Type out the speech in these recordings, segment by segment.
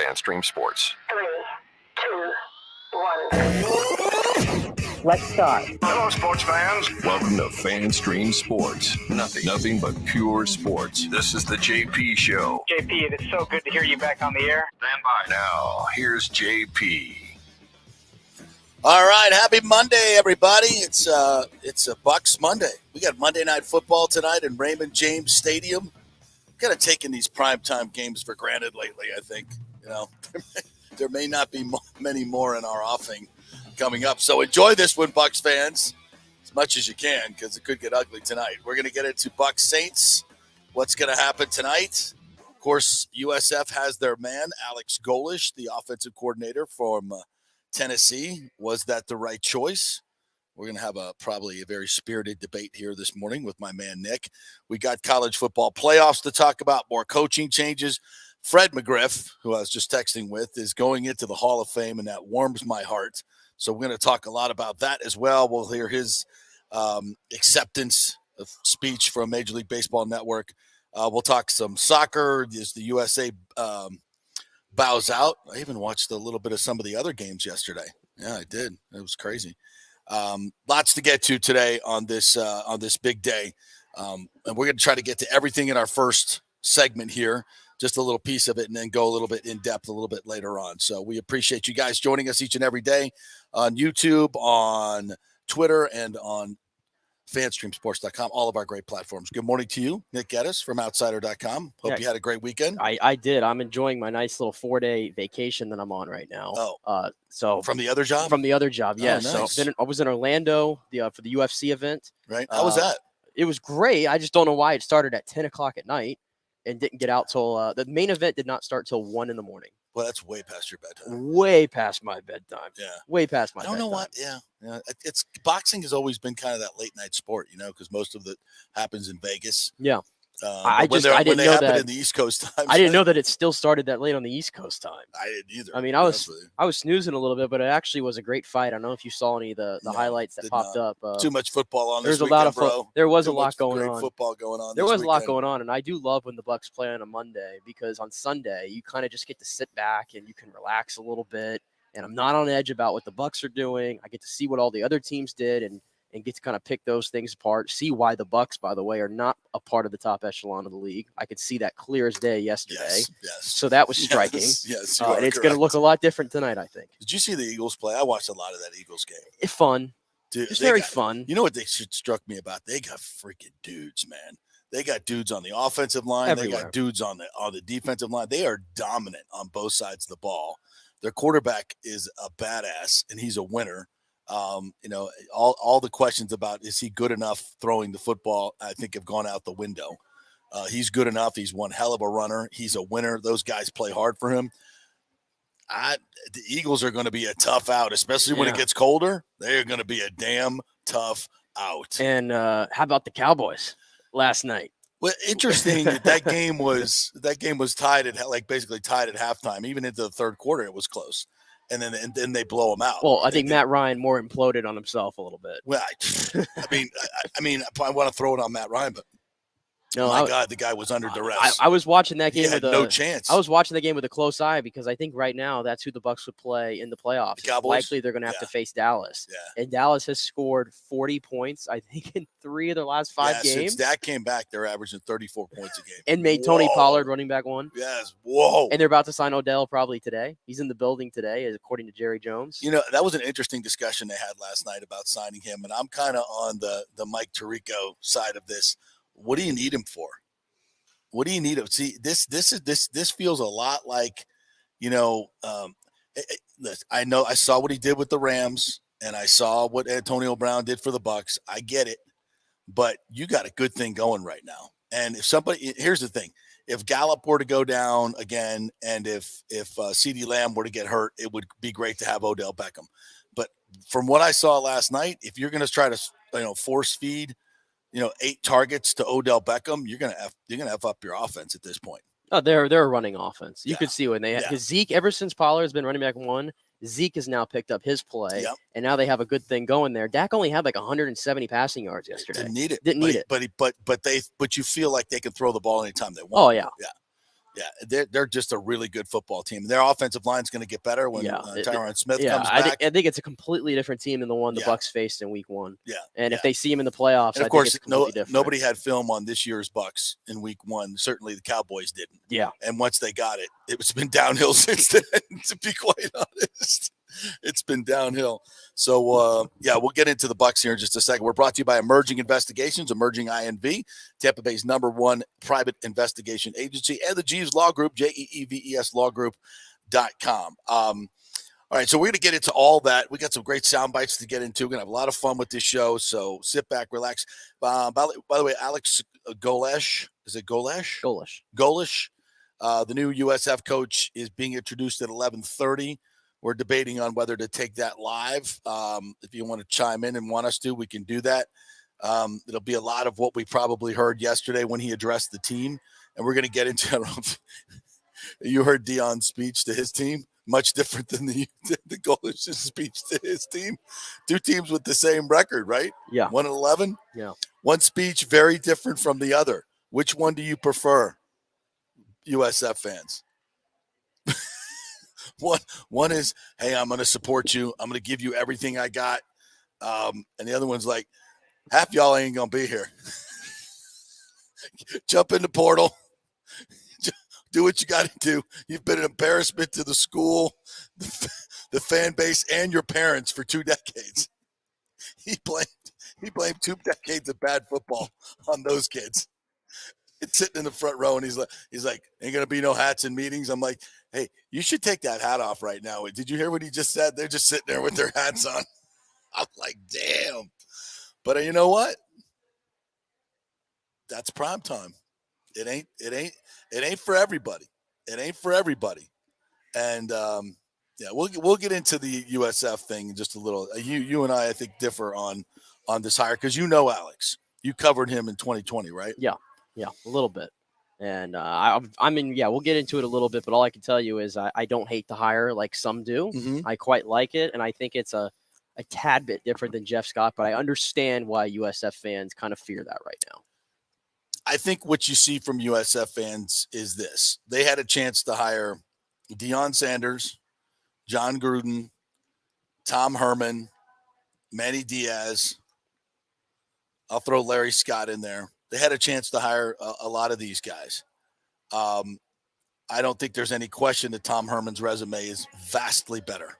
FanStream Sports. 3, 2, 1. Let's start. Hello, sports fans. Welcome to FanStream Sports. Nothing but pure sports. This is the JP Show. JP, it is so good to hear you back on the air. Stand by. Now, here's JP. All right, happy Monday, everybody. It's a Bucs Monday. We got Monday Night Football tonight in Raymond James Stadium. Kind of taking these primetime games for granted lately, I think. You know, there may not be many more in our offing coming up. So enjoy this one, Bucs fans, as much as you can, because it could get ugly tonight. We're going to get into Bucs Saints, what's going to happen tonight. Of course, USF has their man, Alex Golesh, the offensive coordinator from Tennessee. Was that the right choice? We're going to have probably a very spirited debate here this morning with my man, Nick. We got college football playoffs to talk about, more coaching changes. Fred McGriff, who I was just texting with, is going into the Hall of Fame, and that warms my heart. So we're going to talk a lot about that as well. We'll hear his acceptance of speech from Major League Baseball Network. We'll talk some soccer as the USA bows out. I even watched a little bit of some of the other games yesterday. Yeah, I did. It was crazy. Lots to get to today on this big day. And we're going to try to get to everything in our first segment here, just a little piece of it, and then go a little bit in depth a little bit later on. So we appreciate you guys joining us each and every day on YouTube, on Twitter, and on FanStreamSports.com, all of our great platforms. Good morning to you, Nick Geddes from Outsider.com. Hope you had a great weekend. I did. I'm enjoying my nice little 4-day vacation that I'm on right now. So from the other job? From the other job, yes. Oh, nice. So I was in Orlando for the UFC event. Right. How was that? It was great. I just don't know why it started at 10 o'clock at night and didn't get out till the main event did not start till 1 a.m. Well, that's way past your bedtime. Way past my bedtime. Yeah. Way past my bedtime. I don't know what. Yeah. It's boxing has always been kind of that late night sport, because most of it happens in Vegas. Yeah. I didn't know that in the East Coast time. I didn't know that it still started that late on the East Coast time. I didn't either. I mean, I was snoozing a little bit, but it actually was a great fight. I don't know if you saw any of the highlights that popped up. Too much football on. There's this weekend, bro. There was Too a lot going great on. Football going on. There was a lot going on, and I do love when the Bucs play on a Monday because on Sunday you kind of just get to sit back and you can relax a little bit. And I'm not on edge about what the Bucs are doing. I get to see what all the other teams did and get to kind of pick those things apart, see why the Bucs, by the way, are not a part of the top echelon of the league. I could see that clear as day yesterday. Yes. So that was striking. Yes. And it's going to look a lot different tonight, I think. Did you see the Eagles play? I watched a lot of that Eagles game. It's fun. Dude, it's very fun. You know what they struck me about? They got freaking dudes, man. They got dudes on the offensive line. Everywhere. They got dudes on the defensive line. They are dominant on both sides of the ball. Their quarterback is a badass, and he's a winner. All the questions about is he good enough throwing the football, I think, have gone out the window. He's good enough. He's one hell of a runner. He's a winner. Those guys play hard for him. The Eagles are going to be a tough out, especially when it gets colder. They're going to be a damn tough out. And how about the Cowboys last night? Well, interesting that game was tied at basically tied at halftime. Even into the third quarter, it was close. And then they blow him out. Well, I think Matt Ryan more imploded on himself a little bit. Well, I mean, I want to throw it on Matt Ryan, but no, God, the guy was under duress. I was watching that game. He had no chance. I was watching the game with a close eye because I think right now that's who the Bucs would play in the playoffs. The Cowboys? Likely they're going to have to face Dallas. Yeah. And Dallas has scored 40 points, I think, in 3 of their last 5 games. Since Dak came back, they're averaging 34 points a game. And made Tony Pollard running back 1. Yes. Whoa. And they're about to sign Odell probably today. He's in the building today, according to Jerry Jones. That was an interesting discussion they had last night about signing him. And I'm kind of on the Mike Tirico side of this. What do you need him for? What do you need him? See, this feels a lot like, I know I saw what he did with the Rams and I saw what Antonio Brown did for the Bucs. I get it, but you got a good thing going right now. And here's the thing, if Gallup were to go down again, and if CeeDee Lamb were to get hurt, it would be great to have Odell Beckham. But from what I saw last night, if you're going to try to, force feed, 8 targets to Odell Beckham, you're gonna F up your offense at this point. Oh, they're a running offense. You could see when they had Zeke, ever since Pollard's been running back 1, Zeke has now picked up his play, and now they have a good thing going there. Dak only had like 170 passing yards yesterday. Didn't need it. Didn't need it. But you feel like they can throw the ball anytime they want. Oh yeah. Yeah, they're just a really good football team. Their offensive line is going to get better when Tyron Smith comes back. I think it's a completely different team than the one the Bucs faced in Week 1. Yeah, and if they see him in the playoffs, and of I course, think it's completely different. Nobody had film on this year's Bucs in Week 1. Certainly, the Cowboys didn't. Yeah, and once they got it, it's been downhill since then. To be quite honest, it's been downhill. So, we'll get into the Bucs here in just a second. We're brought to you by Emerging Investigations, Emerging INV, Tampa Bay's #1 private investigation agency, and the Jeeves Law Group, JEEVES Law Group.com. All right, so we're going to get into all that. We got some great sound bites to get into. We're going to have a lot of fun with this show, so sit back, relax. By the way, Alex Golesh, is it Golesh? Golesh, the new USF coach, is being introduced at 11:30. We're debating on whether to take that live. If you want to chime in and want us to, we can do that. It'll be a lot of what we probably heard yesterday when he addressed the team, and we're going to get into it. You heard Deion's speech to his team. Much different than the Golesh's speech to his team. Two teams with the same record, right? Yeah. 1-11? Yeah. One speech very different from the other. Which one do you prefer, USF fans? One is, hey, I'm going to support you. I'm going to give you everything I got. And the other one's like, half y'all ain't going to be here. Jump in the portal. Do what you got to do. You've been an embarrassment to the school, the fan base, and your parents for 2 decades. He blamed 2 decades of bad football on those kids. It's sitting in the front row, and he's like, ain't gonna be no hats in meetings. I'm like, hey, you should take that hat off right now. Did you hear what he just said? They're just sitting there with their hats on. I'm like, damn. But you know what? That's prime time. It ain't for everybody. It ain't for everybody. And we'll get into the USF thing in just a little. You and I think differ on this hire because Alex, you covered him in 2020, right? Yeah, a little bit. And we'll get into it a little bit. But all I can tell you is I don't hate the hire like some do. Mm-hmm. I quite like it, and I think it's a tad bit different than Jeff Scott. But I understand why USF fans kind of fear that right now. I think what you see from USF fans is this. They had a chance to hire Deion Sanders, John Gruden, Tom Herman, Manny Diaz. I'll throw Larry Scott in there. They had a chance to hire a lot of these guys. I don't think there's any question that Tom Herman's resume is vastly better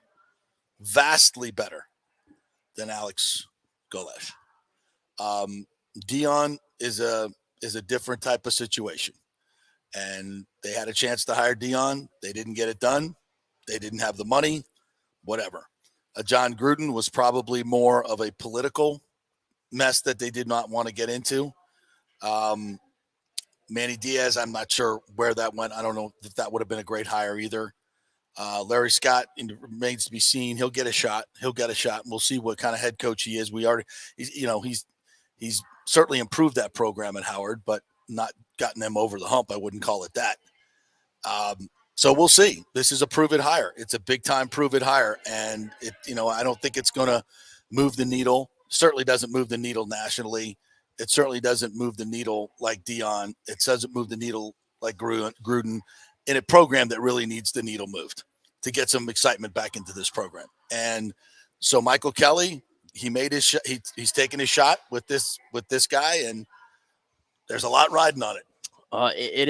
than Alex Golesh. Deion is a different type of situation. And they had a chance to hire Deion. They didn't get it done. They didn't have the money, whatever. John Gruden was probably more of a political mess that they did not want to get into. Manny Diaz, I'm not sure where that went. I don't know if that would have been a great hire either. Larry Scott remains to be seen. He'll get a shot. And we'll see what kind of head coach he is. He's certainly improved that program at Howard, but not gotten them over the hump. I wouldn't call it that. So we'll see. This is a prove-it hire. It's a big-time prove-it hire, and I don't think it's going to move the needle. Certainly doesn't move the needle nationally. It certainly doesn't move the needle like Deion. It doesn't move the needle like Gruden in a program that really needs the needle moved to get some excitement back into this program. And so Michael Kelly, he made his he's taking his shot with this guy, and there's a lot riding on it. It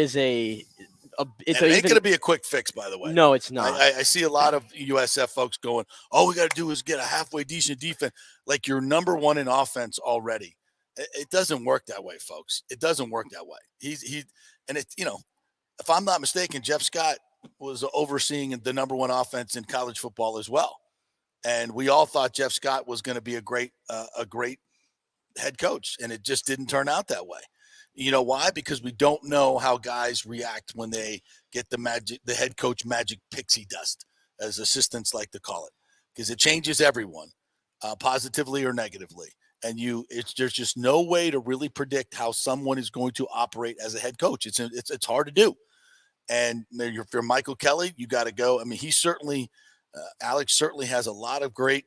ain't going to be a quick fix, by the way. No, it's not. I see a lot of USF folks going, all we got to do is get a halfway decent defense. Like you're number one in offense already. It doesn't work that way, folks. It doesn't work that way. If I'm not mistaken, Jeff Scott was overseeing the number one offense in college football as well. And we all thought Jeff Scott was going to be a great head coach, and it just didn't turn out that way. You know why? Because we don't know how guys react when they get the head coach magic pixie dust, as assistants like to call it, because it changes everyone, positively or negatively. And there's just no way to really predict how someone is going to operate as a head coach. It's hard to do. And if you're Michael Kelly, you got to go. I mean, he certainly, Alex certainly has a lot of great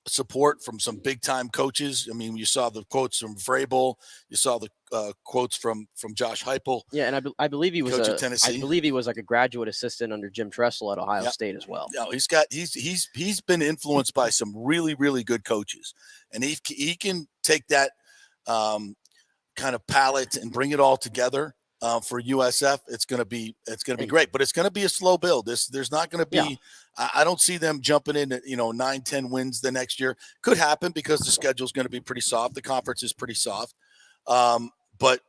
support from some big time coaches. I mean, you saw the quotes from Vrabel, you saw the quotes from Josh Heupel. Yeah, and I believe he was coach of Tennessee. I believe he was like a graduate assistant under Jim Tressel at Ohio Yep. State as well. No, he's been influenced by some really, really good coaches, and he can take that kind of palette and bring it all together. For USF, it's going to be great, but it's going to be a slow build. There's not going to be. Yeah. I don't see them jumping in at 9-10 wins the next year. Could happen because the schedule is going to be pretty soft. The conference is pretty soft, but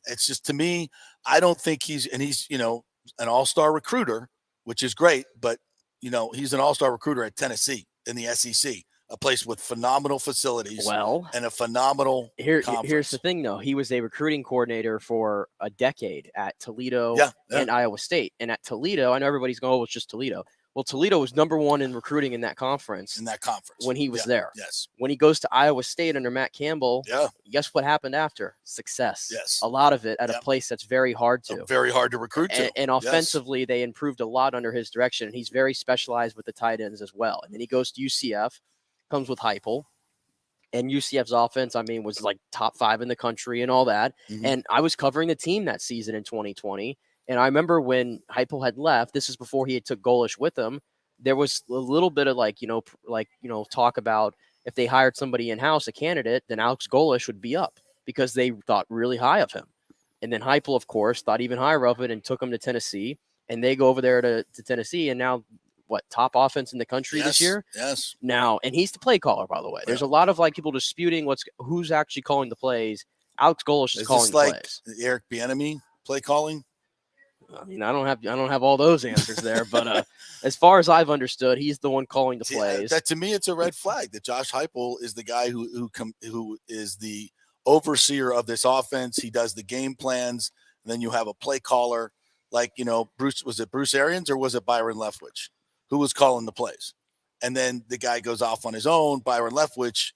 it's just, to me, I don't think he's an all-star recruiter, which is great, but he's an all-star recruiter at Tennessee in the SEC. A place with phenomenal facilities, and a phenomenal conference. Here's the thing, though. He was a recruiting coordinator for a decade at Toledo and Iowa State. And at Toledo, I know everybody's going, it's just Toledo. Well, Toledo was number one in recruiting in that conference. When he was there. Yes. When he goes to Iowa State under Matt Campbell, guess what happened after? Success. Yes. A lot of it at a place that's very hard to. Very hard to recruit to. And offensively, they improved a lot under his direction. And he's very specialized with the tight ends as well. And then he goes to UCF. Comes with Heupel, and UCF's offense, was like top 5 in the country and all that. Mm-hmm. And I was covering the team that season in 2020. And I remember when Heupel had left, this is before he had took Golesh with him. There was a little bit of talk about if they hired somebody in-house, a candidate, then Alex Golesh would be up because they thought really high of him. And then Heupel, of course, thought even higher of it and took him to Tennessee. And they go over there to Tennessee, and now top offense in the country this year? Yes. Now, and he's the play caller, by the way. There's a lot of people disputing who's actually calling the plays. Alex Golesh is calling the plays. Eric Bieniemy play calling? I don't have all those answers there, but as far as I've understood, he's the one calling the plays. That, to me, it's a red flag that Josh Heupel is the guy who is the overseer of this offense. He does the game plans, and then you have a play caller Bruce. Was it Bruce Arians or was it Byron Leftwich who was calling the plays? And then the guy goes off on his own, Byron Leftwich,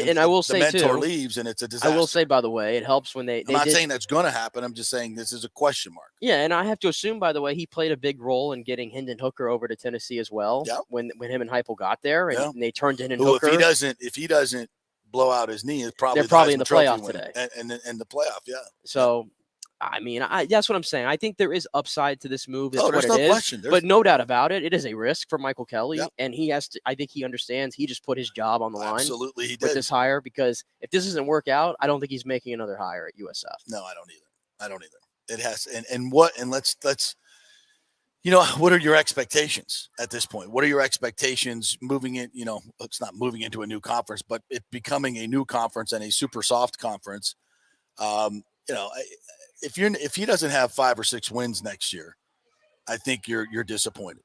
and I will say the mentor too, leaves, and it's a disaster. I will say, by the way, it helps when I'm not saying that's going to happen. I'm just saying this is a question mark. Yeah, and I have to assume, by the way, he played a big role in getting Hendon Hooker over to Tennessee as well. Yep. When him and Heupel got there, and they turned Hendon Hooker. If he doesn't blow out his knee, they're probably in the playoff today. And the playoff, yeah. So. That's what I'm saying. I think there is upside to this move. That's there's what no it question. is. But no doubt about it, it is a risk for Michael Kelly, yep. and he has to. I think he understands. He just put his job on the line. Absolutely, he did with this hire, because if this doesn't work out, I don't think he's making another hire at USF. No, I don't either. It has, and let's. What are your expectations at this point? What are your expectations moving in? It's not moving into a new conference, but it becoming a new conference and a super soft conference. If he doesn't have 5 or 6 wins next year, I think you're disappointed.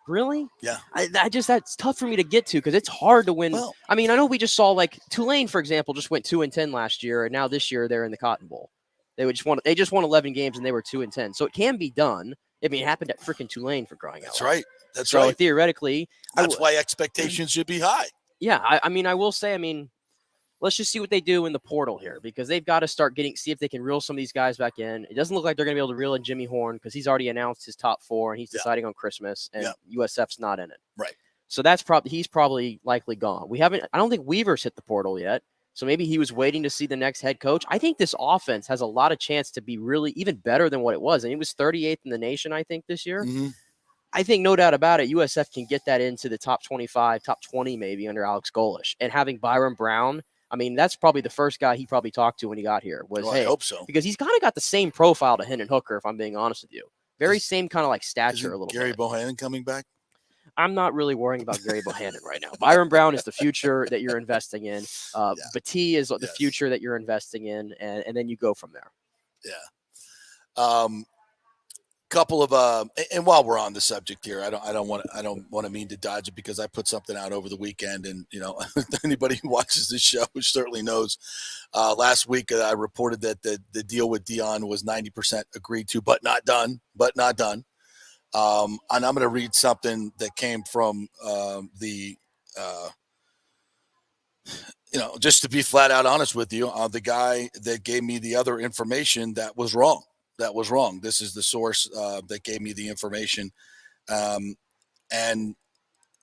Really? Yeah. That's tough for me to get to because it's hard to win. Well, I know we just saw Tulane, for example, just went 2-10 last year, and now this year they're in the Cotton Bowl. They just won 11 games and they were 2-10, so it can be done. It happened at freaking Tulane, for crying out loud. That's right. So theoretically, that's why expectations should be high. Yeah, I will say, let's just see what they do in the portal here, because they've got to start see if they can reel some of these guys back in. It doesn't look like they're going to be able to reel in Jimmy Horn because he's already announced his top 4 and he's deciding on Christmas, and USF's not in it. Right. So he's probably likely gone. I don't think Weaver's hit the portal yet. So maybe he was waiting to see the next head coach. I think this offense has a lot of chance to be really even better than what it was. And it was 38th in the nation, I think, this year. Mm-hmm. I think no doubt about it, USF can get that into the top 25, top 20 maybe under Alex Golesh. And having Byron Brown, that's probably the first guy he probably talked to when he got here. I hope so. Because he's kind of got the same profile to Hendon Hooker, if I'm being honest with you. Very same kind of stature a little Gary bit. Bohannon coming back? I'm not really worrying about Gary Bohannon right now. Byron Brown is the future that you're investing in. Batee is the future that you're investing in, and then you go from there. Yeah. Couple of and while we're on the subject here, I don't want to mean to dodge it because I put something out over the weekend, and anybody who watches this show certainly knows. Last week I reported that the deal with Dion was 90% agreed to, but not done. And I'm going to read something that came from just to be flat out honest with you, the guy that gave me the other information that was wrong. This is the source that gave me the information. And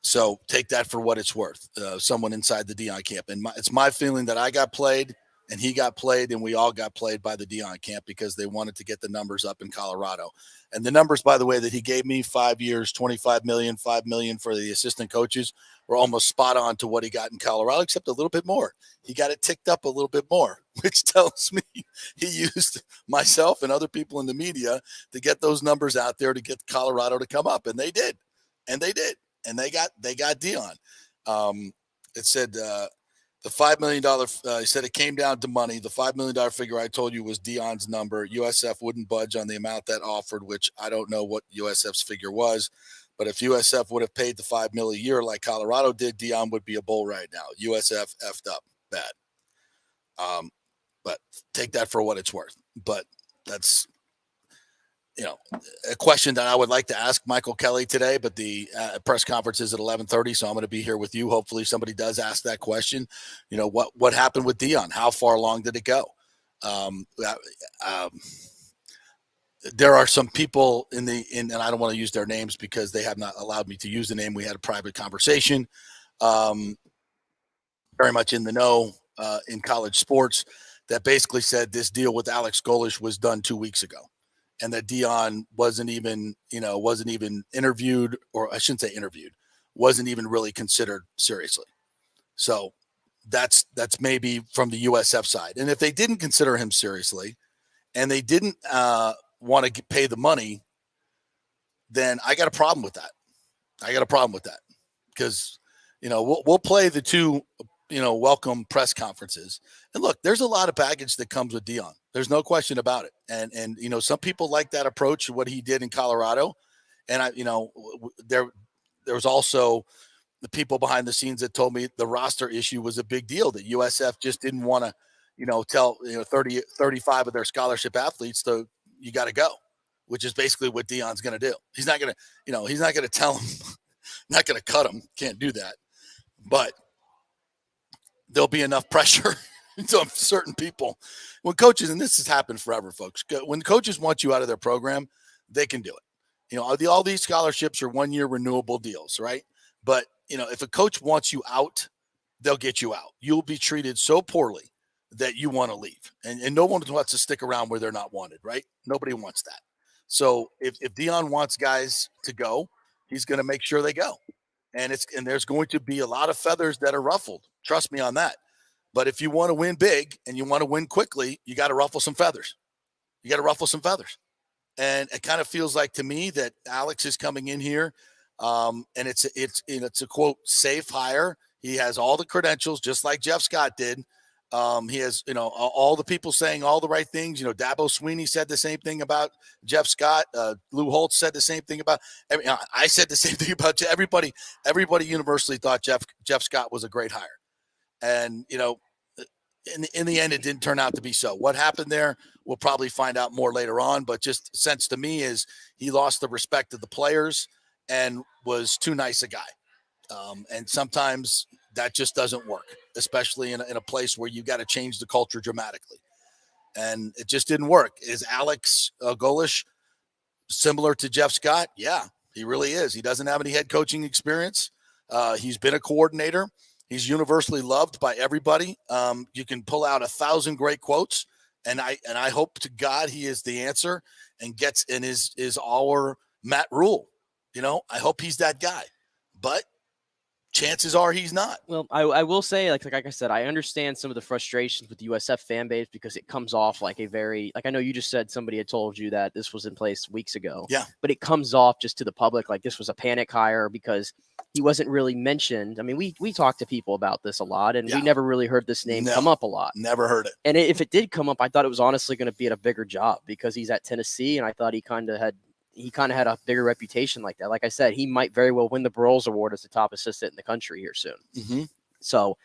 So take that for what it's worth. Someone inside the Deion camp. And it's my feeling that I got played and he got played and we all got played by the Deion camp because they wanted to get the numbers up in Colorado. And the numbers, by the way, that he gave me, 5 years, $25 million, $5 million for the assistant coaches, were almost spot on to what he got in Colorado, except a little bit more. He got it ticked up a little bit more, which tells me he used myself and other people in the media to get those numbers out there to get Colorado to come up. And they did. And they did. And they got Deion. It said the $5 million, he said it came down to money. The $5 million figure I told you was Deion's number. USF wouldn't budge on the amount that offered, which I don't know what USF's figure was. But if USF would have paid the $5 million a year like Colorado did, Deion would be a bull right now. USF effed up bad. But take that for what it's worth. But that's, a question that I would like to ask Michael Kelly today, but the press conference is at 11:30, so I'm going to be here with you. Hopefully somebody does ask that question. What happened with Deion? How far along did it go? There are some people and I don't want to use their names because they have not allowed me to use the name. We had a private conversation, very much in the know in college sports, that basically said this deal with Alex Golesh was done 2 weeks ago. And that Deion wasn't even interviewed, or I shouldn't say interviewed, wasn't even really considered seriously. So that's maybe from the USF side. And if they didn't consider him seriously and they didn't want to pay the money, then I got a problem with that. Because, we'll play the two, welcome press conferences. And look, there's a lot of baggage that comes with Deion. There's no question about it. And some people like that approach, what he did in Colorado. And there was also the people behind the scenes that told me the roster issue was a big deal, that USF just didn't want to, tell 35 of their scholarship athletes to, you got to go, which is basically what Deion's going to do. He's not going to tell them, not going to cut them. Can't do that. But there'll be enough pressure to certain people when coaches, and this has happened forever, folks. When coaches want you out of their program, they can do it. All these scholarships are 1 year renewable deals, right? But if a coach wants you out, they'll get you out. You'll be treated so poorly that you want to leave, and no one wants to stick around where they're not wanted, right? Nobody wants that. So if Deion wants guys to go, he's going to make sure they go, and there's going to be a lot of feathers that are ruffled. Trust me on that. But if you want to win big and you want to win quickly, you got to ruffle some feathers. And it kind of feels like to me that Alex is coming in here, and it's a quote safe hire. He has all the credentials, just like Jeff Scott did. He has all the people saying all the right things. Dabo Sweeney said the same thing about Jeff Scott. Lou Holtz said the same thing about. I said the same thing about everybody. Everybody universally thought Jeff Scott was a great hire. And, in the end, it didn't turn out to be so. What happened there, we'll probably find out more later on. But just sense to me is he lost the respect of the players and was too nice a guy. And sometimes that just doesn't work, especially in a place where you got to change the culture dramatically. And it just didn't work. Is Alex Golesh similar to Jeff Scott? Yeah, he really is. He doesn't have any head coaching experience. He's been a coordinator. He's universally loved by everybody. You can pull out 1,000 great quotes, and I hope to God he is the answer and gets in is our Matt Rule. I hope he's that guy, but chances are he's not. Well, I will say, like I said, I understand some of the frustrations with the USF fan base because it comes off like I know you just said somebody had told you that this was in place weeks ago. Yeah. But it comes off just to the public like this was a panic hire because he wasn't really mentioned. I mean, we talked to people about this a lot, and we never really heard this name come up a lot. Never heard it. And if it did come up, I thought it was honestly going to be at a bigger job because he's at Tennessee, and I thought he kind of had a bigger reputation like that. Like I said, he might very well win the Broyles Award as the top assistant in the country here soon. Mm-hmm. So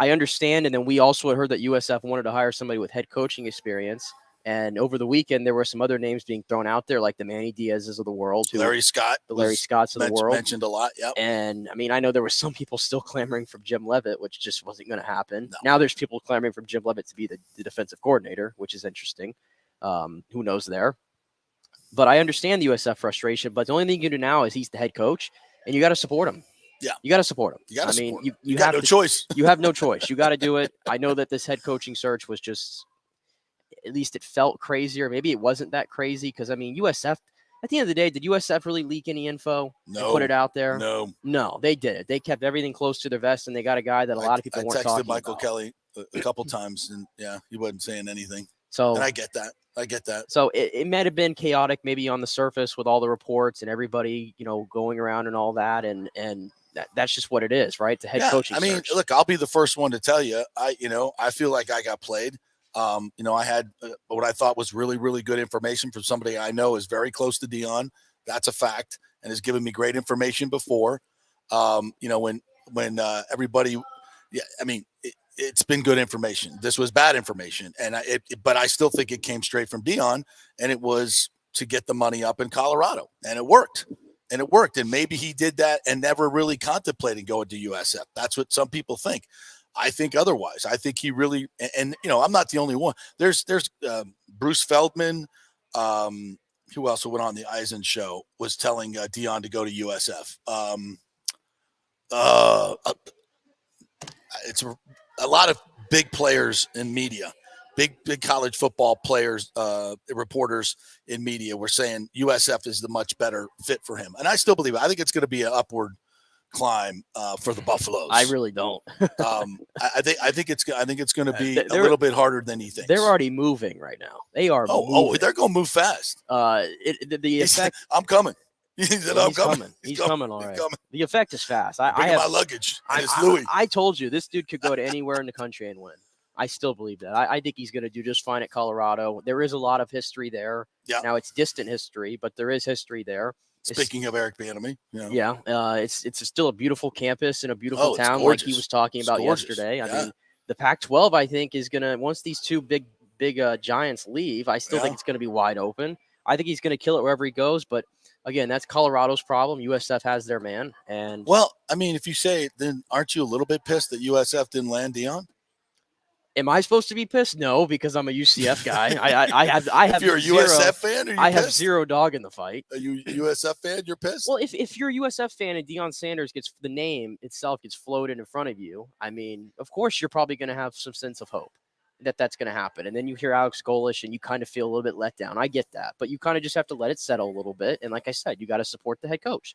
I understand. And then we also heard that USF wanted to hire somebody with head coaching experience. And over the weekend, there were some other names being thrown out there, like the Manny Diaz's of the world. The Larry Scotts of the world. Mentioned a lot, yep. And, I mean, I know there were some people still clamoring from Jim Leavitt, which just wasn't going to happen. No. Now there's people clamoring from Jim Leavitt to be the defensive coordinator, which is interesting. Who knows there? But I understand the USF frustration. But the only thing you can do now is he's the head coach, and you got to support him. Yeah. You got to support him. You got to support him. You got have no choice. You have no choice. You got to do it. I know that this head coaching search was just, at least it felt crazier. Maybe it wasn't that crazy because, I mean, USF, at the end of the day, did USF really leak any info and put it out there? No, they did it. They kept everything close to their vest, and they got a guy that a lot of people weren't talking about. I texted Michael Kelly a couple times, and he wasn't saying anything. So, and I get that. So it might have been chaotic maybe on the surface with all the reports and everybody, going around and all that, and that's just what it is, right? The head coaching search. Look, I'll be the first one to tell you, I feel like I got played. I had what I thought was really, really good information from somebody I know is very close to Deion. That's a fact, and has given me great information before. When everybody, it's been good information. This was bad information, but I still think it came straight from Deion, and it was to get the money up in Colorado, and it worked. And maybe he did that and never really contemplated going to USF. That's what some people think. I think otherwise. I think he really, and I'm not the only one. There's Bruce Feldman, who also went on the Eisen show, was telling Deion to go to USF. It's a lot of big players in media, big college football players, reporters in media were saying USF is the much better fit for him, and I still believe it. I think it's going to be an upward climb for the Buffaloes. I really don't. I think it's going to be a little bit harder than he thinks. They're already moving right now. They are. Oh, they're going to move fast. The effect. I'm coming. He said, I'm coming. He's coming. All right. The effect is fast. I have my luggage. It's Louis. I told you this dude could go to anywhere in the country and win. I still believe that. I think he's going to do just fine at Colorado. There is a lot of history there. Yeah. Now it's distant history, but there is history there. Speaking of Eric Bieniemy, it's still a beautiful campus and a beautiful town, like he was talking about yesterday. I mean, the Pac-12, I think, is gonna, once these two big giants leave, I still think it's gonna be wide open. I think he's gonna kill it wherever he goes. But again, that's Colorado's problem. USF has their man, and if you say it, then aren't you a little bit pissed that USF didn't land Deion? Am I supposed to be pissed? No, because I'm a UCF guy. I have. If you're a USF fan, are you pissed? Have zero dog in the fight. Are you a USF fan? You're pissed? Well, if you're a USF fan and Deion Sanders the name itself gets floated in front of you, I mean, of course you're probably going to have some sense of hope that that's going to happen. And then you hear Alex Golesh and you kind of feel a little bit let down. I get that, but you kind of just have to let it settle a little bit. And like I said, you got to support the head coach.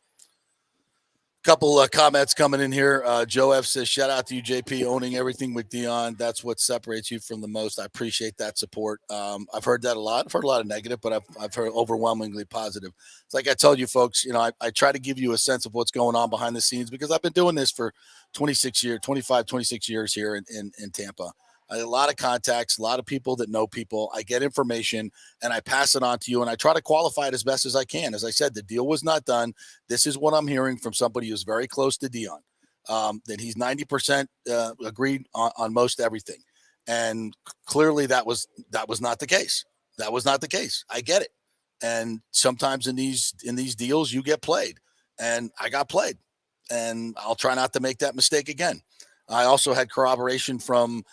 Couple of comments coming in here. Joe F says, shout out to you, JP, owning everything with Deion. That's what separates you from the most. I appreciate that support. I've heard that a lot. I've heard a lot of negative, but I've heard overwhelmingly positive. It's like I told you folks, I try to give you a sense of what's going on behind the scenes because I've been doing this for 26 years here in Tampa. I have a lot of contacts, a lot of people that know people. I get information and I pass it on to you and I try to qualify it as best as I can. As I said, the deal was not done. This is what I'm hearing from somebody who's very close to Deion, that he's 90% agreed on most everything. And clearly that was not the case. That was not the case. I get it. And sometimes in these deals, you get played, and I got played, and I'll try not to make that mistake again. I also had corroboration from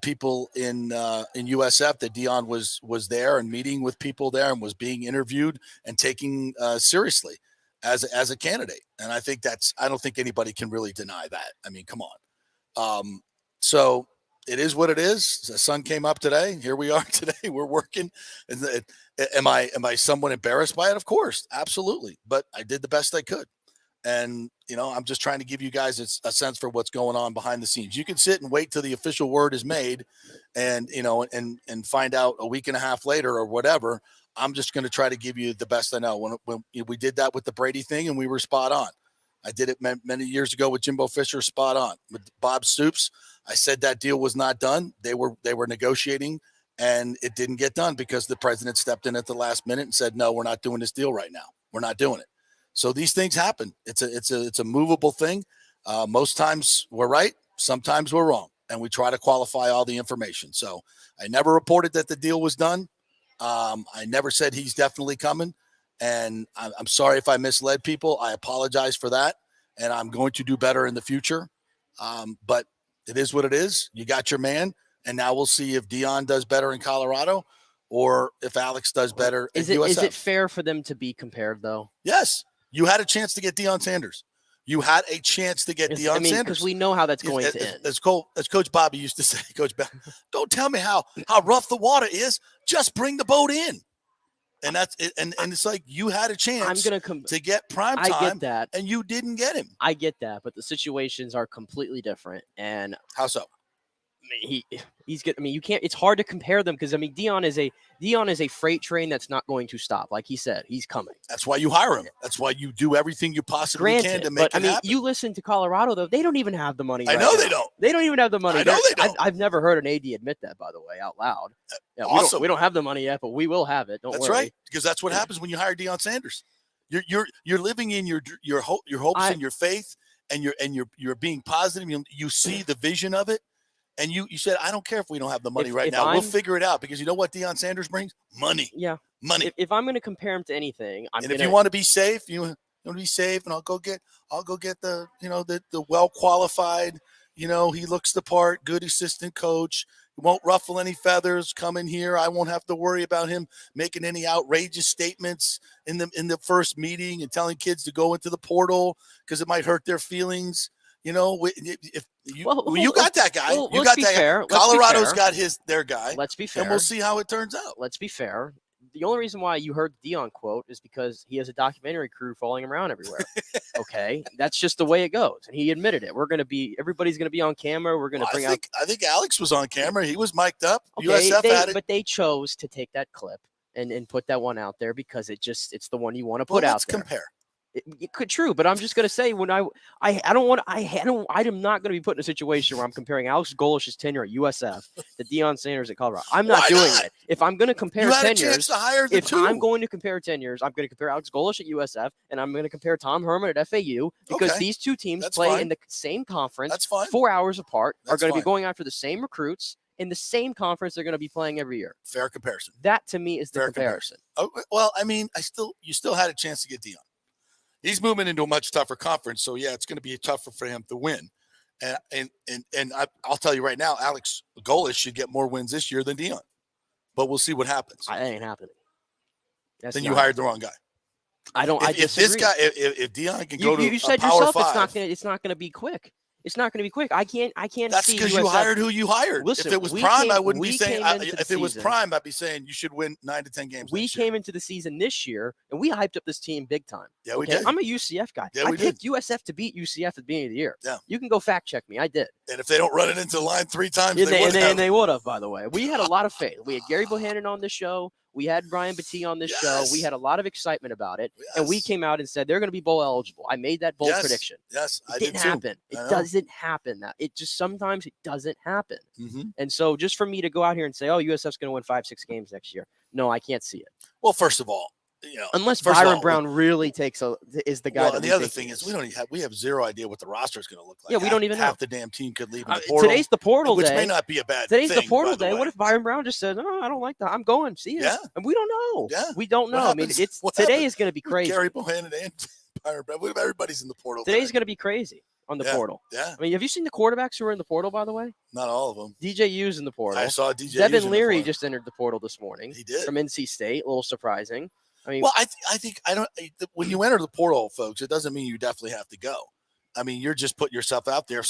people in USF that Deion was there and meeting with people there and was being interviewed and taking seriously as a candidate. And I think I don't think anybody can really deny that. I mean, come on. So it is what it is. The sun came up today. Here we are today. We're working. Am I somewhat embarrassed by it? Of course, absolutely. But I did the best I could. And, I'm just trying to give you guys a sense for what's going on behind the scenes. You can sit and wait till the official word is made and, and find out a week and a half later or whatever. I'm just going to try to give you the best I know. When we did that with the Brady thing and we were spot on. I did it many years ago with Jimbo Fisher, spot on. With Bob Stoops, I said that deal was not done. They were negotiating and it didn't get done because the president stepped in at the last minute and said, no, we're not doing this deal right now. We're not doing it. So these things happen. It's a movable thing. Most times we're right. Sometimes we're wrong. And we try to qualify all the information. So I never reported that the deal was done. I never said he's definitely coming. And I'm sorry if I misled people. I apologize for that. And I'm going to do better in the future. But it is what it is. You got your man. And now we'll see if Deion does better in Colorado or if Alex does better at USF. Is it fair for them to be compared, though? Yes. You had a chance to get Deion Sanders. You had a chance to get Deion Sanders. Because we know how that's going to end. As Coach Bobby used to say, Coach Bobby, don't tell me how rough the water is. Just bring the boat in. And that's it. And it's like you had a chance to get prime time. I get that. And you didn't get him. I get that, but the situations are completely different. And how so? He's good. I mean, you can't. It's hard to compare them because Deion is a freight train that's not going to stop. Like he said, he's coming. That's why you hire him. That's why you do everything you possibly can to make it happen. You listen to Colorado though; they don't even have the money. I know they don't. They don't even have the money. I know they don't. I've never heard an AD admit that, by the way, out loud. Yeah, awesome. We don't have the money yet, but we will have it. That's right, because that's what happens when you hire Deion Sanders. You're living in your hopes and your faith, and you're being positive. You see the vision of it. And you said, I don't care if we don't have the money right now. We'll figure it out because you know what Deion Sanders brings? Money. Yeah. Money. If I'm going to compare him to anything, if you want to be safe, you want to be safe, and I'll go get the the well qualified. He looks the part. Good assistant coach. He won't ruffle any feathers. Come in here. I won't have to worry about him making any outrageous statements in the first meeting and telling kids to go into the portal because it might hurt their feelings. If you got that guy. You got that guy. Colorado's got their guy. Let's be fair. And we'll see how it turns out. Let's be fair. The only reason why you heard the Deion quote is because he has a documentary crew following him around everywhere. Okay, that's just the way it goes, and he admitted it. Everybody's going to be on camera. We're going to bring out. I think Alex was on camera. He was mic'd up. Okay, USF had it, but they chose to take that clip and put that one out there because it's the one you want to put out there. Compare. It could true, but I'm just going to say I'm not going to be put in a situation where I'm comparing Alex Golesh's tenure at USF to Deion Sanders at Colorado. I'm not doing it. If I'm going to compare tenures, I'm going to compare tenures, I'm going to compare Alex Golesh at USF and I'm going to compare Tom Herman at FAU because these two teams play in the same conference. That's fine. 4 hours apart. Are going to be going after the same recruits in the same conference they're going to be playing every year. Fair comparison. That to me is the comparison. Oh, well, you still had a chance to get Deion. He's moving into a much tougher conference, so yeah, it's going to be tougher for him to win. And I'll tell you right now, Alex Golesh should get more wins this year than Deion, but we'll see what happens. That ain't happening. Then you hired the wrong guy. If this guy, if Deion can go to you said Power yourself, 5, it's not going to be quick. It's not going to be quick. I can't. That's because you hired who you hired. Listen, if it was prime, I wouldn't be saying. If it was prime, I'd be saying you should win 9 to 10 games. We came into the season this year and we hyped up this team big time. Yeah, we did. I'm a UCF guy. Yeah, I picked USF to beat UCF at the beginning of the year. Yeah, you can go fact check me. I did. And if they don't run it into the line 3 times, they would have. By the way, we had a lot of faith. We had Gary Bohannon on the show. We had Brian Battie on this show. We had a lot of excitement about it. Yes. And we came out and said they're going to be bowl eligible. I made that bold prediction. Yes, it didn't happen. It doesn't happen. It just sometimes it doesn't happen. Mm-hmm. And so just for me to go out here and say, oh, USF's going to win 5-6 games next year. No, I can't see it. Well, first of all, unless Byron Brown really is the guy. Well, and the other thing is we have zero idea what the roster is going to look like. Yeah, we don't even know. Half the damn team could leave in the portal. Today's the portal day, which may not be a bad thing. Today's the portal day. What if Byron Brown just said, "No, I don't like that. I'm going. See you." Yeah, and we don't know. Yeah, we don't know. Today is going to be crazy. Gary Bohannon and Byron Brown. What if everybody's in the portal? Today's going to be crazy on the portal. Yeah. Have you seen the quarterbacks who are in the portal? By the way, not all of them. DJU's in the portal. I saw DJ. Devin Leary just entered the portal this morning. He did from NC State. A little surprising. I think when you enter the portal, folks, it doesn't mean you definitely have to go. You're just putting yourself out there.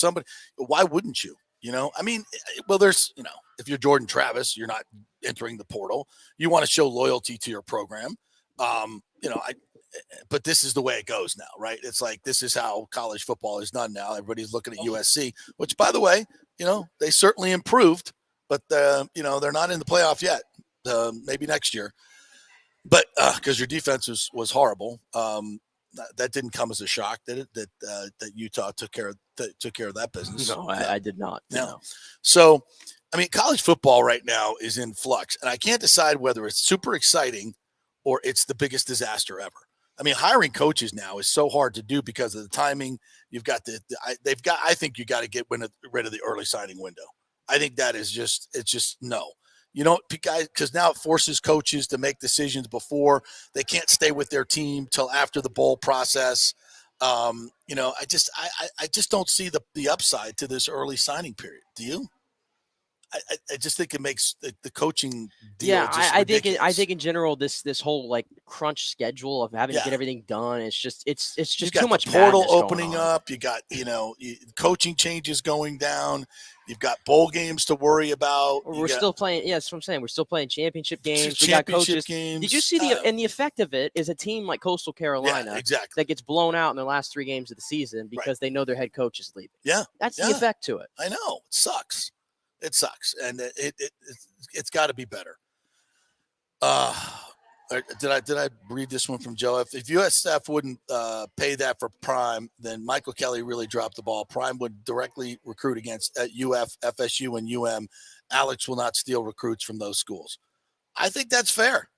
Why wouldn't you? There's, if you're Jordan Travis, you're not entering the portal. You want to show loyalty to your program. But this is the way it goes now, right? It's like, this is how college football is done now. Everybody's looking at USC, which by the way, they certainly improved, but they're not in the playoff yet. Maybe next year. But because your defense was horrible, that didn't come as a shock that Utah took care of that business. No, I did not. No. So, college football right now is in flux, and I can't decide whether it's super exciting or it's the biggest disaster ever. Hiring coaches now is so hard to do because of the timing. You've got I think you got to get rid of the early signing window. I think that is just no. Because now it forces coaches to make decisions before they can't stay with their team till after the bowl process. I just don't see the upside to this early signing period. Do you? I just think it makes the coaching deal. Yeah, just I ridiculous. think in general this whole like crunch schedule of having to get everything done, it's just too much portal madness opening going on. up. You got coaching changes going down. You've got bowl games to worry about. We're still playing. Yeah, that's what I'm saying. We're still playing championship games. We got coaches. Games. Did you see and the effect of it is a team like Coastal Carolina exactly. that gets blown out in their last 3 games of the season because they know their head coach is leaving. Yeah, that's the effect to it. I know it sucks. It sucks, and it's got to be better. Did I read this one from Joe? If USF wouldn't pay that for Prime, then Michael Kelly really dropped the ball. Prime would directly recruit against UF, FSU, and UM. Alex will not steal recruits from those schools. I think that's fair.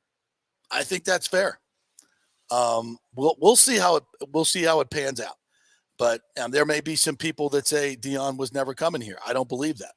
We'll see how it pans out. But there may be some people that say Dion was never coming here. I don't believe that.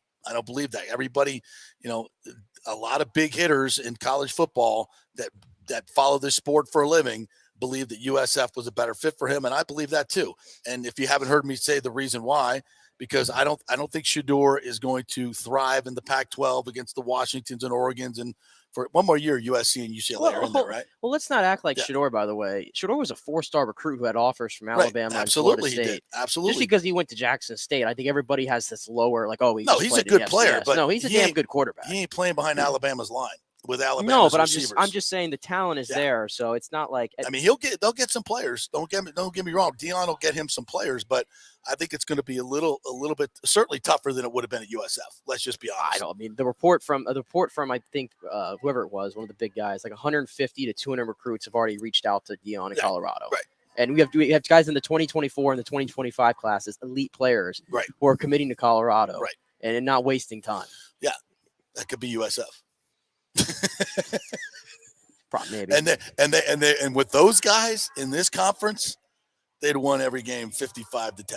Everybody, a lot of big hitters in college football that follow this sport for a living believe that USF was a better fit for him, and I believe that too. And if you haven't heard me say the reason why, because I don't think Shedeur is going to thrive in the Pac-12 against the Washingtons and Oregons, and for one more year, USC and UCLA are in there, right? Well, let's not act like Shedeur, by the way. Shedeur was a 4-star recruit who had offers from Alabama and Florida State. He did. Absolutely. Just because he went to Jackson State, I think everybody has this lower, he's a good player, but he's a damn good quarterback. He ain't playing behind Alabama's line with Alabama's No, but receivers. I'm just saying the talent is there, so it's not like. I mean, they'll get some players. Don't get me wrong. Dion will get him some players, but I think it's going to be a little bit certainly tougher than it would have been at USF. Let's just be honest. I mean, the report from I think whoever it was, one of the big guys, like 150 to 200 recruits have already reached out to Dion in Colorado. Right. And we have guys in the 2024 and the 2025 classes, elite players, who are committing to Colorado, and not wasting time. Yeah, that could be USF. Maybe. And with those guys in this conference, they'd won every game 55-10.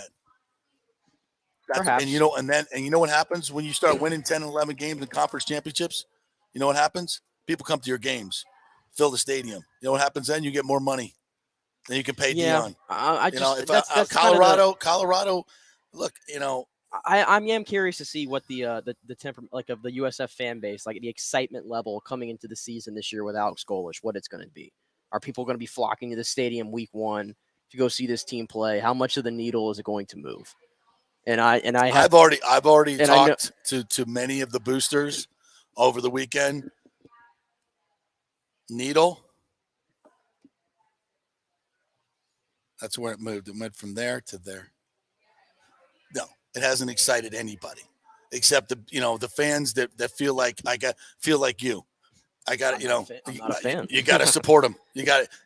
Perhaps. And you know what happens when you start winning 10 and 11 games in conference championships? You know what happens? People come to your games, fill the stadium. You know what happens then? You get more money. Then you can pay Dion. If Colorado, look, I am curious to see what the temperament like of the USF fan base, like the excitement level coming into the season this year with Alex Golesh, what it's going to be. Are people going to be flocking to the stadium week 1 to go see this team play? How much of the needle is it going to move? I've already talked to many of the boosters over the weekend. Needle. That's where it moved. It went from there to there. No, it hasn't excited anybody except the fans that feel like you. I got it. I'm not a fan. You got to support him.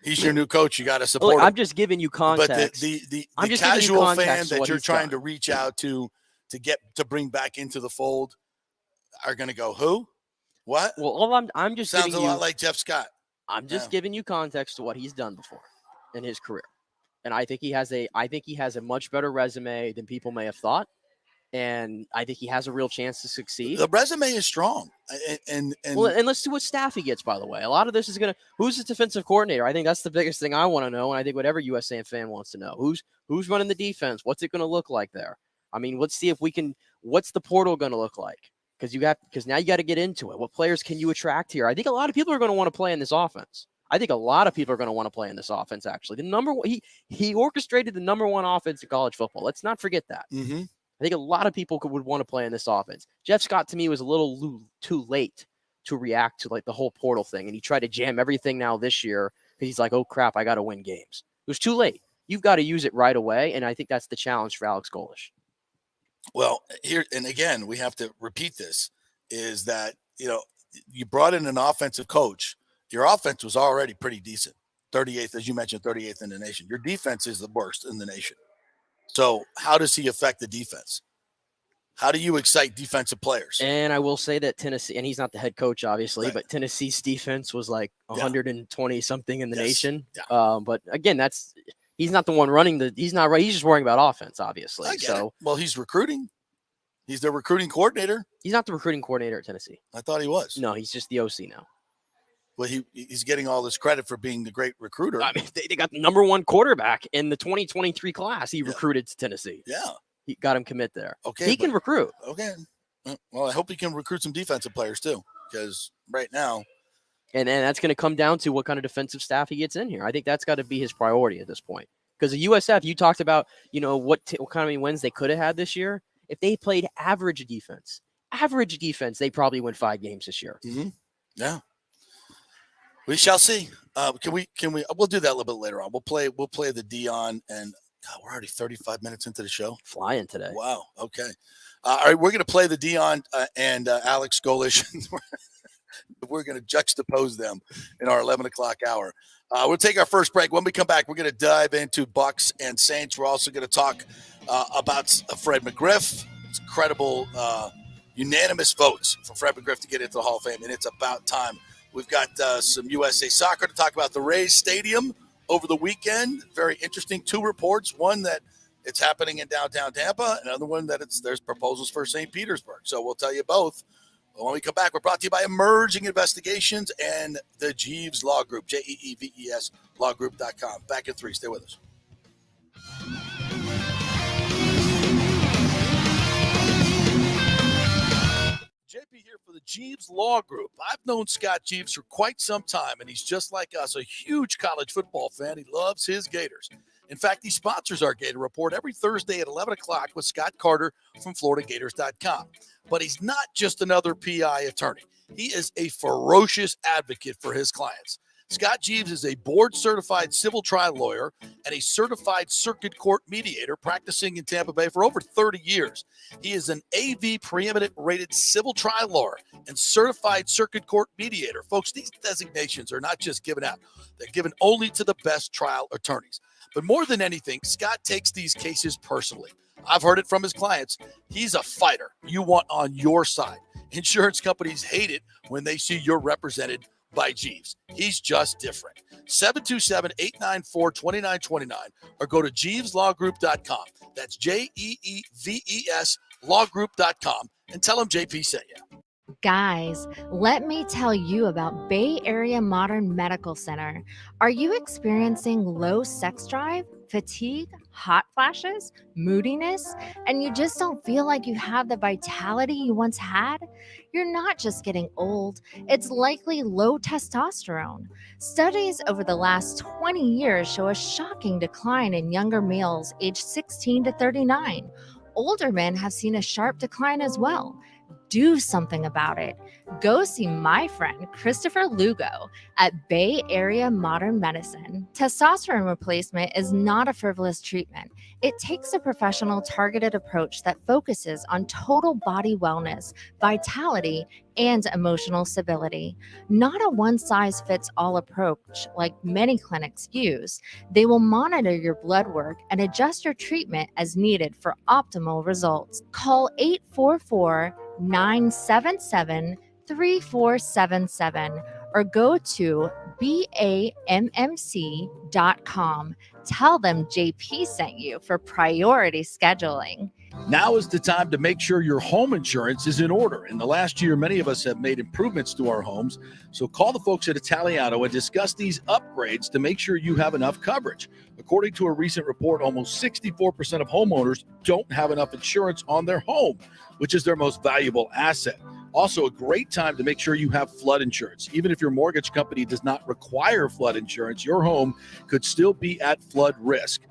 He's your new coach. You got to support him. I'm just giving you context. But the casual fan that you're trying to reach out to bring back into the fold are going to go, who? What? Well, I'm just sounds a lot like Jeff Scott. I'm just giving you context to what he's done before in his career, and I think he has a much better resume than people may have thought. And I think he has a real chance to succeed. The resume is strong. And let's see what staff he gets, by the way. A lot of this is who's his defensive coordinator? I think that's the biggest thing I want to know. And I think whatever USAN fan wants to know, who's running the defense? What's it going to look like there? I mean, let's see what's the portal going to look like? Because now you got to get into it. What players can you attract here? I think a lot of people are going to want to play in this offense. Actually, he orchestrated the number 1 offense in college football. Let's not forget that. Mm-hmm. I think a lot of people would want to play in this offense. Jeff Scott, to me, was a little too late to react to the whole portal thing. And he tried to jam everything now this year because he's like, oh, crap, I got to win games. It was too late. You've got to use it right away. And I think that's the challenge for Alex Golesh. Well, here, and again, we have to repeat this, is that, you brought in an offensive coach. Your offense was already pretty decent. 38th, as you mentioned, 38th in the nation. Your defense is the worst in the nation. So how does he affect the defense? How do you excite defensive players? And I will say that Tennessee, and he's not the head coach, obviously, but Tennessee's defense was like 120 something in the nation. Yeah. But again, he's not the one running he's not right. He's just worrying about offense, obviously. Well, he's recruiting. He's the recruiting coordinator. He's not the recruiting coordinator at Tennessee. I thought he was. No, he's just the OC now. Well, he's getting all this credit for being the great recruiter. I mean, they got the number 1 quarterback in the 2023 class. He recruited to Tennessee. Yeah. He got him commit there. Okay. He can recruit. Okay. Well, I hope he can recruit some defensive players too, because right now. And that's going to come down to what kind of defensive staff he gets in here. I think that's got to be his priority at this point. Because the USF, you talked about, what kind of wins they could have had this year. If they played average defense, they probably win 5 games this year. Mm-hmm. Yeah. We shall see. We'll do that a little bit later on. We'll play the Dion, and God, we're already 35 minutes into the show. Flying today. Wow. Okay. All right. We're going to play the Dion and Alex Golesh. We're going to juxtapose them in our 11 o'clock hour. We'll take our first break. When we come back, we're going to dive into Bucs and Saints. We're also going to talk about Fred McGriff. It's incredible, unanimous votes for Fred McGriff to get into the Hall of Fame, and it's about time. We've got some USA soccer to talk about the Rays Stadium over the weekend. Very interesting 2 reports. One that it's happening in downtown Tampa. Another one that there's proposals for St. Petersburg. So we'll tell you both. When we come back, we're brought to you by Emerging Investigations and the Jeeves Law Group, JEEVES lawgroup.com. Back in 3. Stay with us. JP here for the Jeeves Law Group. I've known Scott Jeeves for quite some time, and he's just like us, a huge college football fan. He loves his Gators. In fact, he sponsors our Gator Report every Thursday at 11 o'clock with Scott Carter from FloridaGators.com. But he's not just another PI attorney. He is a ferocious advocate for his clients. Scott Jeeves is a board-certified civil trial lawyer and a certified circuit court mediator practicing in Tampa Bay for over 30 years. He is an AV preeminent rated civil trial lawyer and certified circuit court mediator. Folks, these designations are not just given out. They're given only to the best trial attorneys. But more than anything, Scott takes these cases personally. I've heard it from his clients. He's a fighter you want on your side. Insurance companies hate it when they see you're represented by Jeeves. He's just different. 727-894-2929 or go to JeevesLawGroup.com. That's JEEVES lawgroup.com and tell him JP sent you. Guys, let me tell you about Bay Area Modern Medical Center. Are you experiencing low sex drive, fatigue, hot flashes, moodiness, and you just don't feel like you have the vitality you once had? You're not just getting old, it's likely low testosterone. Studies over the last 20 years show a shocking decline in younger males aged 16 to 39. Older men have seen a sharp decline as well. Do something about it. Go see my friend Christopher Lugo at Bay Area Modern Medicine. Testosterone replacement is not a frivolous treatment. It takes a professional targeted approach that focuses on total body wellness, vitality, and emotional stability. Not a one-size-fits-all approach like many clinics use. They will monitor your blood work and adjust your treatment as needed for optimal results. Call 844-977-3477 or go to BAMMC.com. Tell them JP sent you for priority scheduling. Now is the time to make sure your home insurance is in order. In the last year, many of us have made improvements to our homes. So call the folks at Italiano and discuss these upgrades to make sure you have enough coverage. According to a recent report, almost 64% of homeowners don't have enough insurance on their home, which is their most valuable asset. Also, a great time to make sure you have flood insurance. Even if your mortgage company does not require flood insurance, your home could still be at flood risk.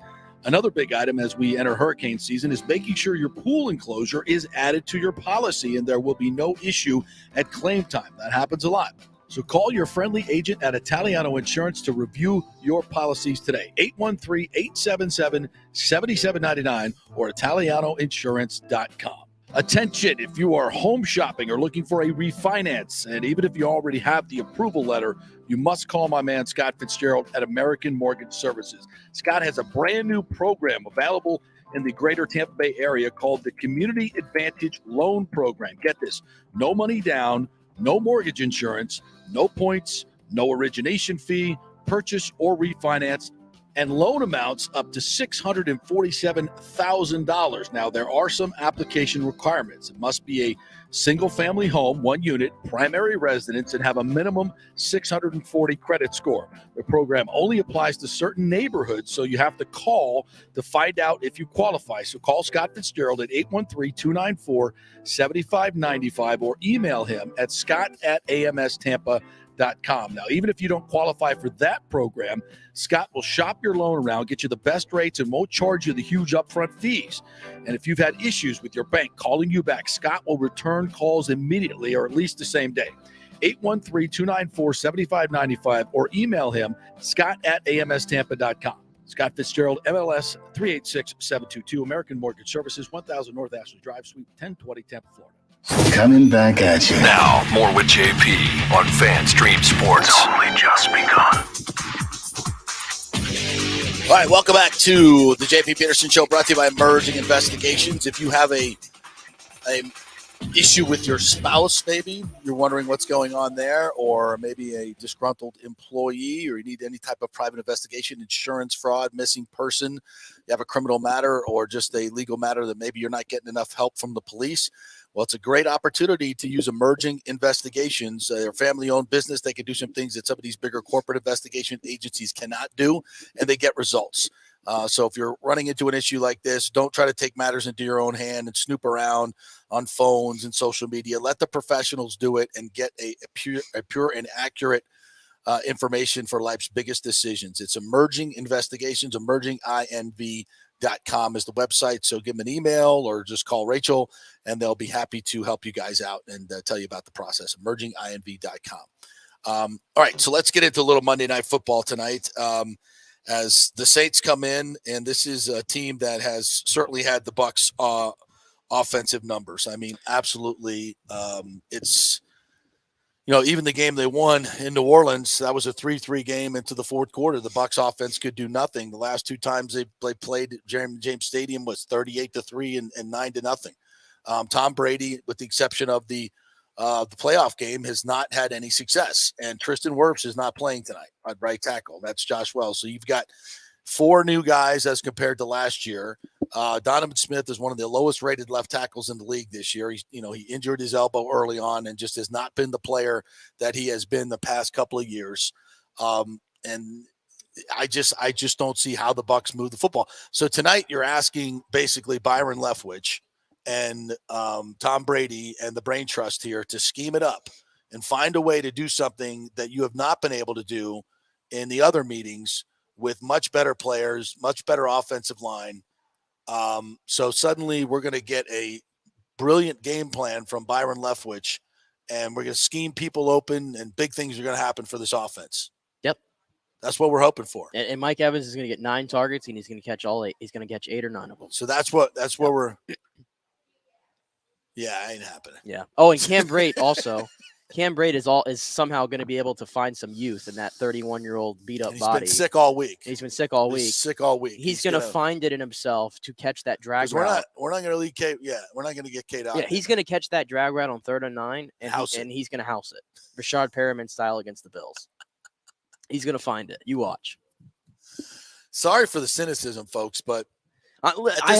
Another big item as we enter hurricane season is making sure your pool enclosure is added to your policy and there will be no issue at claim time. That happens a lot. So call your friendly agent at Italiano Insurance to review your policies today. 813-877-7799 or ItalianoInsurance.com. Attention, if you are home shopping or looking for a refinance, and even if you already have the approval letter, you must call my man Scott Fitzgerald at American Mortgage Services. Scott has a brand new program available in the greater Tampa Bay area called the Community Advantage Loan Program. Get this, no money down, no mortgage insurance, no points, no origination fee, purchase or refinance, and loan amounts up to $647,000. Now, there are some application requirements. It must be a single-family home, 1 unit, primary residence, and have a minimum 640 credit score. The program only applies to certain neighborhoods, so you have to call to find out if you qualify. So call Scott Fitzgerald at 813-294-7595 or email him at scott@amstampa.com. Now, even if you don't qualify for that program, Scott will shop your loan around, get you the best rates, and won't charge you the huge upfront fees. And if you've had issues with your bank calling you back, Scott will return calls immediately or at least the same day. 813-294-7595 or email him, scott@amstampa.com. Scott Fitzgerald, MLS 386722, American Mortgage Services, 1000 North Ashley Drive, Suite 1020, Tampa, Florida. Coming back at you. Now, more with JP on FanStream Sports. It's only just begun. All right, welcome back to the JP Peterson Show, brought to you by Emerging Investigations. If you have a issue with your spouse, maybe you're wondering what's going on there, or maybe a disgruntled employee, or you need any type of private investigation, insurance fraud, missing person, you have a criminal matter, or just a legal matter that maybe you're not getting enough help from the police. Well, it's a great opportunity to use Emerging Investigations. They're a family-owned business. They can do some things that some of these bigger corporate investigation agencies cannot do, and they get results. So if you're running into an issue like this, don't try to take matters into your own hand and snoop around on phones and social media. Let the professionals do it and get a pure and accurate information for life's biggest decisions. It's Emerging Investigations, emerginginv.com is the website. So give them an email or just call Rachel, and they'll be happy to help you guys out and tell you about the process, emerginginv.com. All right, so let's get into a little Monday Night Football tonight. As the Saints come in, and this is a team that has certainly had the Bucs offensive numbers. I mean, absolutely. It's, even the game they won in New Orleans, that was a 3-3 game into the fourth quarter. The Bucs offense could do nothing. The last two times they played at James Stadium was 38-3 and 9-0. Tom Brady, with the exception of the playoff game, has not had any success. And Tristan Wirfs is not playing tonight at right tackle. That's Josh Wells. So you've got 4 new guys as compared to last year. Donovan Smith is one of the lowest rated left tackles in the league this year. He injured his elbow early on and just has not been the player that he has been the past couple of years. And I just don't see how the Bucs move the football. So tonight you're asking basically Byron Leftwich and Tom Brady and the brain trust here to scheme it up and find a way to do something that you have not been able to do in the other meetings with much better players, much better offensive line. So suddenly we're going to get a brilliant game plan from Byron Leftwich, and we're going to scheme people open, and big things are going to happen for this offense. Yep. That's what we're hoping for. And Mike Evans is going to get 9 targets, and he's going to catch all 8. He's going to catch 8 or 9 of them. So that's what we're – yeah, ain't happening. Yeah. Oh, and Cam Brate also. Cam Brate is somehow going to be able to find some youth in that 31-year-old beat-up body. He's been sick all week. He's been sick all week. He's going to find it in himself to catch that drag route. We're not going to leave Kate. Yeah, we're not going to get Kate out. Yeah, he's going to catch that drag route on 3rd and 9, and he's going to house it. Rashad Perriman style against the Bills. He's going to find it. You watch. Sorry for the cynicism, folks, but I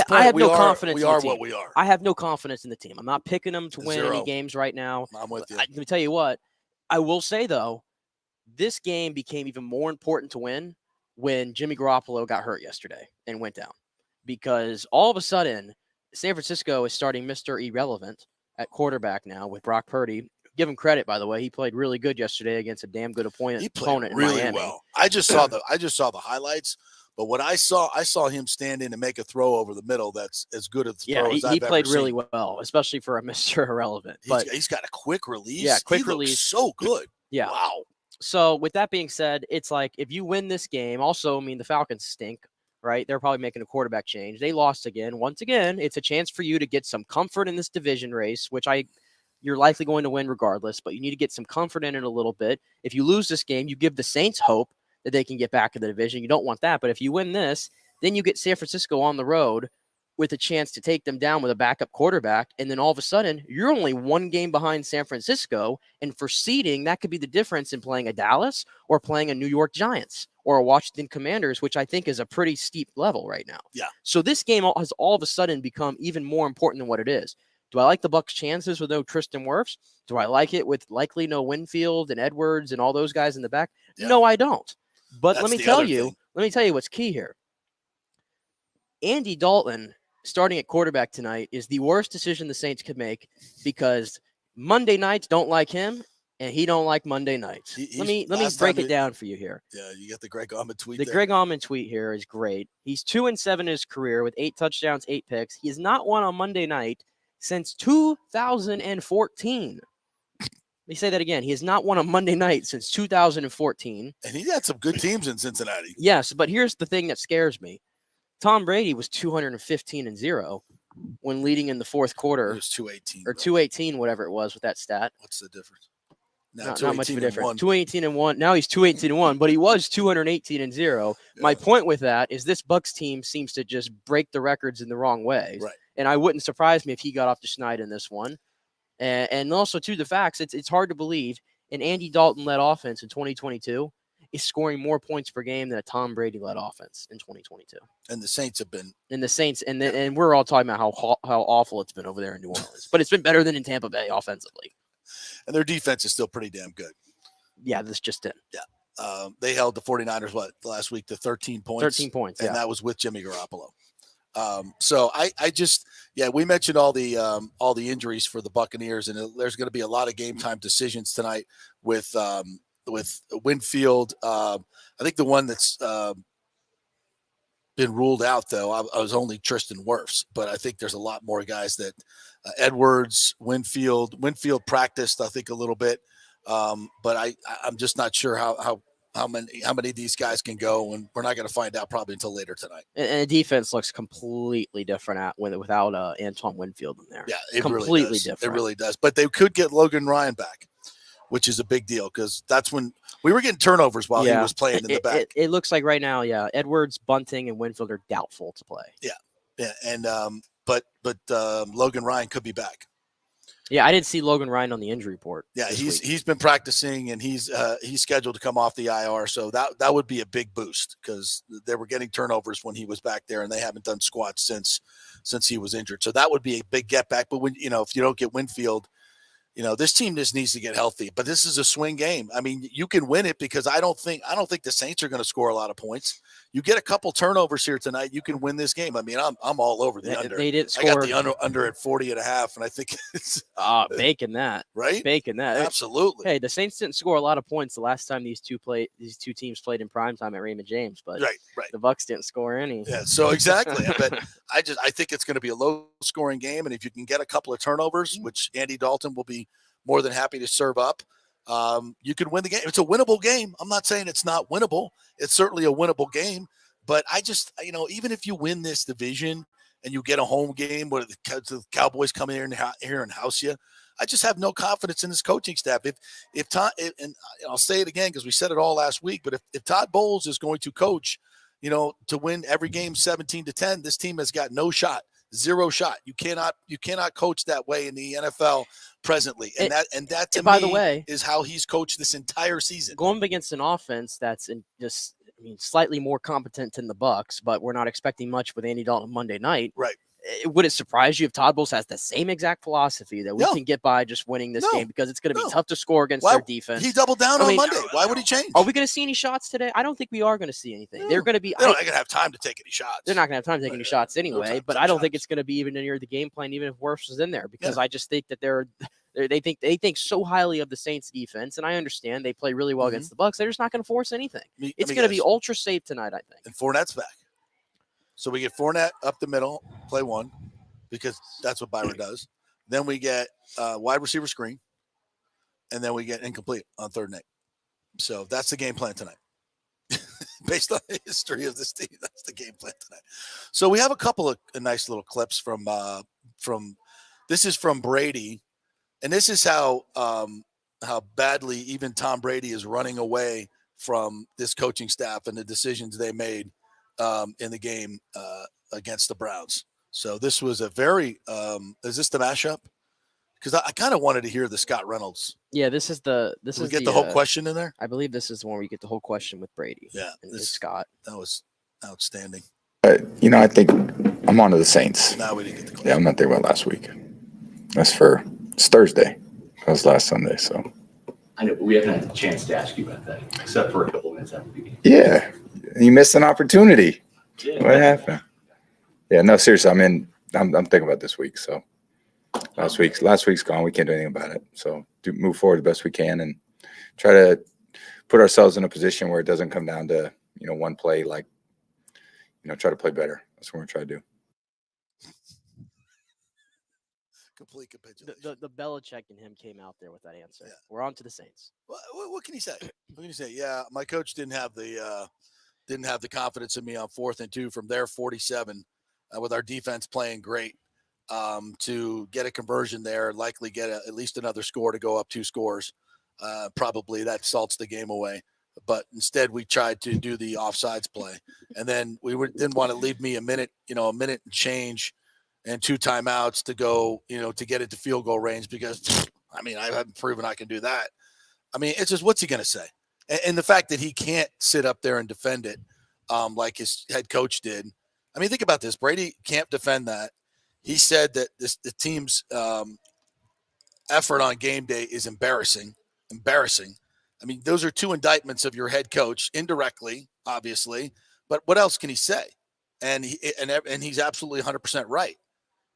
have no confidence. We are what we are. I have no confidence in the team. I'm not picking them to win any games right now. I'm with you. Let me tell you what. I will say, though, this game became even more important to win when Jimmy Garoppolo got hurt yesterday and went down. Because all of a sudden, San Francisco is starting Mr. Irrelevant at quarterback now with Brock Purdy. Give him credit, by the way. He played really good yesterday against a damn good opponent. He played really well. I just saw the highlights. But what I saw him stand in and make a throw over the middle. That's as good a throw as I've ever seen. He played really well, especially for a Mr. Irrelevant. But he's got a quick release. Yeah, quick release. Looks so good. Yeah. Wow. So with that being said, it's like if you win this game, also, I mean, the Falcons stink, right? They're probably making a quarterback change. They lost again. Once again, it's a chance for you to get some comfort in this division race, which you're likely going to win regardless, but you need to get some comfort in it a little bit. If you lose this game, you give the Saints hope that they can get back in the division. You don't want that. But if you win this, then you get San Francisco on the road with a chance to take them down with a backup quarterback. And then all of a sudden, you're only 1 game behind San Francisco. And for seeding, that could be the difference in playing a Dallas or playing a New York Giants or a Washington Commanders, which I think is a pretty steep level right now. Yeah. So this game has all of a sudden become even more important than what it is. Do I like the Bucs' chances with no Tristan Wirfs? Do I like it with likely no Winfield and Edwards and all those guys in the back? Yeah. No, I don't. But That's let me the tell other you, thing. what's key here. Andy Dalton starting at quarterback tonight is the worst decision the Saints could make because Monday nights don't like him and he don't like Monday nights. Let me break it down for you here. Yeah, you got the Greg Allman tweet. The there. Greg Allman tweet here is great. He's 2-7 in his career with 8 touchdowns, 8 picks. He has not won on Monday night since 2014. Let me say that again. He has not won on Monday night since 2014. And he had some good teams in Cincinnati. Yes, but here's the thing that scares me. Tom Brady was 215-0 when leading in the fourth quarter. It was 218. Or 218, whatever it was with that stat. What's the difference? Not much of a difference. 218-1. Now he's 218-1, but he was 218-0. Yeah. My point with that is this Bucs team seems to just break the records in the wrong ways. Right. And I wouldn't surprise me if he got off the schneid in this one. And also, to the facts, it's hard to believe an Andy Dalton-led offense in 2022 is scoring more points per game than a Tom Brady-led offense in 2022. And the Saints have been. And the Saints, and we're all talking about how awful it's been over there in New Orleans. But it's been better than in Tampa Bay offensively. And their defense is still pretty damn good. Yeah, this just in. Yeah. They held the 49ers, last week to 13 points? 13 points, and that was with Jimmy Garoppolo. So I just, we mentioned all the injuries for the Buccaneers, and there's going to be a lot of game time decisions tonight with Winfield. I think the one that's been ruled out, though, I was only Tristan Wirfs, but I think there's a lot more guys that Edwards, Winfield practiced, I think, a little bit, but I'm just not sure how many of these guys can go, and we're not going to find out probably until later tonight. And the defense looks completely different without Antoine Winfield in there. Yeah, it completely really does. different. It really does. But they could get Logan Ryan back, which is a big deal because that's when we were getting turnovers while he was playing in the back. It looks like right now, Edwards, Bunting, and Winfield are doubtful to play. Yeah, and but Logan Ryan could be back. Yeah, I didn't see Logan Ryan on the injury report. Yeah, he's been practicing and he's scheduled to come off the IR, so that would be a big boost because they were getting turnovers when he was back there, and they haven't done squats since he was injured. So that would be a big get back. But when if you don't get Winfield, this team just needs to get healthy. But this is a swing game. I mean, you can win it because I don't think the Saints are going to score a lot of points. You get a couple turnovers here tonight, you can win this game. I mean, I'm all over the under. They didn't score. I got the under at 40.5, and I think it's baking that. Right? Baking that. Absolutely. Hey, the Saints didn't score a lot of points the last time these two teams played in primetime at Raymond James, but right. The Bucs didn't score any. Yeah, so exactly. But I think it's going to be a low-scoring game, and if you can get a couple of turnovers, which Andy Dalton will be more than happy to serve up, you could win the game. It's a winnable game. I'm not saying it's not winnable. It's certainly a winnable game. But I just, even if you win this division and you get a home game where the Cowboys come in here and house you, I just have no confidence in this coaching staff. If Todd, and I'll say it again because we said it all last week, but if Todd Bowles is going to coach, to win every game 17-10, this team has got no shot. Zero shot. You cannot coach that way in the NFL presently. And that to me, by the way, is how he's coached this entire season. Going up against an offense that's slightly more competent than the Bucs, but we're not expecting much with Andy Dalton Monday night. Right. Would it surprise you if Todd Bowles has the same exact philosophy that we can get by just winning this game because it's going to be tough to score against their defense? He doubled down on Monday. Why would he change? Are we going to see any shots today? I don't think we are going to see anything. They're going to be. They're not going to have time to take any shots. They're not going to have time to take any shots anyway. But I don't think it's going to be even near the game plan, even if Wirfs is in there, because I just think that they think so highly of the Saints defense, and I understand they play really well against the Bucs. They're just not going to force anything. It's going to be ultra safe tonight, I think. And Fournette's back, so we get Fournette up the middle, play one, because that's what Byron does. Then we get wide receiver screen, and then we get incomplete on third and 8. So that's the game plan tonight. Based on the history of this team, that's the game plan tonight. So we have a couple of nice little clips from this is from Brady, and this is how badly even Tom Brady is running away from this coaching staff and the decisions they made in the game against the Browns. So this was a very is this the mashup? Because I kind of wanted to hear the Scott Reynolds. Yeah, this is the Did we get the whole question in there? I believe this is the one where you get the whole question with Brady. Yeah, and Scott. That was outstanding. I think I'm on to the Saints. No, we didn't get the question. Yeah, I'm not thinking about last week. It's Thursday. That was last Sunday, so. I know, but we haven't had the chance to ask you about that, except for a couple minutes after the beginning. Yeah, you missed an opportunity. Yeah. What happened? Yeah, no, seriously. I'm thinking about this week. So last week's gone. We can't do anything about it. So move forward the best we can and try to put ourselves in a position where it doesn't come down to one play. Like try to play better. That's what we're trying to do. Complete capitulation. The Belichick and him came out there with that answer. Yeah. We're on to the Saints. What can he say? What can he say? Yeah, my coach didn't have the confidence in me on 4th and 2 from their 47 with our defense playing great to get a conversion there, likely get at least another score to go up 2 scores. Probably that salts the game away. But instead, we tried to do the offsides play, and then didn't want to leave me a minute and change, and 2 timeouts to go, to get it to field goal range because, I haven't proven I can do that. It's just what's he going to say, and the fact that he can't sit up there and defend it, like his head coach did. Think about this: Brady can't defend that. He said that the team's effort on game day is embarrassing. Those are 2 indictments of your head coach indirectly, obviously. But what else can he say? And he's absolutely 100% right.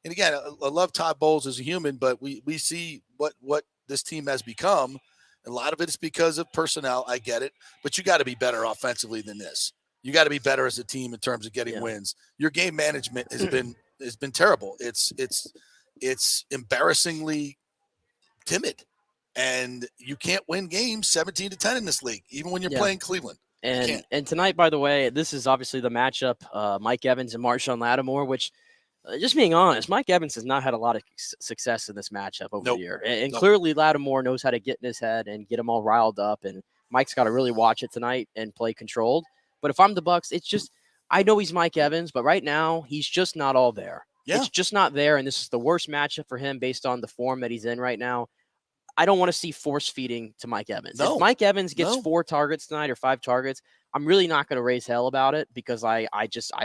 And again, I love Todd Bowles as a human, but we see what this team has become. A lot of it is because of personnel. I get it, but you got to be better offensively than this. You got to be better as a team in terms of getting wins. Your game management has been terrible. It's embarrassingly timid. And you can't win games 17-10 in this league, even when you're playing Cleveland. And tonight, by the way, this is obviously the matchup, Mike Evans and Marshawn Lattimore, which, just being honest, Mike Evans has not had a lot of success in this matchup over the year. And clearly Lattimore knows how to get in his head and get him all riled up. And Mike's got to really watch it tonight and play controlled. But if I'm the Bucs, it's just – I know he's Mike Evans, but right now he's just not all there. Yeah. It's just not there, and this is the worst matchup for him based on the form that he's in right now. I don't want to see force feeding to Mike Evans. If Mike Evans gets 4 targets tonight or 5 targets, I'm really not going to raise hell about it because I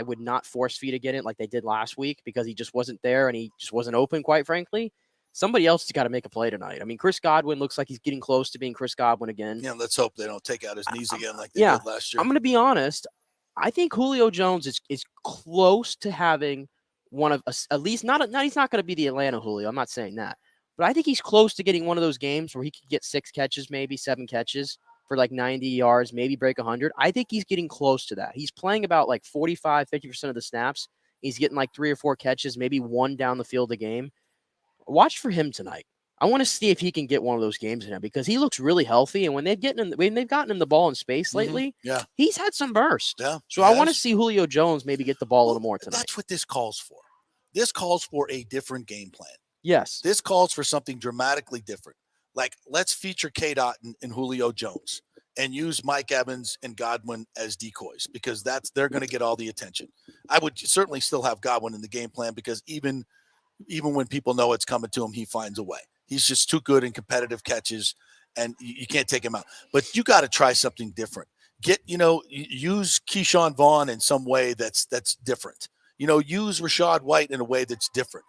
would not force feed again it like they did last week because he just wasn't there and he just wasn't open, quite frankly. Somebody else has got to make a play tonight. Chris Godwin looks like he's getting close to being Chris Godwin again. Yeah, let's hope they don't take out his knees again like they did last year. I'm going to be honest. I think Julio Jones is close to having one of us, at least not he's not going to be the Atlanta Julio. I'm not saying that. But I think he's close to getting one of those games where he could get 6 catches, maybe 7 catches for like 90 yards, maybe break 100. I think he's getting close to that. He's playing about like 45-50% of the snaps. He's getting like 3 or 4 catches, maybe 1 down the field a game. Watch for him tonight. I want to see if he can get one of those games in him because he looks really healthy. And when they've gotten him the ball in space lately, he's had some burst. Yeah, so I want to see Julio Jones maybe get the ball a little more tonight. That's what this calls for. This calls for a different game plan. Yes. This calls for something dramatically different. Like, let's feature K-Dot and Julio Jones and use Mike Evans and Godwin as decoys because they're going to get all the attention. I would certainly still have Godwin in the game plan because even when people know it's coming to him, he finds a way. He's just too good in competitive catches, and you can't take him out. But you got to try something different. Use Keyshawn Vaughn in some way that's different. Use Rashad White in a way that's different.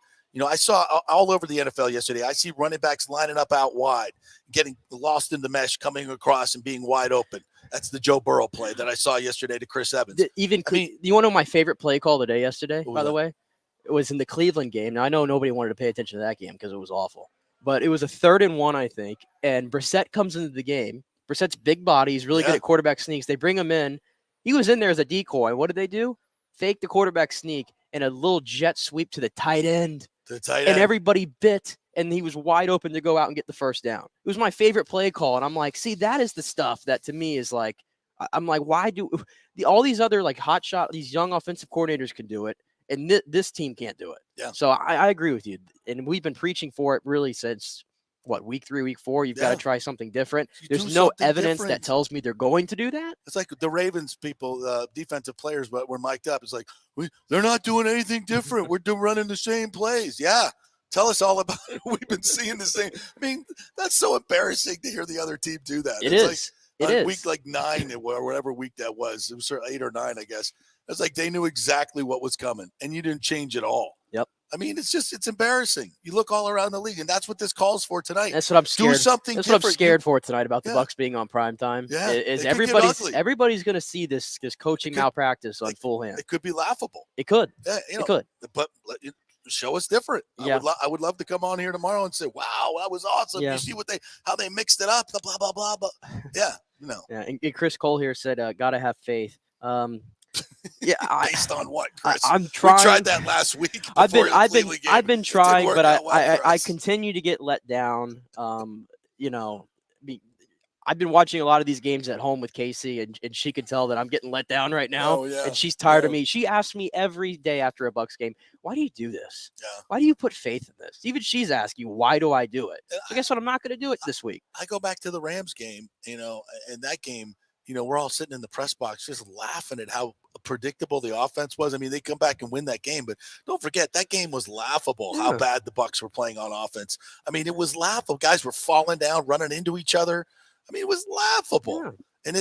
I saw all over the NFL yesterday, I see running backs lining up out wide, getting lost in the mesh, coming across and being wide open. That's the Joe Burrow play that I saw yesterday to Chris Evans. You want to know my favorite play call today yesterday, by the way? It was in the Cleveland game. Now, I know nobody wanted to pay attention to that game because it was awful. But it was a 3rd and 1, I think, and Brissett comes into the game. Brissett's big body. He's really good at quarterback sneaks. They bring him in. He was in there as a decoy. What did they do? Fake the quarterback sneak and a little jet sweep to the tight end. And everybody bit, and he was wide open to go out and get the first down. It was my favorite play call, and I'm like, see, that is the stuff that to me is like, I'm like, why do all these other like hot shot, these young offensive coordinators can do it, and this team can't do it. Yeah. So I agree with you, and we've been preaching for it really since week 3, week 4. You've got to try something different. There's no evidence that tells me they're going to do that. It's like the Ravens people, defensive players, but were mic'd up. It's like they're not doing anything different. We're running the same plays. Yeah, Tell us all about it. We've been seeing the same. I mean, that's so embarrassing to hear the other team do that. It It's is. Like, It is. week like 9 or whatever week that was. It was sort of 8 or 9, I guess. It's like they knew exactly what was coming, and you didn't change at all. Yep. I mean, it's embarrassing. You look all around the league, and that's what this calls for tonight. That's what I'm scared. Do something That's different. what I'm scared for tonight about the Yeah. Bucs being on prime time. Yeah, Is it could get ugly. everybody's going to see this coaching malpractice on full hand. It could be laughable. It could. Yeah, It could. But show us different. Yeah. I would love to come on here tomorrow and say, "Wow, that was awesome." Yeah. You see how they mixed it up, blah blah blah blah. Yeah, Yeah, and Chris Cole here said, "Gotta have faith." Yeah, based on what, Chris? I'm trying. We tried that last week. I've been It trying, didn't but work out well for I us. continue to get let down. I've been watching a lot of these games at home with Casey, and she could tell that I'm getting let down right now. Oh, yeah. And she's tired of me. She asks me every day after a Bucs game, "Why do you do this? Yeah. Why do you put faith in this?" Even she's asking, "Why do I do it?" So guess what? I'm not going to do it this week. I go back to the Rams game, and that game, we're all sitting in the press box just laughing at how predictable the offense was. I mean, they come back and win that game, but don't forget that game was laughable. How bad the Bucs were playing on offense. I mean, it was laughable. Guys were falling down, running into each other. I mean, it was laughable. Yeah. And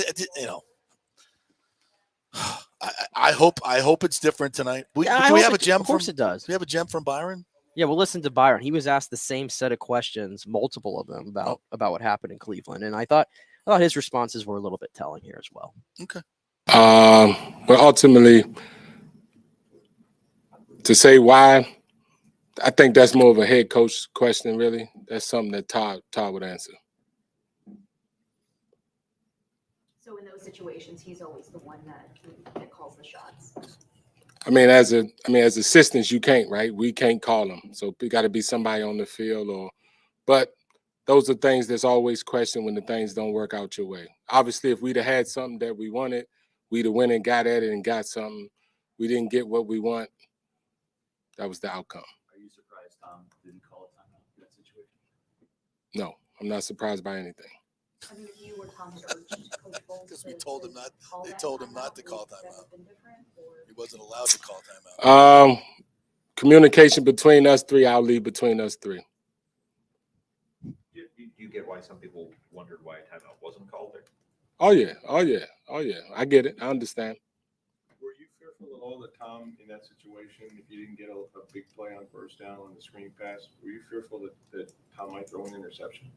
I hope it's different tonight. Do we have a gem? Of course it does. Do we have a gem from Byron? Yeah, well, listen to Byron. He was asked the same set of questions, multiple of them, about what happened in Cleveland, and I thought his responses were a little bit telling here as well. Okay. But ultimately, to say why, I think that's more of a head coach question. Really, that's something that Todd would answer. So in those situations, he's always the one that calls the shots. I mean, as assistants, you can't, right? We can't call them, so it got to be somebody on the field, but those are things that's always questioned when the things don't work out your way. Obviously, if we'd have had something that we wanted, we'd have went and got at it and got something. We didn't get what we want. That was the outcome. Are you surprised Tom didn't call a timeout in that situation? No, I'm not surprised by anything. I mean, if you were Tom had urged Coach Bowles Because we told him not. call They that told him timeout, not to call would that timeout. have been different, or- He wasn't allowed to call timeout. Communication between us three, I'll leave between us three. Do you get why some people wondered why a timeout wasn't called there? Oh yeah. I get it. I understand. Were you fearful at all that Tom, in that situation, if you didn't get a big play on first down on the screen pass, were you fearful that Tom might throw an interception?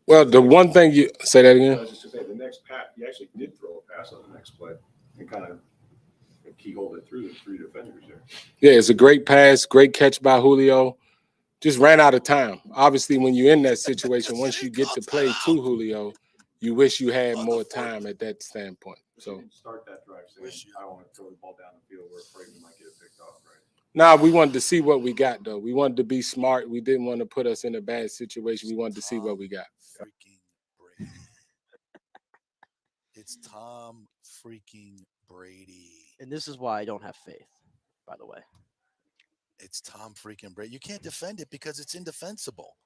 Well, the one thing you say that again. I was just to say the next pass, you actually did throw a pass on the next play and kind of keyholed it through the 3 defenders there. Yeah, it's a great pass, great catch by Julio. Just ran out of time. Obviously, when you're in that situation, once you get to play to Julio, you wish you had more time at that standpoint. So Start that drive saying, I want to throw the ball down the field. We're afraid we might get it picked off, right? Nah, we wanted to see what we got, though. We wanted to be smart. We didn't want to put us in a bad situation. We wanted to see what we got. Freaking Brady. It's Tom freaking Brady. And this is why I don't have faith, by the way. It's Tom freaking Brady. You can't defend it because it's indefensible.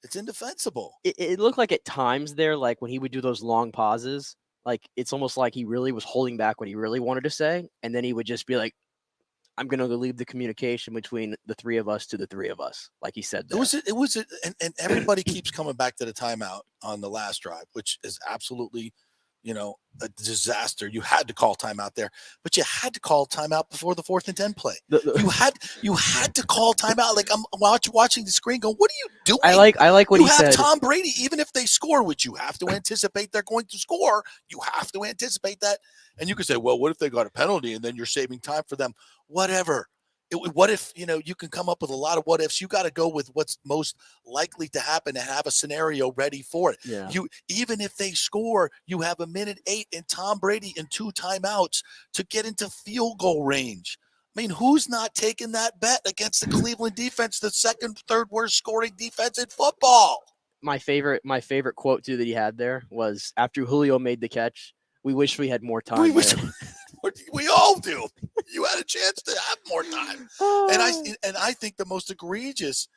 It's indefensible. It looked like at times there, like when he would do those long pauses, like it's almost like he really was holding back what he really wanted to say. And then he would just be like, I'm going to leave the communication between the three of us to the three of us, like he said. There. And everybody keeps coming back to the timeout on the last drive, which is absolutely, a disaster. You had to call timeout there, but you had to call timeout before the 4th and 10 play. You had to call timeout. Like I'm watching the screen going, what are you doing? I like what he said. You have Tom Brady, even if they score, which you have to anticipate they're going to score, you have to anticipate that. And you could say, well, what if they got a penalty and then you're saving time for them? Whatever. What if, you can come up with a lot of what ifs. You got to go with what's most likely to happen and have a scenario ready for it. Yeah. Even if they score, you have 1:08 and Tom Brady and 2 timeouts to get into field goal range. I mean, who's not taking that bet against the Cleveland defense, the third worst scoring defense in football? My favorite quote too that he had there was after Julio made the catch, we wish we had more time. We all do. You had a chance to have more time. And I think the most egregious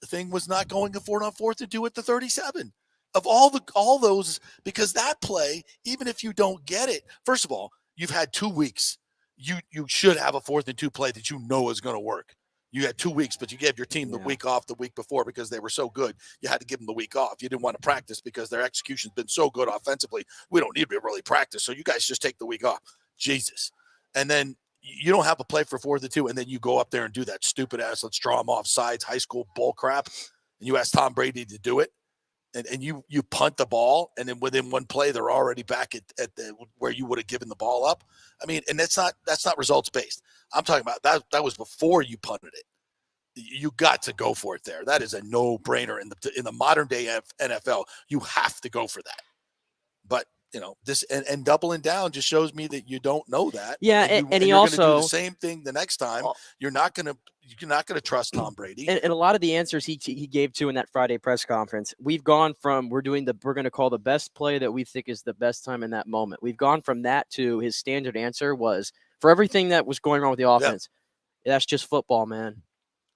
thing was not going for it on 4th and 2 at the 37. Of all those, because that play, even if you don't get it, first of all, you've had 2 weeks. You should have a 4th and 2 play that is going to work. You had 2 weeks, but you gave your team the week off the week before because they were so good. You had to give them the week off. You didn't want to practice because their execution's been so good offensively. We don't need to really practice, so you guys just take the week off. Jesus. And then you don't have a play for 4th and 2, and then you go up there and do that stupid-ass, let's draw them off sides, high school bull crap, and you ask Tom Brady to do it, and you punt the ball, and then within one play, they're already back at where you would have given the ball up. I mean, and that's not results-based. I'm talking about that was before you punted it. You got to go for it there. That is a no-brainer in the modern-day NFL. You have to go for that. But this and doubling down just shows me that you don't know that. Yeah, and he also do the same thing the next time. You're not gonna trust Tom Brady. And a lot of the answers he gave to in that Friday press conference, we've gone from we're going to call the best play that we think is the best time in that moment. We've gone from that to his standard answer was for everything that was going on with the offense. Yeah. That's just football, man.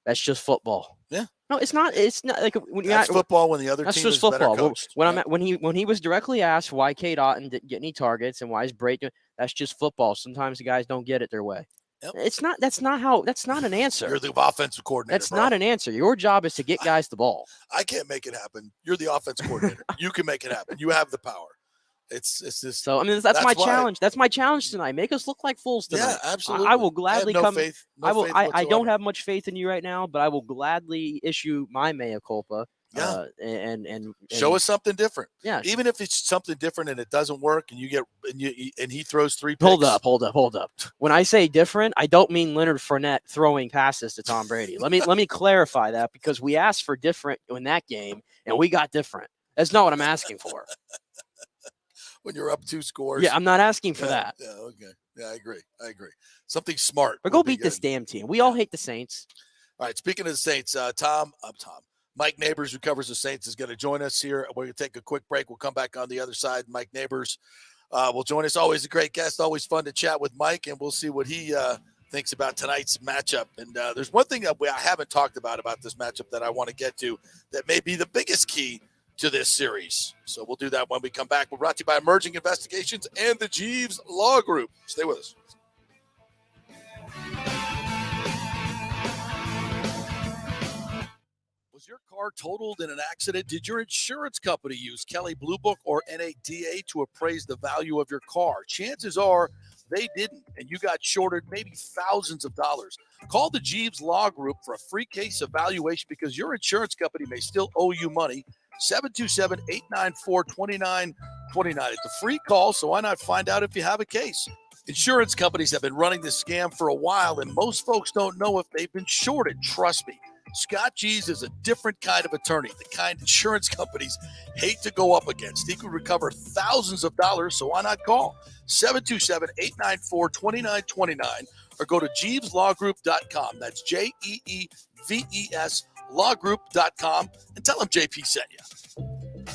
That's just football. Yeah. No, it's not. It's not like when that's football when the other team is better coached. When he was directly asked why Kate Otten didn't get any targets and why is Brady, that's just football. Sometimes the guys don't get it their way. Yep. It's not. That's not an answer. You're the offensive coordinator. That's not an answer. Your job is to get guys the ball. I can't make it happen. You're the offensive coordinator. You can make it happen. You have the power. It's just so. I mean, that's my challenge. That's my challenge tonight. Make us look like fools tonight. Yeah, absolutely. I will gladly come. Faith. I don't have much faith in you right now, but I will gladly issue my mea culpa. Yeah. And show us something different. Yeah. Even if it's something different and it doesn't work, and and he throws 3 picks. Hold up. When I say different, I don't mean Leonard Fournette throwing passes to Tom Brady. Let me clarify that because we asked for different in that game and we got different. That's not what I'm asking for. When you're up 2 scores. Yeah, I'm not asking for that. Yeah, okay. Yeah, I agree. Something smart. But go beat this damn team. We all hate the Saints. All right, speaking of the Saints, Mike Nabors, who covers the Saints, is going to join us here. We're going to take a quick break. We'll come back on the other side. Mike Nabors will join us. Always a great guest. Always fun to chat with Mike, and we'll see what he thinks about tonight's matchup. And there's one thing that I haven't talked about this matchup that I want to get to that may be the biggest key to this series. So we'll do that when we come back. We're brought to you by Emerging Investigations and the Jeeves Law Group. Stay with us. Was your car totaled in an accident? Did your insurance company use Kelley Blue Book or NADA to appraise the value of your car? Chances are they didn't, and you got shorted maybe thousands of dollars. Call the Jeeves Law Group for a free case evaluation because your insurance company may still owe you money. 727-894-2929. It's a free call, so why not find out if you have a case? Insurance companies have been running this scam for a while, and most folks don't know if they've been shorted. Trust me. Scott Jeeves is a different kind of attorney, the kind insurance companies hate to go up against. He could recover thousands of dollars, so why not call? 727-894-2929 or go to JeevesLawGroup.com. That's JEEVES lawgroup.com and tell them JP sent you.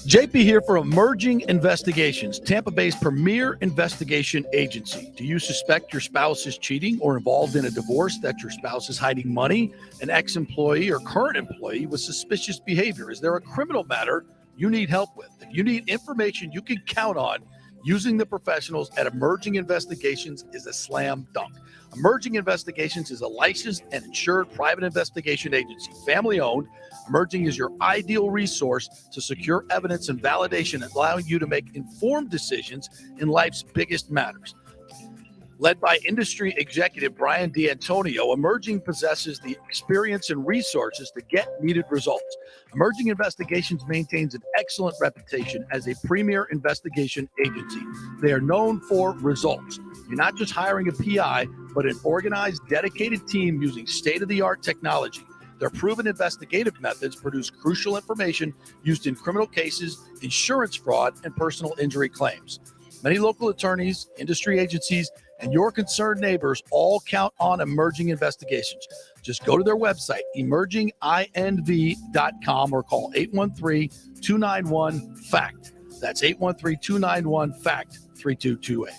JP here for Emerging Investigations, Tampa Bay's premier investigation agency. Do you suspect your spouse is cheating or involved in a divorce, that your spouse is hiding money, an ex-employee or current employee with suspicious behavior? Is there a criminal matter you need help with? If you need information you can count on, using the professionals at Emerging Investigations is a slam dunk. Emerging Investigations is a licensed and insured private investigation agency, family-owned. Emerging is your ideal resource to secure evidence and validation, allowing you to make informed decisions in life's biggest matters. Led by industry executive Brian D'Antonio, Emerging possesses the experience and resources to get needed results. Emerging Investigations maintains an excellent reputation as a premier investigation agency. They are known for results. You're not just hiring a PI, but an organized, dedicated team using state-of-the-art technology. Their proven investigative methods produce crucial information used in criminal cases, insurance fraud, and personal injury claims. Many local attorneys, industry agencies, and your concerned neighbors all count on Emerging Investigations. Just go to their website, emerginginv.com, or call 813-291-FACT. That's 813-291-FACT-3228.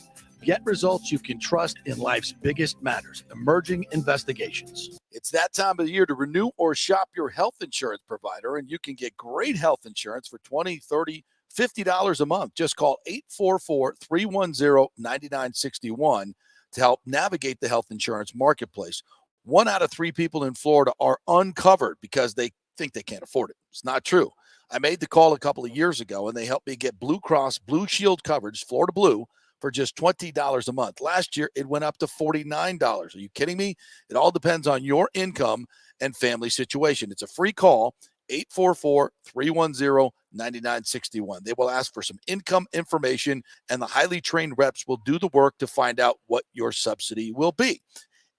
Get results you can trust in life's biggest matters. Emerging Investigations. It's that time of the year to renew or shop your health insurance provider, and you can get great health insurance for $20, $30, $50 a month. Just call 844-310-9961 to help navigate the health insurance marketplace. 1 out of 3 people in Florida are uncovered because they think they can't afford it. It's not true. I made the call a couple of years ago, and they helped me get Blue Cross Blue Shield coverage, Florida Blue, for just $20 a month. Last year, it went up to $49. Are you kidding me? It all depends on your income and family situation. It's a free call, 844-310-9961. They will ask for some income information, and the highly trained reps will do the work to find out what your subsidy will be.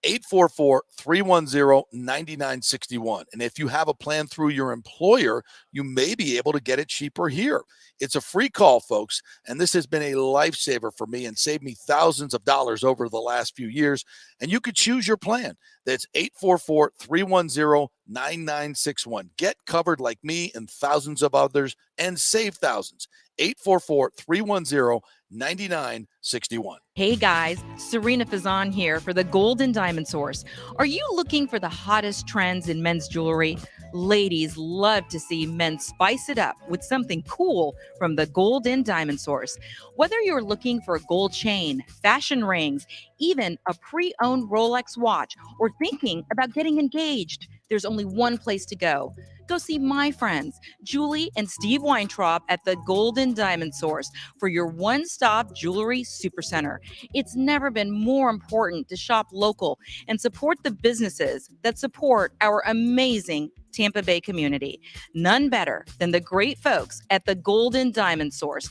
844-310-9961. And if you have a plan through your employer, you may be able to get it cheaper here. It's a free call, folks, and this has been a lifesaver for me and saved me thousands of dollars over the last few years. And you could choose your plan. That's 844-310-9961. Get covered like me and thousands of others and save thousands. 844-310-9961. Hey guys, Serena Fazan here for the Golden Diamond Source. Are you looking for the hottest trends in men's jewelry? Ladies love to see men spice it up with something cool from the Golden Diamond Source. Whether you're looking for a gold chain, fashion rings, even a pre-owned Rolex watch, or thinking about getting engaged, there's only one place to go. Go see my friends, Julie and Steve Weintraub at the Golden Diamond Source for your one-stop jewelry supercenter. It's never been more important to shop local and support the businesses that support our amazing Tampa Bay community. None better than the great folks at the Golden Diamond Source,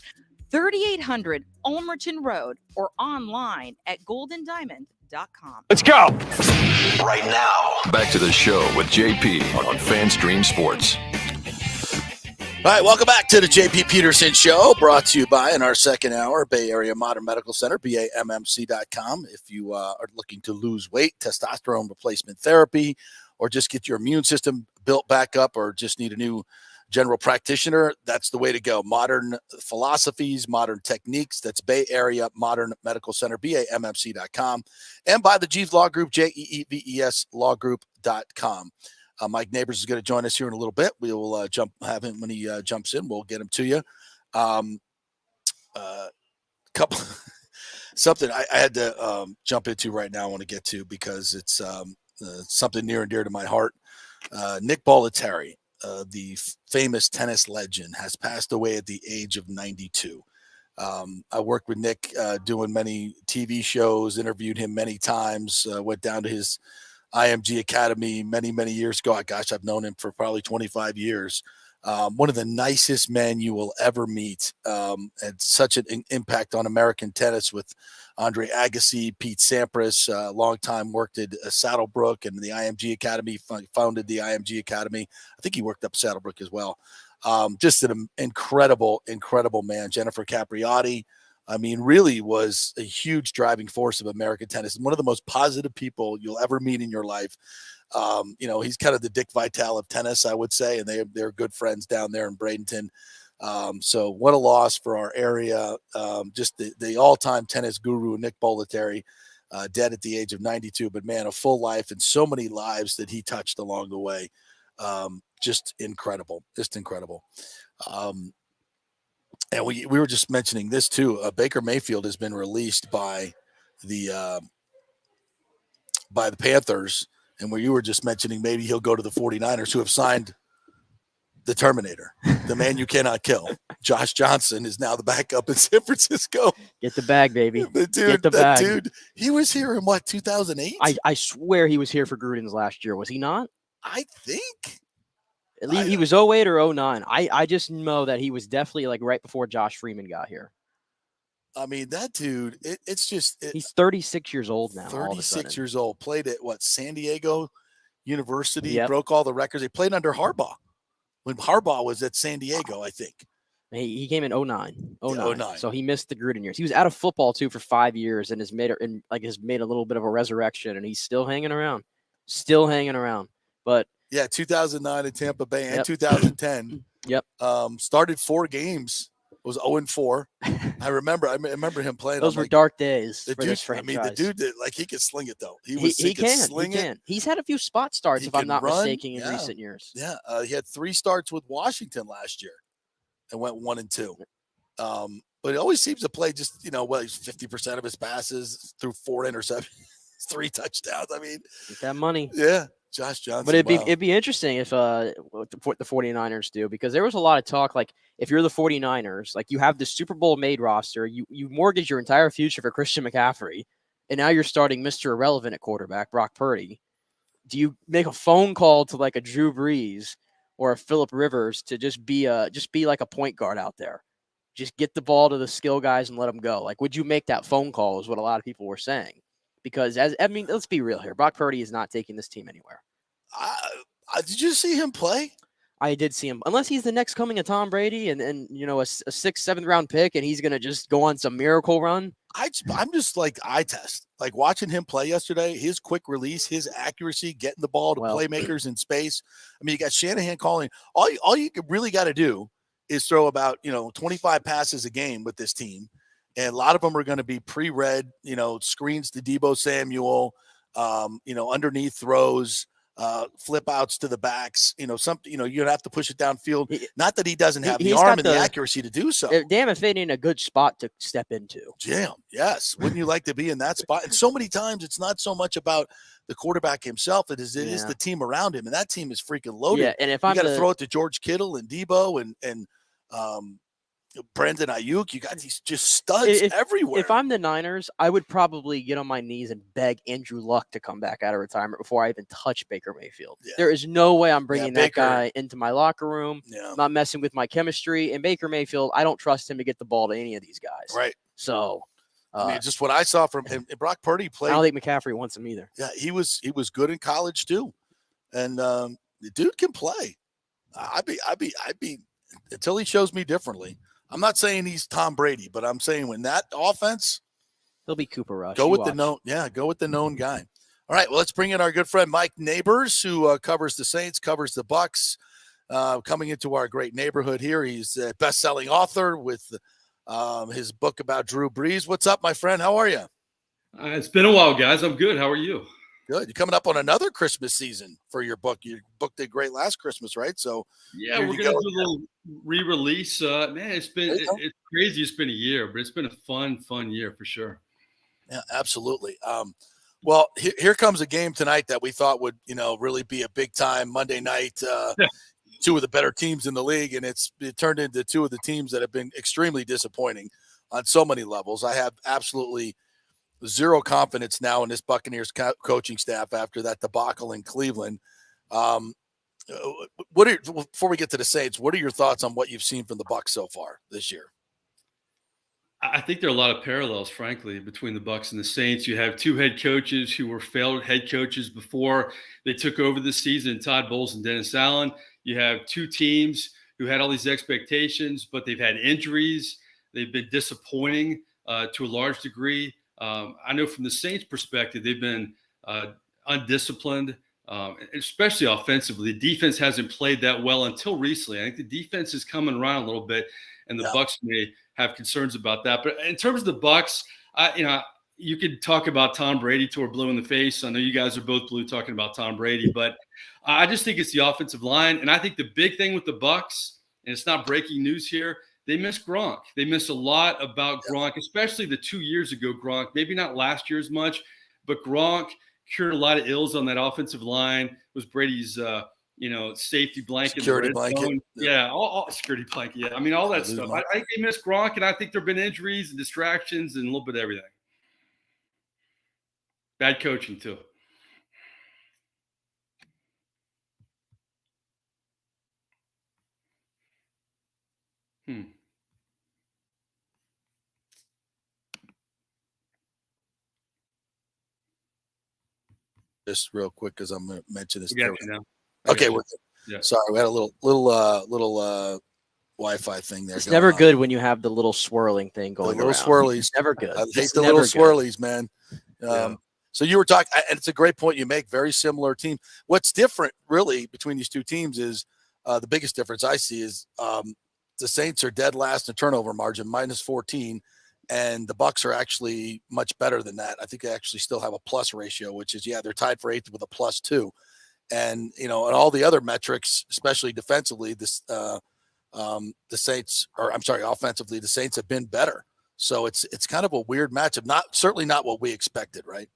3800 Ulmerton Road, or online at goldendiamond.com. Let's go. Right now, back to the show with JP on FanStream Sports. All right, welcome back to the JP Peterson Show, brought to you by, in our second hour, Bay Area Modern Medical Center, BAMMC.com. If you are looking to lose weight, testosterone replacement therapy, or just get your immune system built back up, or just need a new general practitioner, that's the way to go. Modern philosophies, modern techniques. That's Bay Area Modern Medical Center, BAMMC.com. And by the Jeeves Law Group, JEEVES lawgroup.com. Mike Nabors is going to join us here in a little bit. We will have him when he jumps in. We'll get him to you. Couple something I had to jump into right now. I want to get to because it's something near and dear to my heart. Nick Bollettieri, the famous tennis legend, has passed away at the age of 92. I worked with Nick doing many TV shows, interviewed him many times, went down to his IMG Academy many, many years ago. Gosh, I've known him for probably 25 years. One of the nicest men you will ever meet. Had such an impact on American tennis with Andre Agassi, Pete Sampras, long time worked at Saddlebrook and the IMG Academy, founded the IMG Academy. I think he worked up Saddlebrook as well. Just an incredible, incredible man. Jennifer Capriati, I mean, really was a huge driving force of American tennis. And one of the most positive people you'll ever meet in your life. He's kind of the Dick Vitale of tennis, I would say, and they're good friends down there in Bradenton. So what a loss for our area. Just the all-time tennis guru, Nick Bollettieri, dead at the age of 92, but man, a full life and so many lives that he touched along the way. Just incredible. And we were just mentioning this too. Baker Mayfield has been released by the Panthers. And where you were just mentioning, maybe he'll go to the 49ers, who have signed the Terminator, the man you cannot kill. Josh Johnson is now the backup in San Francisco. Get the bag, baby. Get the bag. Dude, he was here in 2008? I swear he was here for Gruden's last year. Was he not? I think. At least he was 08 or 09. I just know that he was definitely like right before Josh Freeman got here. I mean, that dude, he's 36 years old now. 36 years old. Played at San Diego University, Yep. Broke all the records. They played under Harbaugh when Harbaugh was at San Diego, I think. He came in 09. 09. So he missed the Gruden years. He was out of football too for 5 years and has made a little bit of a resurrection, and he's still hanging around. But yeah, 2009 in Tampa Bay and Yep. 2010. Yep. Started 4 games. Was 0-4. I remember him playing. Those were dark days for this I mean, the franchise. dude he could sling it though. He can. He's had a few spot starts, if I'm not mistaken, in Yeah. recent years. Yeah, he had 3 starts with Washington last year, and went 1-2. But he always seems to play just he's 50% of his passes through 4 interceptions. 3 touchdowns. I mean, Get that money. Yeah, Josh Johnson. But wow. it'd be interesting if what the 49ers do, because there was a lot of talk, like, if you're the 49ers, like, you have the Super Bowl made roster, you mortgage your entire future for Christian McCaffrey, and now you're starting Mr. Irrelevant at quarterback, Brock Purdy. Do you make a phone call to like a Drew Brees or a Phillip Rivers to just be like a point guard out there? Just get the ball to the skill guys and let them go. Like, would you make that phone call is what a lot of people were saying. Because, let's be real here. Brock Purdy is not taking this team anywhere. Did you see him play? I did see him. Unless he's the next coming of Tom Brady and a 6th, 7th round pick and he's going to just go on some miracle run. I'm just like eye test. Like watching him play yesterday, his quick release, his accuracy, getting the ball to playmakers in space. I mean, you got Shanahan calling. All you really got to do is throw about 25 passes a game with this team, and a lot of them are going to be pre-read. Screens to Deebo Samuel, underneath throws. Flip outs to the backs, you'd have to push it downfield. Not that he doesn't have the arm and the accuracy to do so. Damn if it ain't a good spot to step into. Damn, yes. Wouldn't you like to be in that spot? And so many times it's not so much about the quarterback himself. It is the team around him, and that team is freaking loaded. Yeah, and if you got to throw it to George Kittle and Deebo and Brandon Ayuk, you got these just studs everywhere. If I'm the Niners, I would probably get on my knees and beg Andrew Luck to come back out of retirement before I even touch Baker Mayfield. Yeah. There is no way I'm bringing that guy into my locker room. Yeah. I'm not messing with my chemistry. And Baker Mayfield, I don't trust him to get the ball to any of these guys. Right. So, just what I saw from him. Brock Purdy played. I don't think McCaffrey wants him either. Yeah, he was good in college too, and the dude can play. I'd be until he shows me differently. I'm not saying he's Tom Brady, but I'm saying when that offense, he'll be Cooper Rush. Go with the known guy. All right, well, let's bring in our good friend Mike Nabors, who covers the Saints, covers the Bucs, coming into our great neighborhood here. He's a best-selling author with his book about Drew Brees. What's up, my friend? How are you? It's been a while, guys. I'm good. How are you? Good. You're coming up on another Christmas season for your book. Your book did great last Christmas, right? So yeah, we're going to do a little re-release. Man, it's crazy. It's been a year, but it's been a fun year for sure. Yeah, absolutely. Well, here comes a game tonight that we thought would, really be a big time Monday night. Two of the better teams in the league, and it turned into two of the teams that have been extremely disappointing on so many levels. I have absolutely zero confidence now in this Buccaneers coaching staff after that debacle in Cleveland. Before we get to the Saints, what are your thoughts on what you've seen from the Bucs so far this year? I think there are a lot of parallels, frankly, between the Bucs and the Saints. You have two head coaches who were failed head coaches before they took over the season, Todd Bowles and Dennis Allen. You have two teams who had all these expectations, but they've had injuries. They've been disappointing to a large degree. I know from the Saints' perspective, they've been undisciplined, especially offensively. The defense hasn't played that well until recently. I think the defense is coming around a little bit, and the Bucs may have concerns about that. But in terms of the Bucs, you could talk about Tom Brady till we're blue in the face. I know you guys are both blue talking about Tom Brady, but I just think it's the offensive line. And I think the big thing with the Bucs, and it's not breaking news here, they miss Gronk. They miss a lot about Gronk, especially the 2 years ago Gronk. Maybe not last year as much, but Gronk cured a lot of ills on that offensive line. Was Brady's, safety blanket, security blanket. Yeah, all security blanket. Yeah, I mean all that stuff. I think they miss Gronk, and I think there've been injuries and distractions and a little bit of everything. Bad coaching too. Just real quick, because I'm going to mention this. Okay, we're good. Yeah. Sorry, we had a little Wi-Fi thing there. It's never good when you have the little swirling thing going. The little swirlies. It's never good. I hate the little swirlies, man. So you were talking, and it's a great point you make. Very similar team. What's different, really, between these two teams is the biggest difference I see is the Saints are dead last in turnover margin, -14. And the Bucs are actually much better than that. I think they actually still have a plus ratio, which is, they're tied for 8th with a +2. And, and all the other metrics, especially defensively, the Saints, offensively, the Saints have been better. So it's kind of a weird matchup. Certainly not what we expected, right?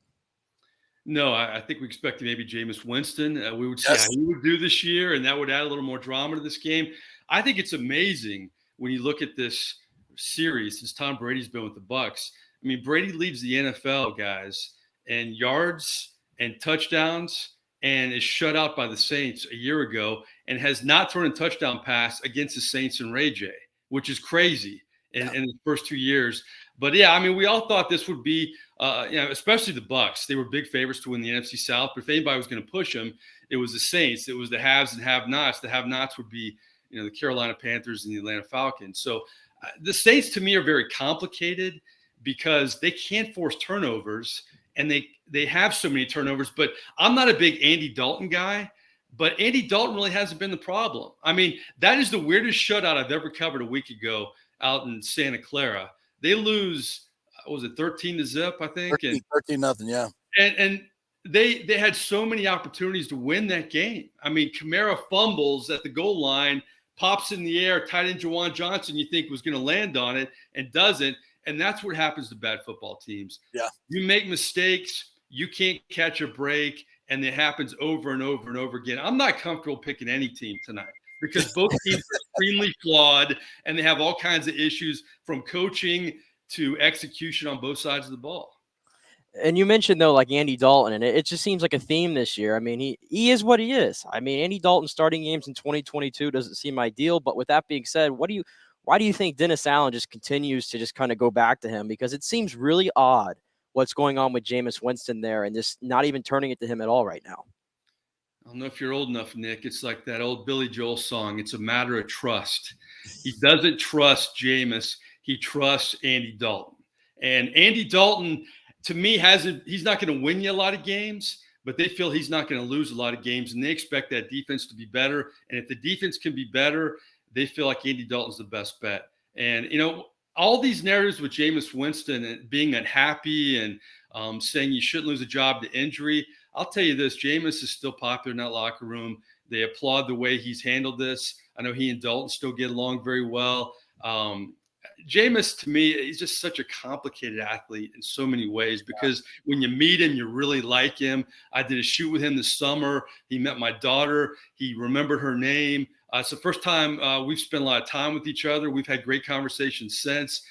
No, I think we expected maybe Jameis Winston. We would see Yes. how he would do this year, and that would add a little more drama to this game. I think it's amazing when you look at this series since Tom Brady's been with the Bucs. I mean, Brady leads the NFL, guys, in yards and touchdowns, and is shut out by the Saints a year ago, and has not thrown a touchdown pass against the Saints and Ray J, which is crazy in the first 2 years. But yeah, I mean, we all thought this would be, especially the Bucs. They were big favorites to win the NFC South. But if anybody was going to push them, it was the Saints. It was the haves and have-nots. The have-nots would be, the Carolina Panthers and the Atlanta Falcons. So the Saints, to me, are very complicated because they can't force turnovers, and they have so many turnovers. But I'm not a big Andy Dalton guy. But Andy Dalton really hasn't been the problem. I mean, that is the weirdest shutout I've ever covered a week ago out in Santa Clara. They lose, what was it, 13-0, I think? 13-0, yeah. And they had so many opportunities to win that game. I mean, Kamara fumbles at the goal line, pops in the air, tight end Jawan Johnson you think was going to land on it and doesn't. And that's what happens to bad football teams. Yeah. You make mistakes, you can't catch a break, and it happens over and over and over again. I'm not comfortable picking any team tonight because both teams are extremely flawed, and they have all kinds of issues from coaching to execution on both sides of the ball. And you mentioned, though, like Andy Dalton, and it just seems like a theme this year. I mean, he is what he is. I mean, Andy Dalton starting games in 2022 doesn't seem ideal. But with that being said, why do you think Dennis Allen just continues to just kind of go back to him? Because it seems really odd what's going on with Jameis Winston there and just not even turning it to him at all right now. I don't know if you're old enough, Nick. It's like that old Billy Joel song. It's a matter of trust. He doesn't trust Jameis. He trusts Andy Dalton. And Andy Dalton, to me, he's not going to win you a lot of games, but they feel he's not going to lose a lot of games, and they expect that defense to be better. And if the defense can be better, they feel like Andy Dalton's the best bet. And, all these narratives with Jameis Winston and being unhappy and saying you shouldn't lose a job to injury, I'll tell you this, Jameis is still popular in that locker room. They applaud the way he's handled this. I know he and Dalton still get along very well. Jameis, to me, he's just such a complicated athlete in so many ways because when you meet him, you really like him. I did a shoot with him this summer. He met my daughter. He remembered her name. It's the first time we've spent a lot of time with each other. We've had great conversations since.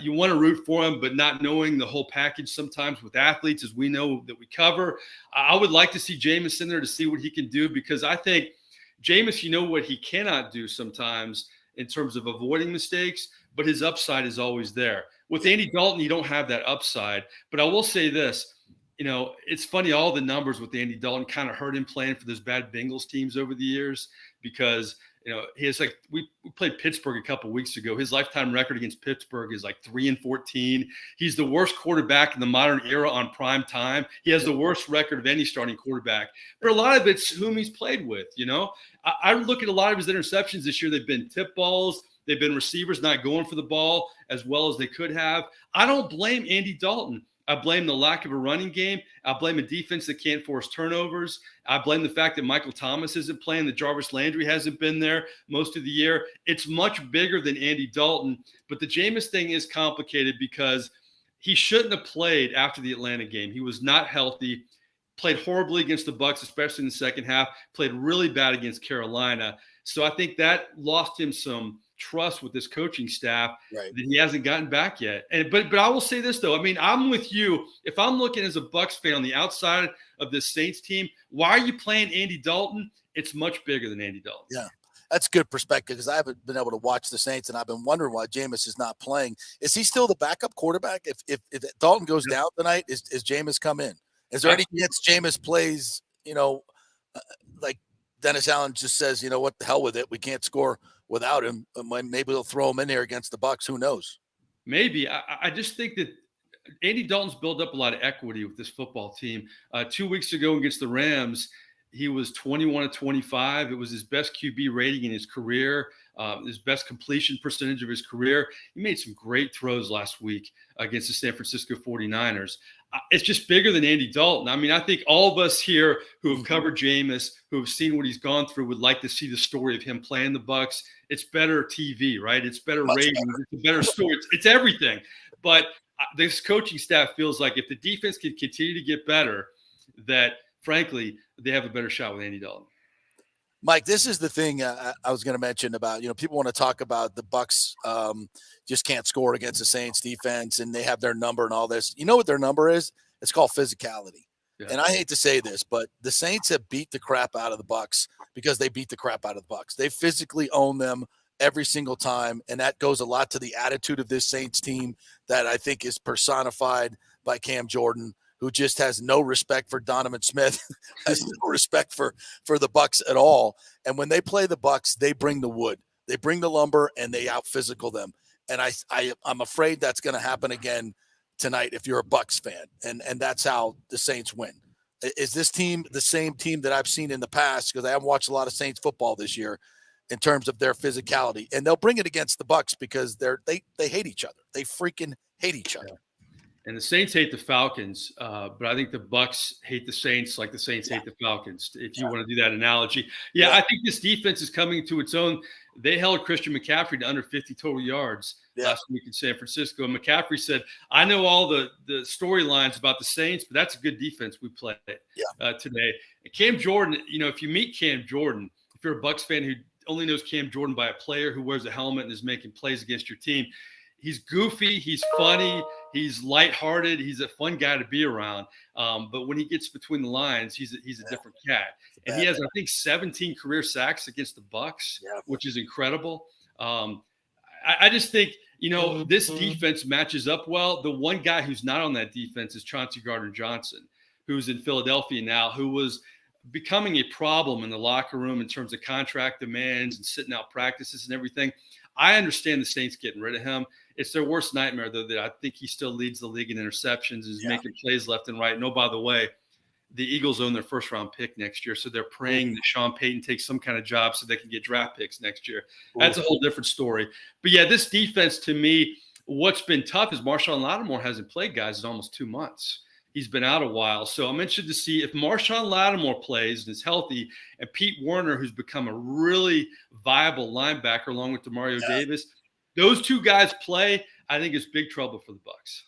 You want to root for him, but not knowing the whole package sometimes with athletes, as we know that we cover. I would like to see Jameis in there to see what he can do because I think Jameis, what he cannot do sometimes in terms of avoiding mistakes, but his upside is always there. With Andy Dalton, you don't have that upside. But I will say this, it's funny, all the numbers with Andy Dalton kind of hurt him playing for those bad Bengals teams over the years because, he has we played Pittsburgh a couple weeks ago. His lifetime record against Pittsburgh is 3-14. He's the worst quarterback in the modern era on prime time. He has the worst record of any starting quarterback. But a lot of it's whom he's played with, I look at a lot of his interceptions this year. They've been tip balls. They've been receivers not going for the ball as well as they could have. I don't blame Andy Dalton. I blame the lack of a running game. I blame a defense that can't force turnovers. I blame the fact that Michael Thomas isn't playing, that Jarvis Landry hasn't been there most of the year. It's much bigger than Andy Dalton. But the Jameis thing is complicated because he shouldn't have played after the Atlanta game. He was not healthy, played horribly against the Bucs, especially in the second half, played really bad against Carolina. So I think that lost him some trust with this coaching staff that he hasn't gotten back yet. But I will say this, though. I mean, I'm with you. If I'm looking as a Bucs fan on the outside of this Saints team, why are you playing Andy Dalton? It's much bigger than Andy Dalton. Yeah, that's good perspective because I haven't been able to watch the Saints, and I've been wondering why Jameis is not playing. Is he still the backup quarterback? If Dalton goes down tonight, is Jameis come in? Is there any chance Jameis plays, like Dennis Allen just says, what the hell with it? We can't score without him. Maybe they'll throw him in there against the Bucs. Who knows? Maybe. I just think that Andy Dalton's built up a lot of equity with this football team. 2 weeks ago against the Rams, he was 21-25. It was his best QB rating in his career, his best completion percentage of his career. He made some great throws last week against the San Francisco 49ers. It's just bigger than Andy Dalton. I mean, I think all of us here who have covered Jameis, who have seen what he's gone through, would like to see the story of him playing the Bucs. It's better TV, right? It's better ratings. It's a better story. It's everything. But this coaching staff feels like if the defense can continue to get better, that, frankly, they have a better shot with Andy Dalton. Mike, this is the thing I was going to mention about, people want to talk about the Bucs just can't score against the Saints defense and they have their number and all this. You know what their number is? It's called physicality. Yeah. And I hate to say this, but the Saints have beat the crap out of the Bucs because they beat the crap out of the Bucs. They physically own them every single time, and that goes a lot to the attitude of this Saints team that I think is personified by Cam Jordan, who just has no respect for Donovan Smith, has no respect for the Bucs at all. And when they play the Bucs, they bring the wood, they bring the lumber, and they out physical them. And I'm afraid that's going to happen again tonight if you're a Bucs fan, and that's how the Saints win. Is this team the same team that I've seen in the past? Because I haven't watched a lot of Saints football this year in terms of their physicality, and they'll bring it against the Bucs because they hate each other. They freaking hate each other. And the Saints hate the Falcons, but I think the Bucs hate the Saints like the Saints hate the Falcons, if you want to do that analogy. Yeah, I think this defense is coming to its own. They held Christian McCaffrey to under 50 total yards last week in San Francisco. And McCaffrey said, I know all the storylines about the Saints, but that's a good defense we played today. And Cam Jordan, if you meet Cam Jordan, if you're a Bucs fan who only knows Cam Jordan by a player who wears a helmet and is making plays against your team, he's goofy, he's funny, he's lighthearted, he's a fun guy to be around. But when he gets between the lines, he's a different cat. And he has, I think, 17 career sacks against the Bucs, which is incredible. I just think, this defense matches up well. The one guy who's not on that defense is Chauncey Gardner-Johnson, who's in Philadelphia now, who was becoming a problem in the locker room in terms of contract demands and sitting out practices and everything. I understand the Saints getting rid of him. It's their worst nightmare, though, that I think he still leads the league in interceptions and is making plays left and right. And, oh, by the way, the Eagles own their first-round pick next year, so they're praying that Sean Payton takes some kind of job so they can get draft picks next year. That's a whole different story. But, yeah, this defense, to me, what's been tough is Marshawn Lattimore hasn't played, guys, in almost 2 months. He's been out a while. So I'm interested to see if Marshawn Lattimore plays and is healthy, and Pete Werner, who's become a really viable linebacker along with Demario Davis, those two guys play, I think it's big trouble for the Bucs.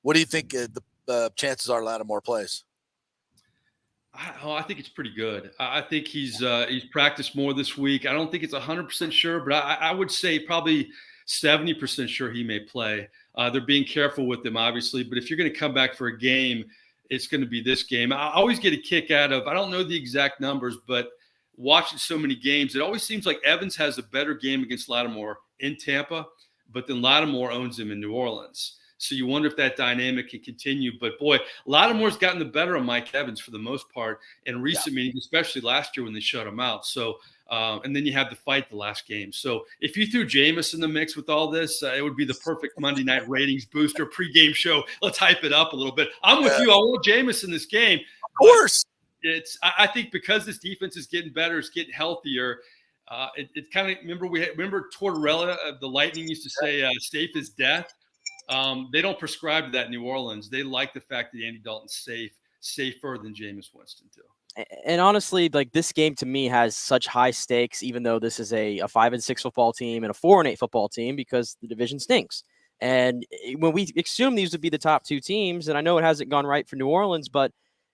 What do you think the chances are Lattimore plays? I think it's pretty good. I think he's practiced more this week. I don't think it's 100% sure, but I would say probably 70% sure he may play. They're being careful with him, obviously, but if you're going to come back for a game, it's going to be this game. I always get a kick out of, I don't know the exact numbers, but watching so many games, it always seems like Evans has a better game against Lattimore in Tampa, but then Lattimore owns him in New Orleans. So you wonder if that dynamic can continue. But, boy, Lattimore's gotten the better of Mike Evans for the most part in recent meetings, especially last year when they shut him out. So, and then you have the fight the last game. So if you threw Jameis in the mix with all this, it would be the perfect Monday night ratings booster pregame show. Let's hype it up a little bit. I'm with you. I want Jameis in this game. Of course. I think because this defense is getting better, it's getting healthier. It kind of remember Tortorella of the Lightning used to say safe as death. They don't prescribe to that in New Orleans. They like the fact that Andy Dalton's safer than Jameis Winston too. And honestly, like this game to me has such high stakes, even though this is a 5-6 football team and a 4-8 football team, because the division stinks. And when we assume these would be the top two teams, and I know it hasn't gone right for New Orleans, but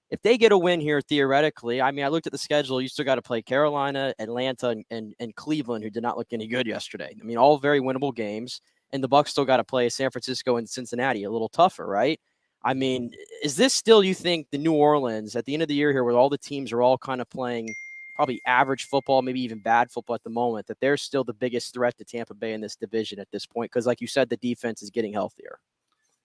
if they get a win here, theoretically, I mean, I looked at the schedule. You still got to play Carolina, Atlanta, and Cleveland, who did not look any good yesterday. I mean, all very winnable games. And the Bucs still got to play San Francisco and Cincinnati a little tougher, right? I mean, is this still, you think, the New Orleans at the end of the year here where all the teams are all kind of playing probably average football, maybe even bad football at the moment, that they're still the biggest threat to Tampa Bay in this division at this point? Because like you said, the defense is getting healthier.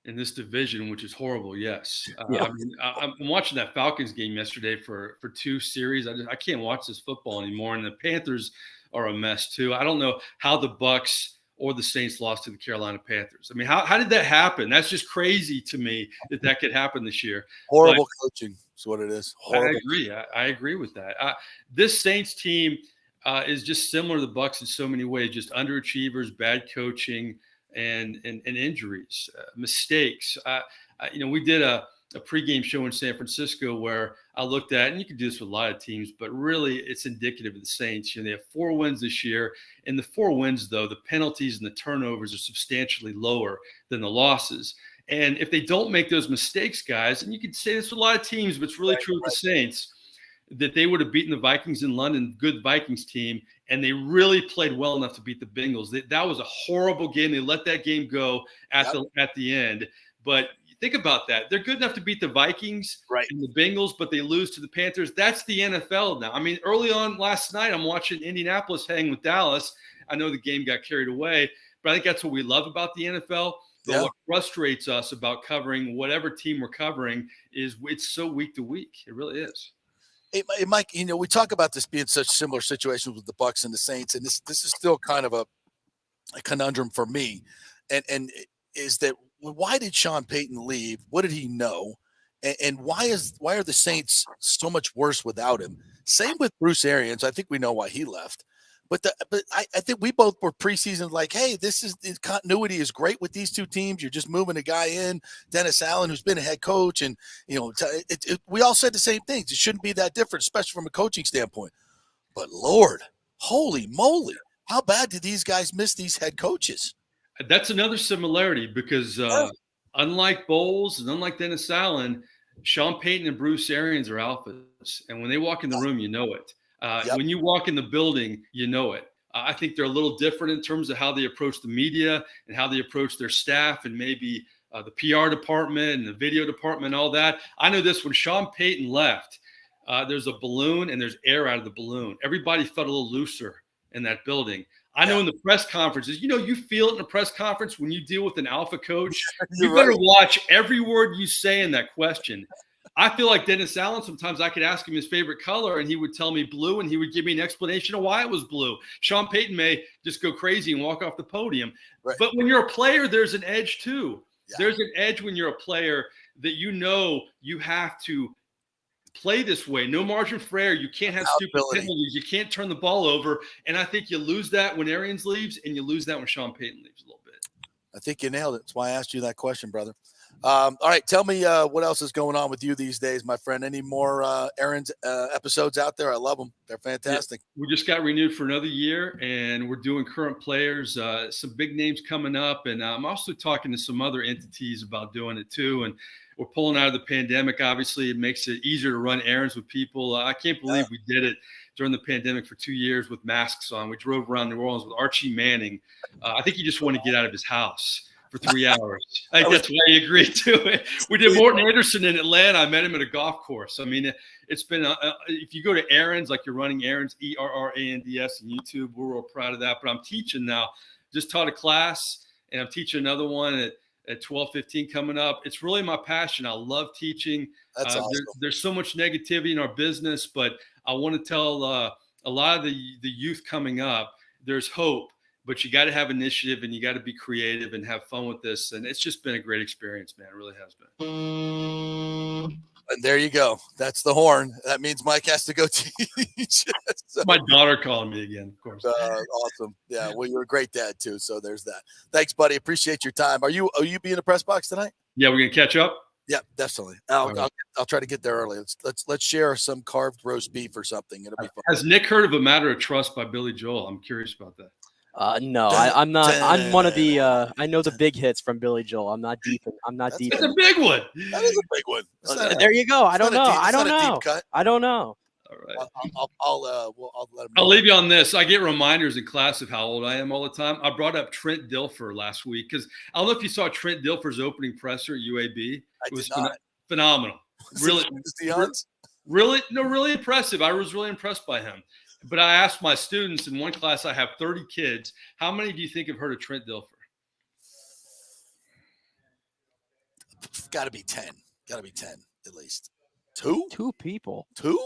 In this division, which is horrible, yes. I mean, I'm watching that Falcons game yesterday for 2 series. I can't watch this football anymore, and the Panthers are a mess too. I don't know how the Bucs or the Saints lost to the Carolina Panthers. I mean, how did that happen? That's just crazy to me that could happen this year. Horrible coaching is what it is. Horrible. I agree. I agree with that. This Saints team is just similar to the Bucs in so many ways, just underachievers, bad coaching, and injuries, mistakes. We did a pregame show in San Francisco where I looked at, and you can do this with a lot of teams, but really it's indicative of the Saints. They have 4 wins this year. In the 4 wins, though, the penalties and the turnovers are substantially lower than the losses. And if they don't make those mistakes, guys, and you could say this with a lot of teams, but it's really true with the Saints, that they would have beaten the Vikings in London, good Vikings team, and they really played well enough to beat the Bengals. That was a horrible game. They let that game go at the end. But think about that. They're good enough to beat the Vikings and the Bengals, but they lose to the Panthers. That's the NFL now. I mean, early on last night, I'm watching Indianapolis hang with Dallas. I know the game got carried away, but I think that's what we love about the NFL. But what frustrates us about covering whatever team we're covering is it's so week to week. It really is. Hey, Mike, we talk about this being such similar situations with the Bucs and the Saints, and this is still kind of a conundrum for me. And is that why did Sean Payton leave? What did he know? And why are the Saints so much worse without him? Same with Bruce Arians. I think we know why he left. But I think we both were preseason like, hey, the continuity is great with these two teams. You're just moving a guy in, Dennis Allen, who's been a head coach, and we all said the same things. It shouldn't be that different, especially from a coaching standpoint. But Lord, holy moly, how bad did these guys miss these head coaches? That's another similarity because unlike Bowles and unlike Dennis Allen, Sean Payton and Bruce Arians are alphas, and when they walk in the room, you know it. When you walk in the building, you know it. I think they're a little different in terms of how they approach the media and how they approach their staff and maybe the PR department and the video department, all that. I know this, when Sean Payton left, there's a balloon and there's air out of the balloon. Everybody felt a little looser in that building. I know in the press conferences, you feel it in a press conference when you deal with an alpha coach. You better watch every word you say in that question. I feel like Dennis Allen, sometimes I could ask him his favorite color and he would tell me blue and he would give me an explanation of why it was blue. Sean Payton may just go crazy and walk off the podium. Right. But when you're a player, there's an edge too. Yeah. There's an edge when you're a player that you have to play this way. No margin for error. You can't have stupid penalties. You can't turn the ball over. And I think you lose that when Arians leaves and you lose that when Sean Payton leaves a little bit. I think you nailed it. That's why I asked you that question, brother. All right, tell me what else is going on with you these days, my friend. Any more Aaron's episodes out there? I love them. They're fantastic. Yeah, we just got renewed for another year, and we're doing current players, some big names coming up, and I'm also talking to some other entities about doing it too. And we're pulling out of the pandemic. Obviously, it makes it easier to run errands with people. I can't believe we did it during the pandemic for 2 years with masks on. We drove around New Orleans with Archie Manning. I think he just wanted to get out of his house for 3 hours. I think that's why he agreed to it. We did Morton Anderson in Atlanta. I met him at a golf course. I mean, it's been if you go to errands, like you're running errands, ERRANDS, and YouTube, we're real proud of that. But I'm teaching now. Just taught a class, and I'm teaching another one at 12:15 coming up. It's really my passion. I love teaching. That's awesome. There's so much negativity in our business, but I want to tell a lot of the youth coming up, there's hope. But you got to have initiative and you got to be creative and have fun with this. And it's just been a great experience, man. It really has been. And there you go. That's the horn. That means Mike has to go teach. So, my daughter calling me again, of course. Awesome. Yeah. Well, you're a great dad too. So there's that. Thanks, buddy. Appreciate your time. Are you being in the press box tonight? Yeah, we're gonna catch up. Yeah, definitely. I'll try to get there early. Let's share some carved roast beef or something. It'll be fun. Has Nick heard of A Matter of Trust by Billy Joel? I'm curious about that. No, I'm not. I'm one of the. I know the big hits from Billy Joel. I'm not deep. That's a big one. That is a big one. There you go. I don't know. I don't know. All right. I'll let him know. I'll leave you on this. I get reminders in class of how old I am all the time. I brought up Trent Dilfer last week because I don't know if you saw Trent Dilfer's opening presser at UAB. It was phenomenal. Really, really impressive. I was really impressed by him. But I asked my students in one class, I have 30 kids. How many do you think have heard of Trent Dilfer? Got to be 10. Got to be 10 at least. Two people. Two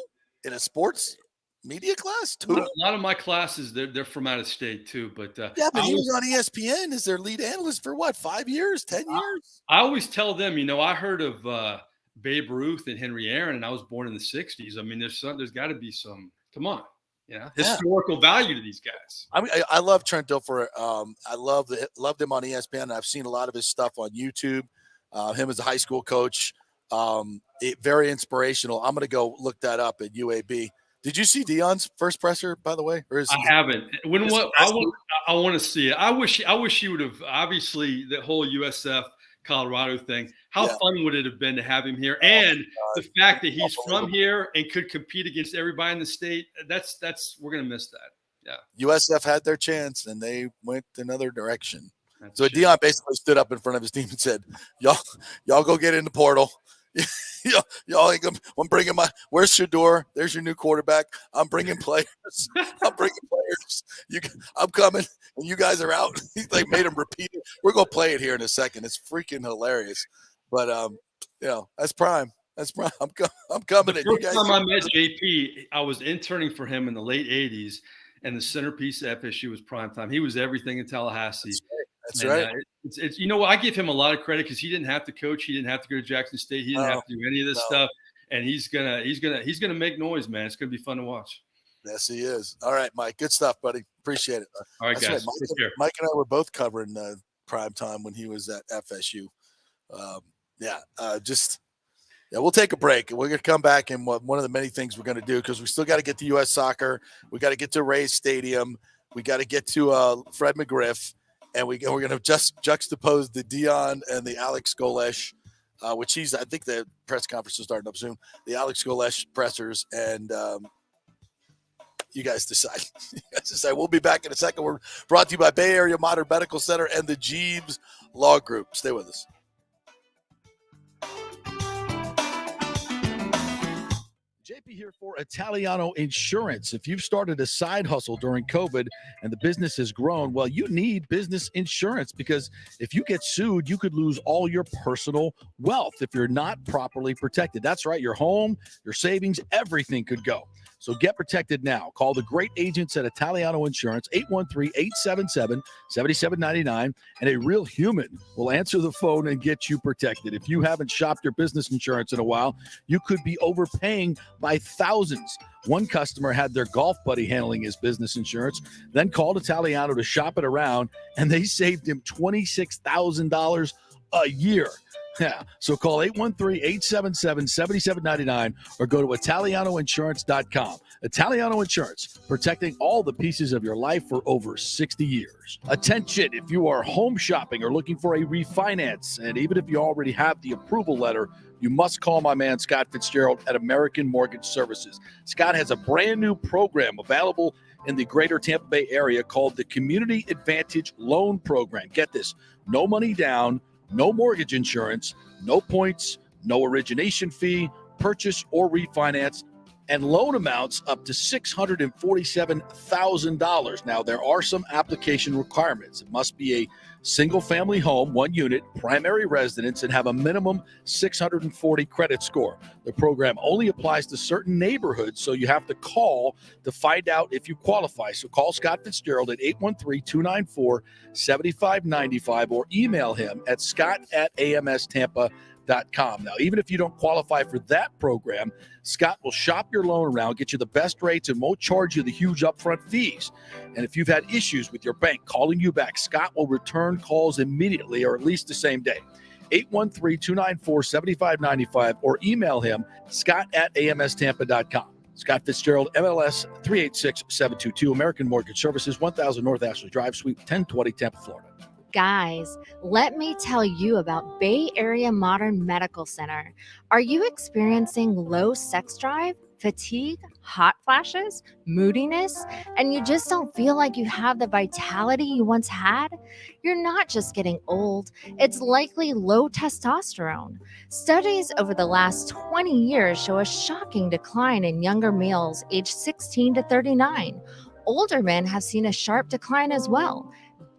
in a sports media class? Two? A lot of my classes, they're from out of state too. But yeah, but he was on ESPN as their lead analyst for what, 5 years, 10 years? I always tell them, I heard of Babe Ruth and Henry Aaron, and I was born in the 60s. I mean, there's got to be some, come on. Historical value to these guys. I mean, I love Trent Dilfer. I loved him on ESPN. I've seen a lot of his stuff on YouTube. Him as a high school coach, very inspirational. I'm going to go look that up at UAB. Did you see Deion's first presser, by the way? I haven't. I want to see it. I wish he would have. Obviously, the whole USF Colorado thing. How Yeah. fun would it have been to have him here? And the fact that he's from here and could compete against everybody in the state, we're going to miss that. Yeah. USF had their chance, and they went another direction. That's So Dion basically stood up in front of his team and said, y'all go get in the portal. y'all ain't gonna, I'm bringing where's Shador? There's your new quarterback. I'm bringing players. I'm coming, and you guys are out. He made him repeat it. We're going to play it here in a second. It's freaking hilarious. But, that's prime. That's prime. I'm coming. The first time I met JP, I was interning for him in the late 80s, and the centerpiece of FSU was primetime. He was everything in Tallahassee. That's right. It's I give him a lot of credit because he didn't have to coach. He didn't have to go to Jackson State. He didn't have to do any of this stuff. And he's gonna make noise, man. It's gonna be fun to watch. Yes, he is. All right, Mike. Good stuff, buddy. Appreciate it. All right, guys. Right. Mike and I were both covering prime time when he was at FSU. We'll take a break. We're going to come back, and one of the many things we're going to do, because we still got to get to U.S. Soccer. We got to get to Ray's Stadium. We got to get to Fred McGriff, and we're going to just juxtapose the Dion and the Alex Golesh, which I think the press conference is starting up soon, the Alex Golesh pressers, and you guys decide. We'll be back in a second. We're brought to you by Bay Area Modern Medical Center and the Jeeves Law Group. Stay with us. JP here for Italiano Insurance. If you've started a side hustle during COVID and the business has grown, well, you need business insurance, because if you get sued, you could lose all your personal wealth if you're not properly protected. That's right. Your home, your savings, everything could go. So get protected now. Call the great agents at Italiano Insurance, 813-877-7799, and a real human will answer the phone and get you protected. If you haven't shopped your business insurance in a while, you could be overpaying by thousands. One customer had their golf buddy handling his business insurance, then called Italiano to shop it around, and they saved him $26,000 a year. Yeah. So call 813-877-7799 or go to ItalianoInsurance.com. Italiano Insurance, protecting all the pieces of your life for over 60 years. Attention, if you are home shopping or looking for a refinance, and even if you already have the approval letter, you must call my man Scott Fitzgerald at American Mortgage Services. Scott has a brand new program available in the greater Tampa Bay area called the Community Advantage Loan Program. Get this, no money down, no mortgage insurance, no points, no origination fee, purchase or refinance, and loan amounts up to $647,000. Now, there are some application requirements. It must be a single-family home, 1 unit, primary residence, and have a minimum 640 credit score. The program only applies to certain neighborhoods, so you have to call to find out if you qualify. So call Scott Fitzgerald at 813-294-7595 or email him at scott@amstampa.com. Now, even if you don't qualify for that program, Scott will shop your loan around, get you the best rates, and won't charge you the huge upfront fees. And if you've had issues with your bank calling you back, Scott will return calls immediately, or at least the same day. 813-294-7595 or email him, scott@amstampa.com. Scott Fitzgerald, MLS 386722, American Mortgage Services, 1000 North Ashley Drive, Suite 1020, Tampa, Florida. Guys, let me tell you about Bay Area Modern Medical Center. Are you experiencing low sex drive, fatigue, hot flashes, moodiness, and you just don't feel like you have the vitality you once had? You're not just getting old, it's likely low testosterone. Studies over the last 20 years show a shocking decline in younger males aged 16 to 39. Older men have seen a sharp decline as well.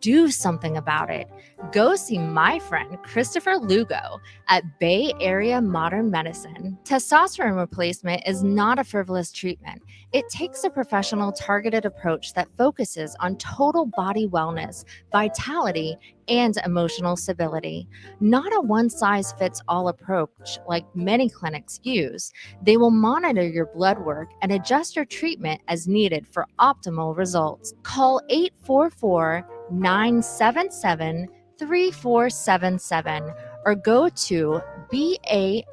Do something about it. Go see my friend Christopher Lugo at Bay Area Modern Medicine. Testosterone replacement is not a frivolous treatment. It takes a professional, targeted approach that focuses on total body wellness, vitality, and emotional stability. Not a one-size-fits-all approach like many clinics use. They will monitor your blood work and adjust your treatment as needed for optimal results. Call 844-977-3477 or go to BAMMC.com.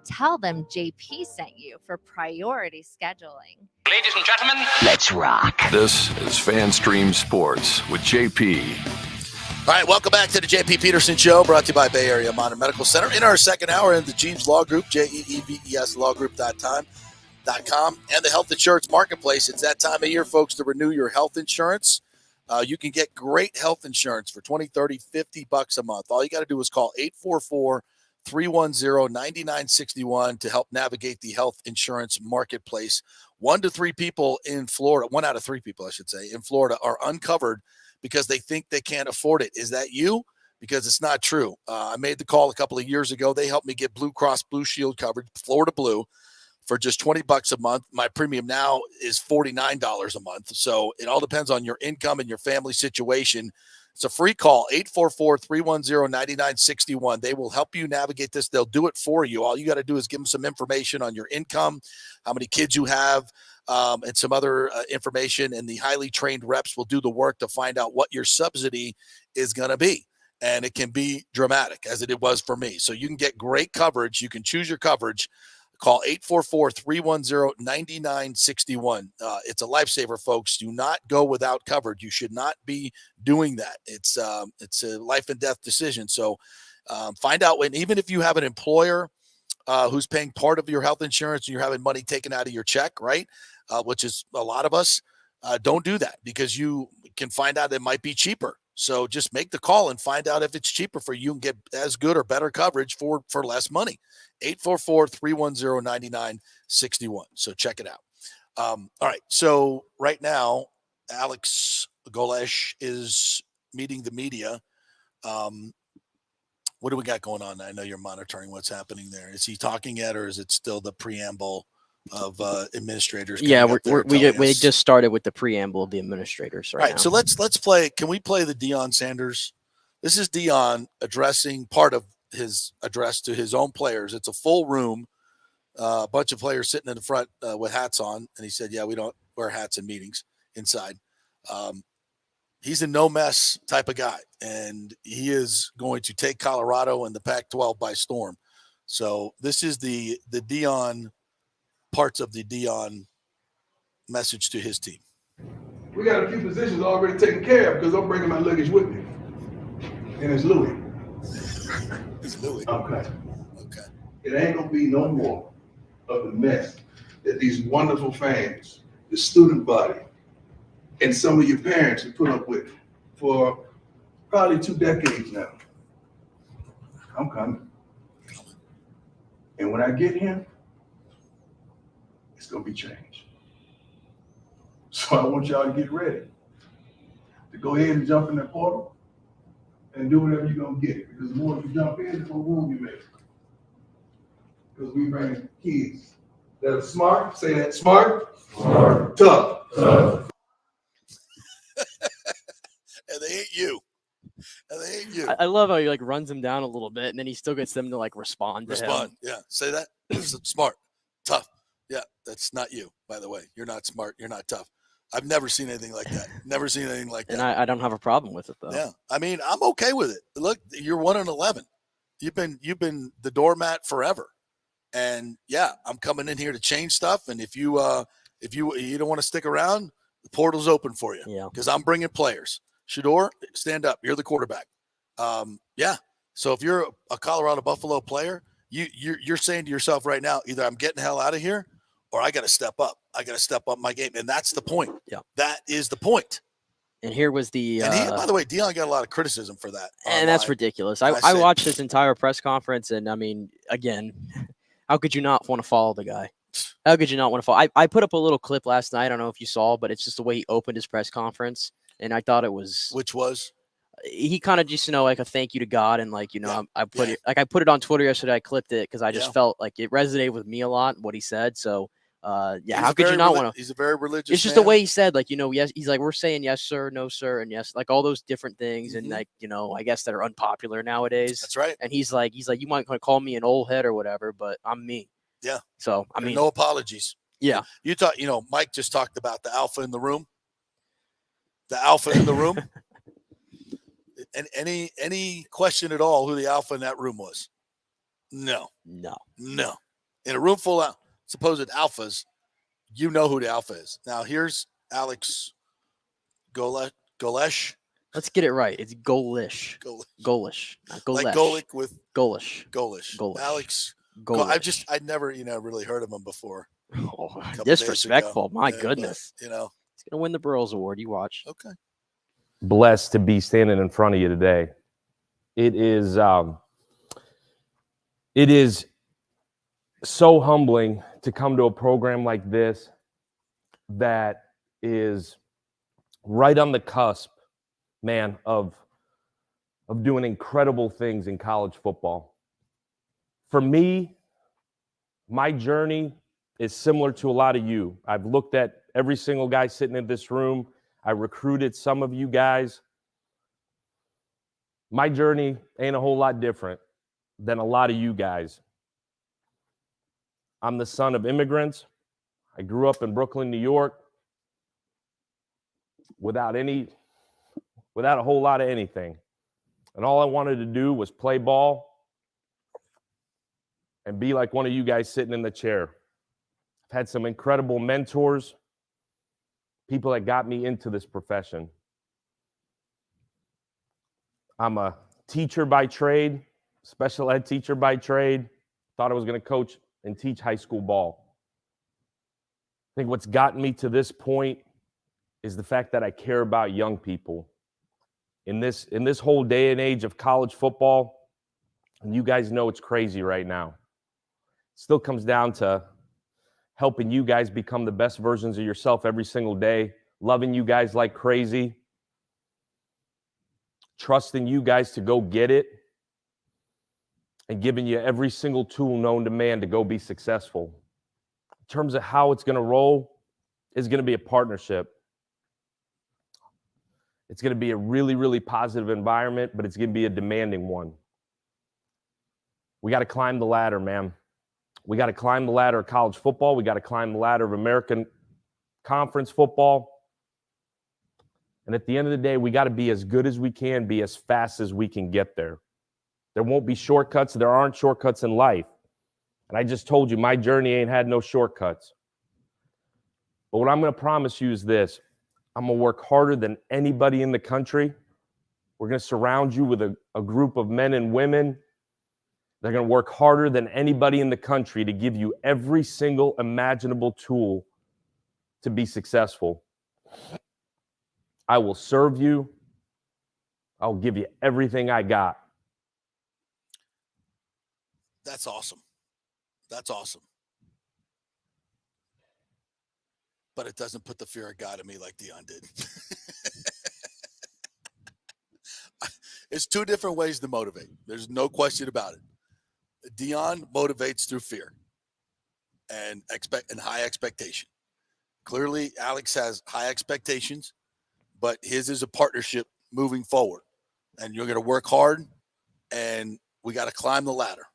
Tell them JP sent you for priority scheduling. Ladies and gentlemen, let's rock. This is FanStream Sports with JP. All right, welcome back to the JP Peterson Show, brought to you by Bay Area Modern Medical Center. In our second hour, in the Jeeves Law Group, JEEVES lawgroup.com, and the health insurance marketplace. It's that time of year, folks, to renew your health insurance. You can get great health insurance for $20, $30, $50 a month. All you got to do is call 844-310-9961 to help navigate the health insurance marketplace. 1 to 3 people in Florida, 1 out of 3 people, I should say, in Florida are uncovered because they think they can't afford it. Is that you? Because it's not true. I made the call a couple of years ago. They helped me get Blue Cross Blue Shield coverage, Florida Blue, for just $20 a month. My premium now is $49 a month. So it all depends on your income and your family situation. It's a free call, 844-310-9961. They will help you navigate this. They'll do it for you. All you got to do is give them some information on your income, how many kids you have, and some other information. And the highly trained reps will do the work to find out what your subsidy is going to be. And it can be dramatic, as it was for me. So you can get great coverage. You can choose your coverage. Call 844-310-9961. It's a lifesaver, folks. Do not go without coverage. You should not be doing that. It's a life and death decision. So find out when, even if you have an employer who's paying part of your health insurance and you're having money taken out of your check, right, which is a lot of us, don't do that because you can find out it might be cheaper. So just make the call and find out if it's cheaper for you and get as good or better coverage for less money. 844-310-9961. So check it out. All right. So right now, Alex Golesh is meeting the media. What do we got going on? I know you're monitoring what's happening there. Is he talking yet, or is it still the preamble of administrators? Yeah, we just started with the preamble of the administrators right now. So let's play. Can we play the Deion Sanders? This is Deion addressing part of his address to his own players. It's a full room, a bunch of players sitting in the front with hats on, and he said, "Yeah, we don't wear hats in meetings inside." He's a no mess type of guy, and he is going to take Colorado and the Pac-12 by storm. So this is the Deion. Parts of the Deion message to his team. We got a few positions already taken care of because I'm bringing my luggage with me. And it's Louis. It's Louis. Okay. It ain't going to be no more of the mess that these wonderful fans, the student body, and some of your parents have put up with for probably 2 decades now. I'm coming. And when I get here, it's going to be changed. So I want y'all to get ready to go ahead and jump in that portal and do whatever you're going to get. Because the more you jump in, the more room you make. Because we bring kids that are smart. Say that, smart, tough. And they ain't you. I love how he runs them down a little bit, and then he still gets them to respond to him. Yeah, say that. Smart, tough. Yeah, that's not you, by the way. You're not smart. You're not tough. I've never seen anything like that. And I don't have a problem with it, though. Yeah, I mean, I'm okay with it. Look, you're 1-11. You've been the doormat forever. And yeah, I'm coming in here to change stuff. And if you don't want to stick around, the portal's open for you. Yeah. Because I'm bringing players. Shador, stand up. You're the quarterback. Yeah. So if you're a Colorado Buffalo player, you're saying to yourself right now, either I'm getting the hell out of here or I got to step up. I got to step up my game. And that's the point. Yeah. That is the point. And here was the by the way, Deion got a lot of criticism for that. And that's ridiculous. I watched this entire press conference, and I mean, again, how could you not want to follow the guy? How could you not want to follow? I put up a little clip last night. I don't know if you saw, but it's just the way he opened his press conference. And I thought it was, which was, he kind of just, like a thank you to God. And I put it, I put it on Twitter yesterday. I clipped it because I just felt like it resonated with me a lot, what he said. So how could you not want to? He's a very religious. It's just the way he said, yes. He's like, we're saying yes, sir, no, sir, and yes, all those different things, and I guess that are unpopular nowadays. That's right. And he's like, you might call me an old head or whatever, but I'm me. Yeah. So I mean, no apologies. Yeah. You thought, Mike just talked about the alpha in the room. The alpha in the room. And any question at all who the alpha in that room was? No. In a room full of supposed alphas, you know who the alpha is. Now here's Alex Golesh. Let's get it right. It's Golesh. Golesh. Golesh. Not Golesh. Like Golick with Golesh. Golesh. Alex Golesh. I'd never, really heard of him before. Oh, disrespectful. My goodness. He's going to win the Burroughs Award. You watch. Okay. Blessed to be standing in front of you today. It is so humbling to come to a program like this that is right on the cusp, man, of doing incredible things in college football. For me, my journey is similar to a lot of you. I've looked at every single guy sitting in this room. I recruited some of you guys. My journey ain't a whole lot different than a lot of you guys. I'm the son of immigrants. I grew up in Brooklyn, New York, without a whole lot of anything. And all I wanted to do was play ball and be like one of you guys sitting in the chair. I've had some incredible mentors, people that got me into this profession. I'm a teacher by trade, special ed teacher by trade. Thought I was going to coach and teach high school ball. I think what's gotten me to this point is the fact that I care about young people. In this whole day and age of college football, and you guys know it's crazy right now. It still comes down to helping you guys become the best versions of yourself every single day, loving you guys like crazy, trusting you guys to go get it, and giving you every single tool known to man to go be successful. In terms of how it's going to roll, it's going to be a partnership. It's going to be a really, really positive environment, but it's going to be a demanding one. We got to climb the ladder, man. We got to climb the ladder of college football. We got to climb the ladder of American Conference football. And at the end of the day, we got to be as good as we can, be as fast as we can get there. There won't be shortcuts. There aren't shortcuts in life. And I just told you, my journey ain't had no shortcuts. But what I'm going to promise you is this. I'm going to work harder than anybody in the country. We're going to surround you with a group of men and women. They're going to work harder than anybody in the country to give you every single imaginable tool to be successful. I will serve you. I'll give you everything I got. That's awesome. That's awesome. But it doesn't put the fear of God in me like Dion did. It's two different ways to motivate. There's no question about it. Dion motivates through fear and high expectation. Clearly, Alex has high expectations, but his is a partnership moving forward. And you're going to work hard, and we got to climb the ladder.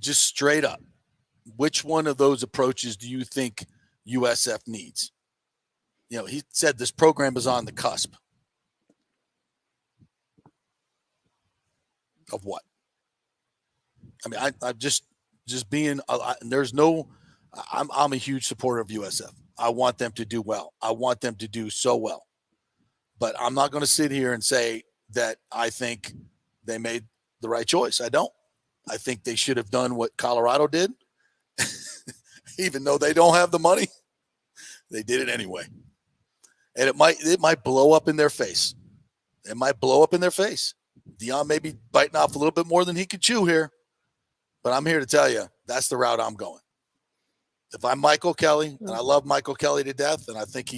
Just straight up, which one of those approaches do you think USF needs? You know, he said this program is on the cusp. Of what? I mean, I'm just being. There's no. I'm a huge supporter of USF. I want them to do well. I want them to do so well. But I'm not going to sit here and say that I think they made the right choice. I don't. I think they should have done what Colorado did. Even though they don't have the money, they did it anyway. And it might blow up in their face. It might blow up in their face. Dion may be biting off a little bit more than he could chew here, but I'm here to tell you that's the route I'm going. If I'm Michael Kelly, and I love Michael Kelly to death, and I think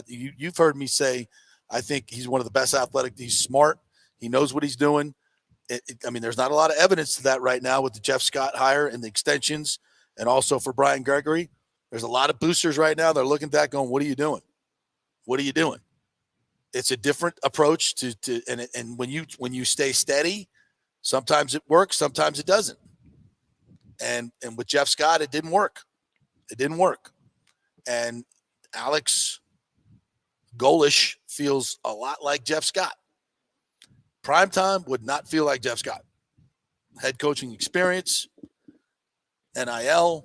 you've heard me say, I think he's one of the best athletic. He's smart. He knows what he's doing. I mean, there's not a lot of evidence to that right now with the Jeff Scott hire and the extensions, and also for Brian Gregory. There's a lot of boosters right now. They're looking at that going, what are you doing? What are you doing? It's a different approach and when you stay steady, sometimes it works, sometimes it doesn't. And with Jeff Scott, it didn't work. It didn't work. And Alex Golesh feels a lot like Jeff Scott. Primetime would not feel like Jeff Scott. Head coaching experience, NIL,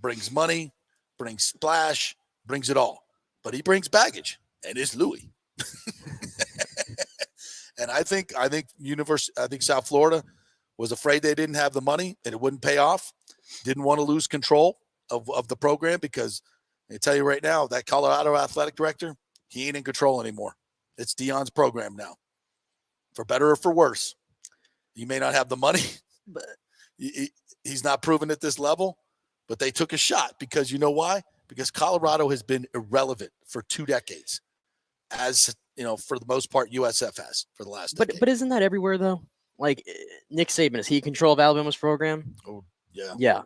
brings money, brings splash, brings it all. But he brings baggage. and it's Louis. And I think South Florida was afraid they didn't have the money and it wouldn't pay off. Didn't want to lose control of the program because I tell you right now, that Colorado athletic director, he ain't in control anymore. It's Deion's program now, for better or for worse. You may not have the money, but he's not proven at this level, but they took a shot because you know why? Because Colorado has been irrelevant for 2 decades, as for the most part, USF has for the last decade. But isn't that everywhere though? Like Nick Saban, is he in control of Alabama's program? Oh yeah. Yeah.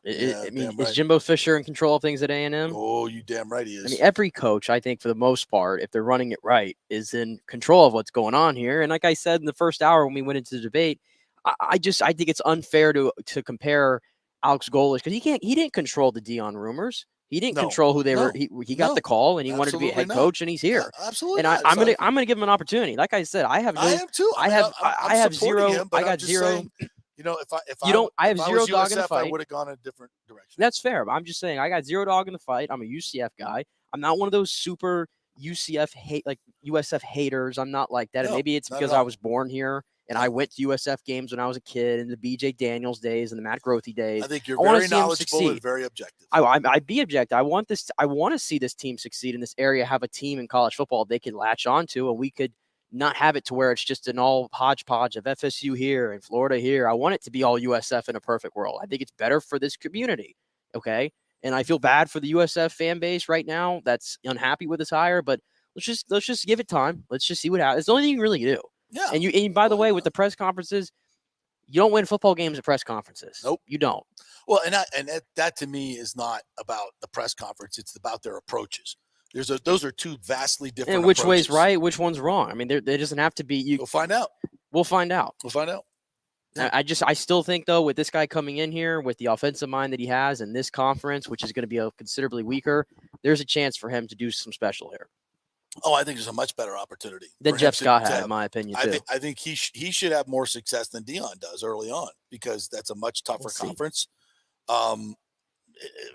I mean, is Jimbo Fisher in control of things at A&M? Oh, you damn right he is. I mean, every coach, I think, for the most part, if they're running it right, is in control of what's going on here. And like I said in the first hour when we went into the debate, I think it's unfair to compare Alex Golesh because he didn't control the Deion rumors. He didn't control who they were. He got the call and he wanted to be a head coach, and he's here. Yeah, absolutely. And I'm gonna give him an opportunity. Like I said, I am too. I have zero. Him, I got zero. Saying, I have zero dog USF, in the fight. I would have gone a different direction. That's fair. But I'm just saying I got zero dog in the fight. I'm a UCF guy. I'm not one of those super USF haters. I'm not like that. And maybe it's because I was born here. And I went to USF games when I was a kid in the BJ Daniels days and the Matt Grothy days. I think you're very knowledgeable and very objective. I'd be objective. I want to see this team succeed in this area, have a team in college football they could latch on to, and we could not have it to where it's just an all hodgepodge of FSU here and Florida here. I want it to be all USF in a perfect world. I think it's better for this community. Okay. And I feel bad for the USF fan base right now that's unhappy with this hire, but let's just give it time. Let's just see what happens. It's the only thing you can really do. Yeah. And by the way, with the press conferences, you don't win football games at press conferences. Nope. You don't. Well, and that to me is not about the press conference. It's about their approaches. Those are 2 vastly different And which approaches. way's right, which one's wrong? I mean, there doesn't have to be. You'll find out. We'll find out. Yeah. I still think, though, with this guy coming in here with the offensive mind that he has in this conference, which is going to be considerably weaker, there's a chance for him to do some special here. Oh, I think there's a much better opportunity than Jeff Scott had, in my opinion, too. I think he should have more success than Deion does early on because that's a much tougher conference.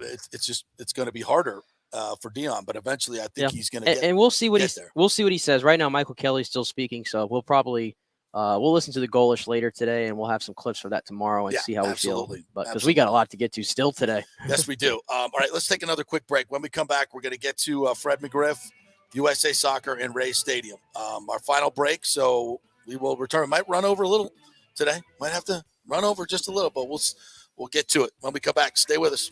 It's going to be harder for Deion, but eventually I think he's going to get and we'll see what we'll see what he says. Right now, Michael Kelly's still speaking, so we'll probably we'll listen to the Golesh later today, and we'll have some clips for that tomorrow and see how we feel. But because we got a lot to get to still today. Yes, we do. All right, let's take another quick break. When we come back, we're going to get to Fred McGriff, USA Soccer, and Rays Stadium. Our final break, so we will return. Might run over a little today. Might have to run over just a little, but we'll get to it when we come back. Stay with us.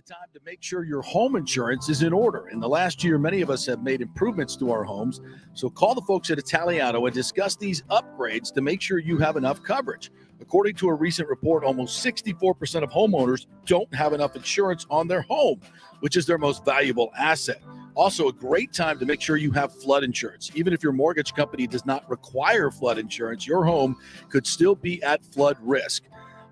Time to make sure your home insurance is in order. In the last year, many of us have made improvements to our homes. So call the folks at Italiano and discuss these upgrades to make sure you have enough coverage. According to a recent report, almost 64% of homeowners don't have enough insurance on their home, which is their most valuable asset. Also, a great time to make sure you have flood insurance. Even if your mortgage company does not require flood insurance, your home could still be at flood risk.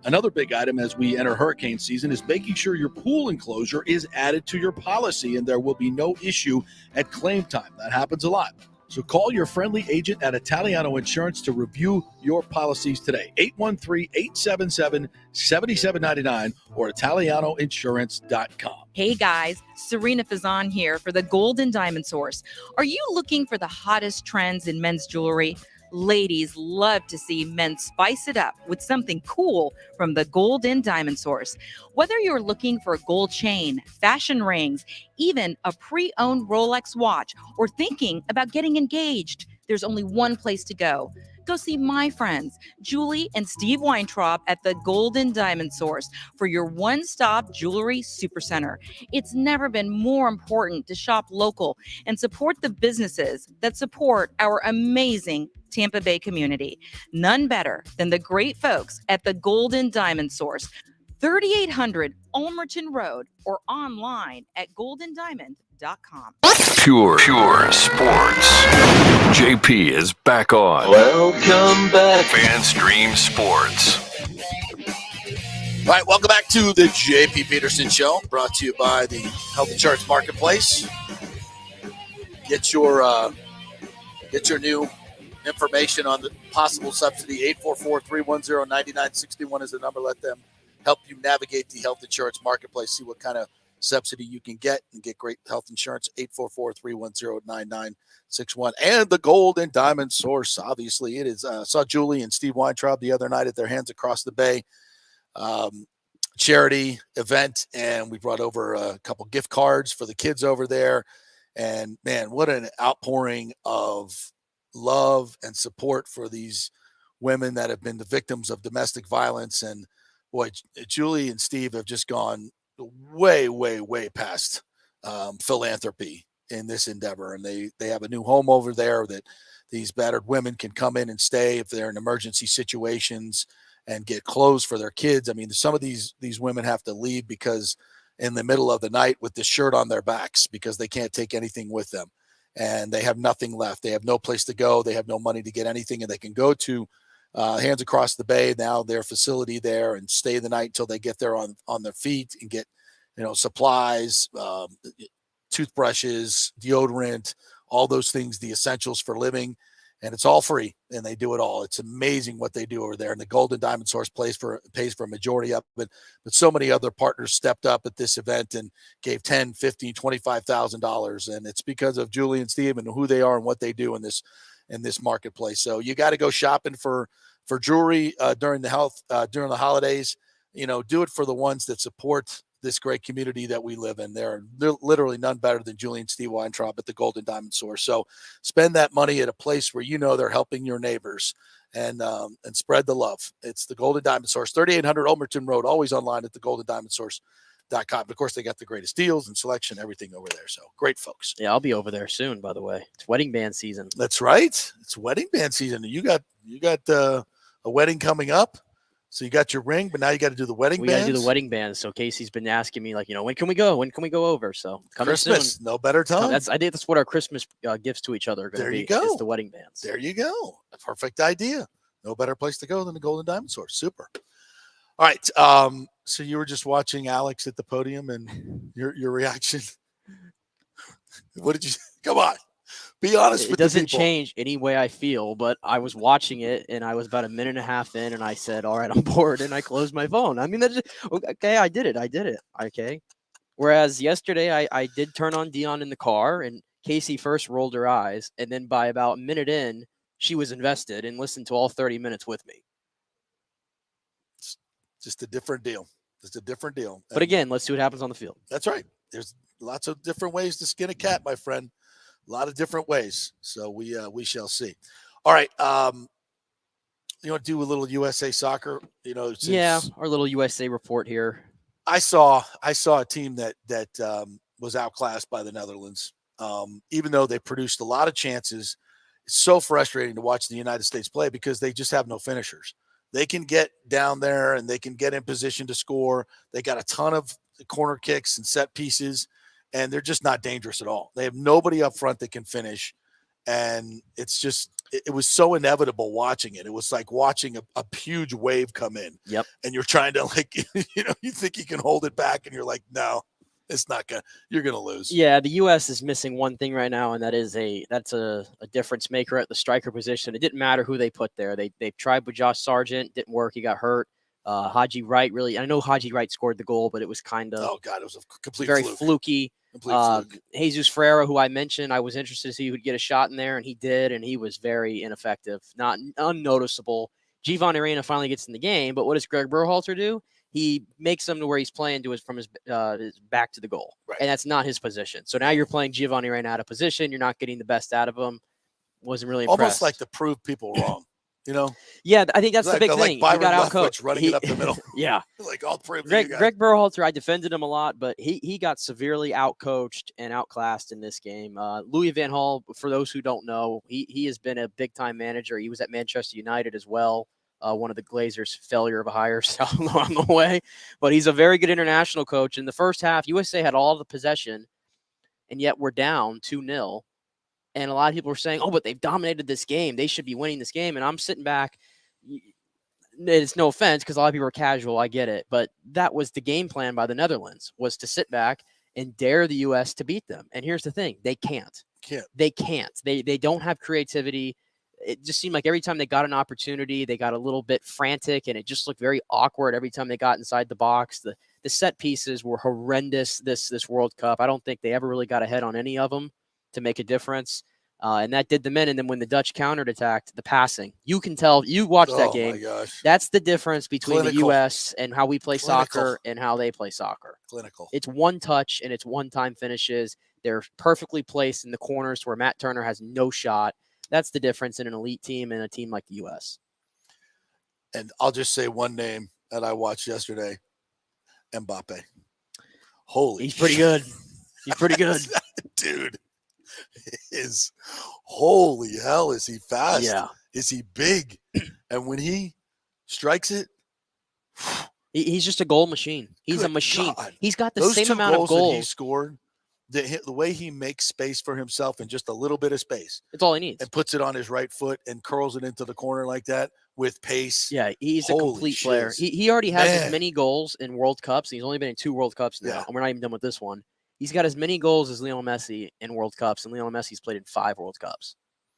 Another big item as we enter hurricane season is making sure your pool enclosure is added to your policy and there will be no issue at claim time. That happens a lot. So call your friendly agent at Italiano Insurance to review your policies today. 813-877-7799 or ItalianoInsurance.com. Hey guys, Serena Fazan here for the Gold and Diamond Source. Are you looking for the hottest trends in men's jewelry? Ladies love to see men spice it up with something cool from the Gold and Diamond Source. Whether you're looking for a gold chain, fashion rings, even a pre-owned Rolex watch, or thinking about getting engaged, there's only one place to go. Go see my friends, Julie and Steve Weintraub at the Gold and Diamond Source for your one-stop jewelry supercenter. It's never been more important to shop local and support the businesses that support our amazing Tampa Bay community. None better than the great folks at the Gold and Diamond Source, 3800 Ulmerton Road, or online at goldendiamond.com. Pure Sports. JP is back on. Welcome back. FanStream Sports. All right, welcome back to the JP Peterson Show, brought to you by the Health Insurance Marketplace. Get your new information on the possible subsidy. 844-310-9961 is the number. Let them help you navigate the health insurance marketplace, see what kind of subsidy you can get and get great health insurance. 844-310-9961. And the Gold and Diamond Source, obviously. It is, saw Julie and Steve Weintraub the other night at their Hands Across the Bay charity event, and we brought over a couple gift cards for the kids over there. And, man, what an outpouring of love and support for these women that have been the victims of domestic violence. And, boy, Julie and Steve have just gone way, way, way past philanthropy in this endeavor. And they have a new home over there that these battered women can come in and stay if they're in emergency situations and get clothes for their kids. I mean, some of these women have to leave because in the middle of the night with the shirt on their backs because they can't take anything with them and they have nothing left. They have no place to go. They have no money to get anything, and they can go to Hands Across the Bay, now their facility there, and stay the night until they get there on their feet and get, supplies, toothbrushes, deodorant, all those things, the essentials for living. And it's all free, and they do it all. It's amazing what they do over there. And the Golden Diamond Source pays for a majority of it. But so many other partners stepped up at this event and gave $10,000, $15,000, $25,000. And it's because of Julie and Steve and who they are and what they do in this marketplace. So you got to go shopping for jewelry during the holidays. Do it for the ones that support this great community that we live in. They're literally none better than Julie and Steve Weintraub at the Golden Diamond Source. So spend that money at a place where they're helping your neighbors and spread the love. It's the Golden Diamond Source, 3800 Ulmerton Road, always online at thegoldendiamondsource.com. Of course, they got the greatest deals and selection, everything over there. So great folks. Yeah, I'll be over there soon, by the way. It's wedding band season. That's right. It's wedding band season. You got a wedding coming up. So you got your ring, but now you got to do the wedding bands. We got to do the wedding bands. So Casey's been asking me, when can we go? When can we go over? So coming Christmas, soon. No better time. I think that's what our Christmas gifts to each other are going to be. There you go. Is the wedding bands. There you go. A perfect idea. No better place to go than the Golden Diamond Source. Super. All right. So you were just watching Alex at the podium, and your reaction. What did you? Come on. Be honest with the people. It doesn't change any way I feel, but I was watching it, and I was about a minute and a half in, and I said, all right, I'm bored, and I closed my phone. I mean, that's just, okay, I did it. Okay. Whereas yesterday, I did turn on Dion in the car, and Casey first rolled her eyes, and then by about a minute in, she was invested and listened to all 30 minutes with me. It's just a different deal. But again, let's see what happens on the field. That's right. There's lots of different ways to skin a cat, my friend. A lot of different ways. So we shall see. All right. You want to do a little USA soccer? Our little USA report here. I saw a team that was outclassed by the Netherlands. Even though they produced a lot of chances, it's so frustrating to watch the United States play because they just have no finishers. They can get down there and they can get in position to score. They got a ton of corner kicks and set pieces, and they're just not dangerous at all. They have nobody up front that can finish. And it's just, it was so inevitable watching it. It was like watching a huge wave come in. Yep. And you're trying to you think you can hold it back, and you're like, no, it's not going to, you're going to lose. Yeah. The U.S. is missing one thing right now, and that's a difference maker at the striker position. It didn't matter who they put there. They tried with Josh Sargent, didn't work. He got hurt. Haji Wright I know Haji Wright scored the goal, but it was kind of, oh God, it was a complete very fluke. fluky. Fluke. Jesus Ferreira, who I mentioned, I was interested to see who would get a shot in there, and he did, and he was very ineffective, not unnoticeable. Giovanni Reina finally gets in the game, but what does Greg Berhalter do? He makes him to where he's playing from his back to the goal, right. And that's not his position. So now you're playing Giovanni Reina out of position. You're not getting the best out of him. Wasn't really impressed. Almost like to prove people wrong. Yeah, I think that's the big thing. He got outcoached. Running it up the middle. Yeah. Like, I'll prove Greg Berhalter, I defended him a lot, but he got severely outcoached and outclassed in this game. Louis Van Gaal, for those who don't know, he has been a big-time manager. He was at Manchester United as well. One of the Glazers' failure of a hires along the way. But he's a very good international coach. In the first half, USA had all the possession, and yet we're down 2-0. And a lot of people were saying, oh, but they've dominated this game. They should be winning this game. And I'm sitting back. It's no offense because a lot of people are casual. I get it. But that was the game plan by the Netherlands, was to sit back and dare the U.S. to beat them. And here's the thing. They can't. They can't. They don't have creativity. it just seemed like every time they got an opportunity, they got a little bit frantic, and it just looked very awkward every time they got inside the box. The set pieces were horrendous this World Cup. I don't think they ever really got ahead on any of them to make a difference. And that did them in. And then when the Dutch countered attacked, the passing, you can tell, you watched that game. My gosh. That's the difference between Clinical. the U.S. and how we play Clinical. soccer and how they play soccer. Clinical. It's one touch and it's one-time finishes. They're perfectly placed in the corners where Matt Turner has no shot. That's the difference in an elite team and a team like the U.S. And I'll just say one name that I watched yesterday, Mbappe. Holy He's pretty good. He's pretty good. Dude. Holy hell, is he fast? Yeah. Is he big? And when he strikes it, he's just a goal machine. He's a machine. God. He's got the Those same two amount of that he goals. scored, the way he makes space for himself in just a little bit of space. It's all he needs. And puts it on his right foot and curls it into the corner like that with pace. Yeah, he's a Holy complete player. shiz. He already has Man. as many goals in World Cups. He's only been in 2 World Cups now, Yeah. and we're not even done with this one. He's got as many goals as Lionel Messi in World Cups, and Lionel Messi's played in 5 World Cups.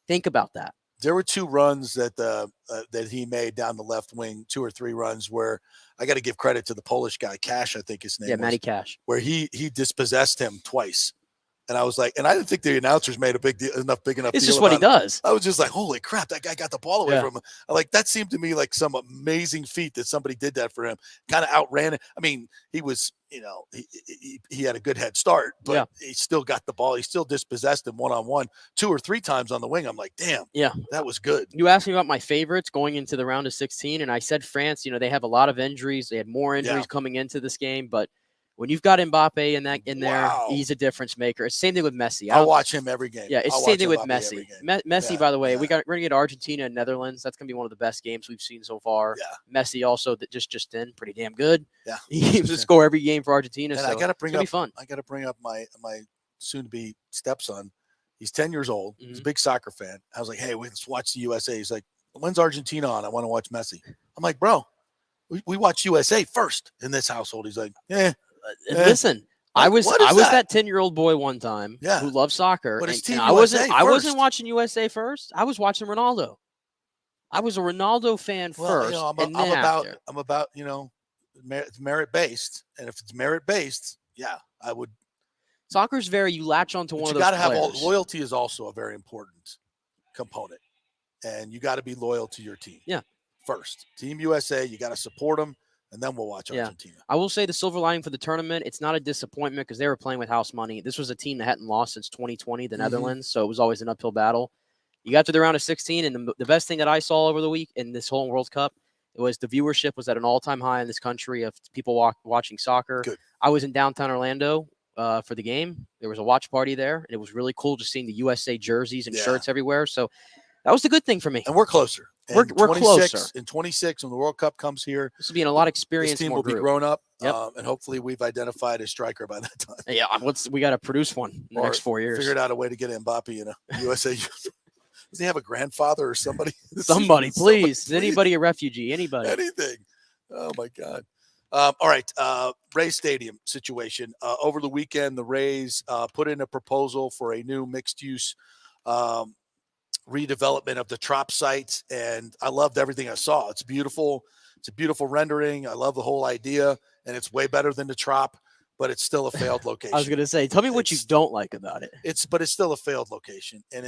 Think about that. There were 2 runs that he made down the left wing, 2 or 3 runs where I got to give credit to the Polish guy, Cash, I think his name was. Matty Cash. Where he dispossessed him twice. And I was like, and I didn't think the announcers made a big enough. It's deal just what he about it. does. I was just like, holy crap, that guy got the ball away Yeah. from him. Like, that seemed to me like some amazing feat that somebody did that for him. Kind of outran it. I mean, he was, he had a good head start, but he still got the ball. He still dispossessed him one-on-one 2 or 3 times on the wing. I'm like, damn, that was good. You asked me about my favorites going into the round of 16, and I said France, they have a lot of injuries. They had more injuries coming into this game, but when you've got Mbappe in there, he's a difference maker. It's the same thing with Messi. I'll watch him every game. Yeah, it's I'll the same watch thing with Mbappe every Messi. game. Messi, by the way, we're gonna get Argentina and Netherlands. That's gonna be one of the best games we've seen so far. Yeah. Messi also that just in pretty damn good. Yeah, he was to score every game for Argentina. And so I got to bring up, be fun. I got to bring up my soon-to-be stepson. He's 10 years old. Mm-hmm. He's a big soccer fan. I was like, hey, let's watch the USA. He's like, when's Argentina on? I want to watch Messi. I'm like, bro, we watch USA first in this household. He's like, Listen, I was that 10-year-old boy one time who loved soccer. But it's Team I USA wasn't first. watching USA first. I was watching Ronaldo. I was a Ronaldo fan first. I'm about it's merit-based. And if it's merit-based, I would. Soccer's you latch onto one of those You got to have players. loyalty is also a very important component. And you got to be loyal to your team. Yeah. First. Team USA, you got to support them. And then we'll watch Argentina. I will say the silver lining for the tournament, it's not a disappointment because they were playing with house money. This was a team that hadn't lost since 2020, the Netherlands, so it was always an uphill battle. You got to the round of 16, and the best thing that I saw over the week in this whole World Cup was the viewership was at an all-time high in this country of people watching soccer. Good. I was in downtown Orlando for the game. There was a watch party there, and it was really cool just seeing the USA jerseys and shirts everywhere. So that was the good thing for me. And we're closer. We're closer. In 26, when the World Cup comes here, this will be in a lot of experience. This team more will be group. grown up, Yep. And hopefully we've identified a striker by that time. Yeah, we got to produce one in the next 4 years. Figured out a way to get Mbappe in a USA. Does he have a grandfather or somebody? Somebody, please. Is anybody a refugee? Anybody? Anything. Oh, my God. All right. Rays Stadium situation. Over the weekend, the Rays put in a proposal for a new mixed-use redevelopment of the Trop site, and I loved everything I saw. It's beautiful. It's a beautiful rendering. I love the whole idea, and it's way better than the Trop, but it's still a failed location. I was going to say, tell me what you don't like about it. But it's still a failed location, and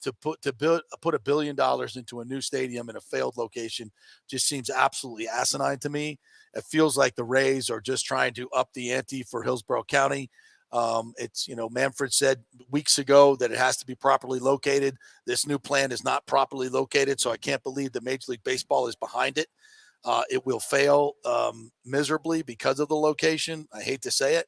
to put $1 billion into a new stadium in a failed location just seems absolutely asinine to me. It feels like the Rays are just trying to up the ante for Hillsborough County. Manfred said weeks ago that it has to be properly located. This new plan is not properly located, so I can't believe that Major League Baseball is behind it. It will fail miserably because of the location. I hate to say it,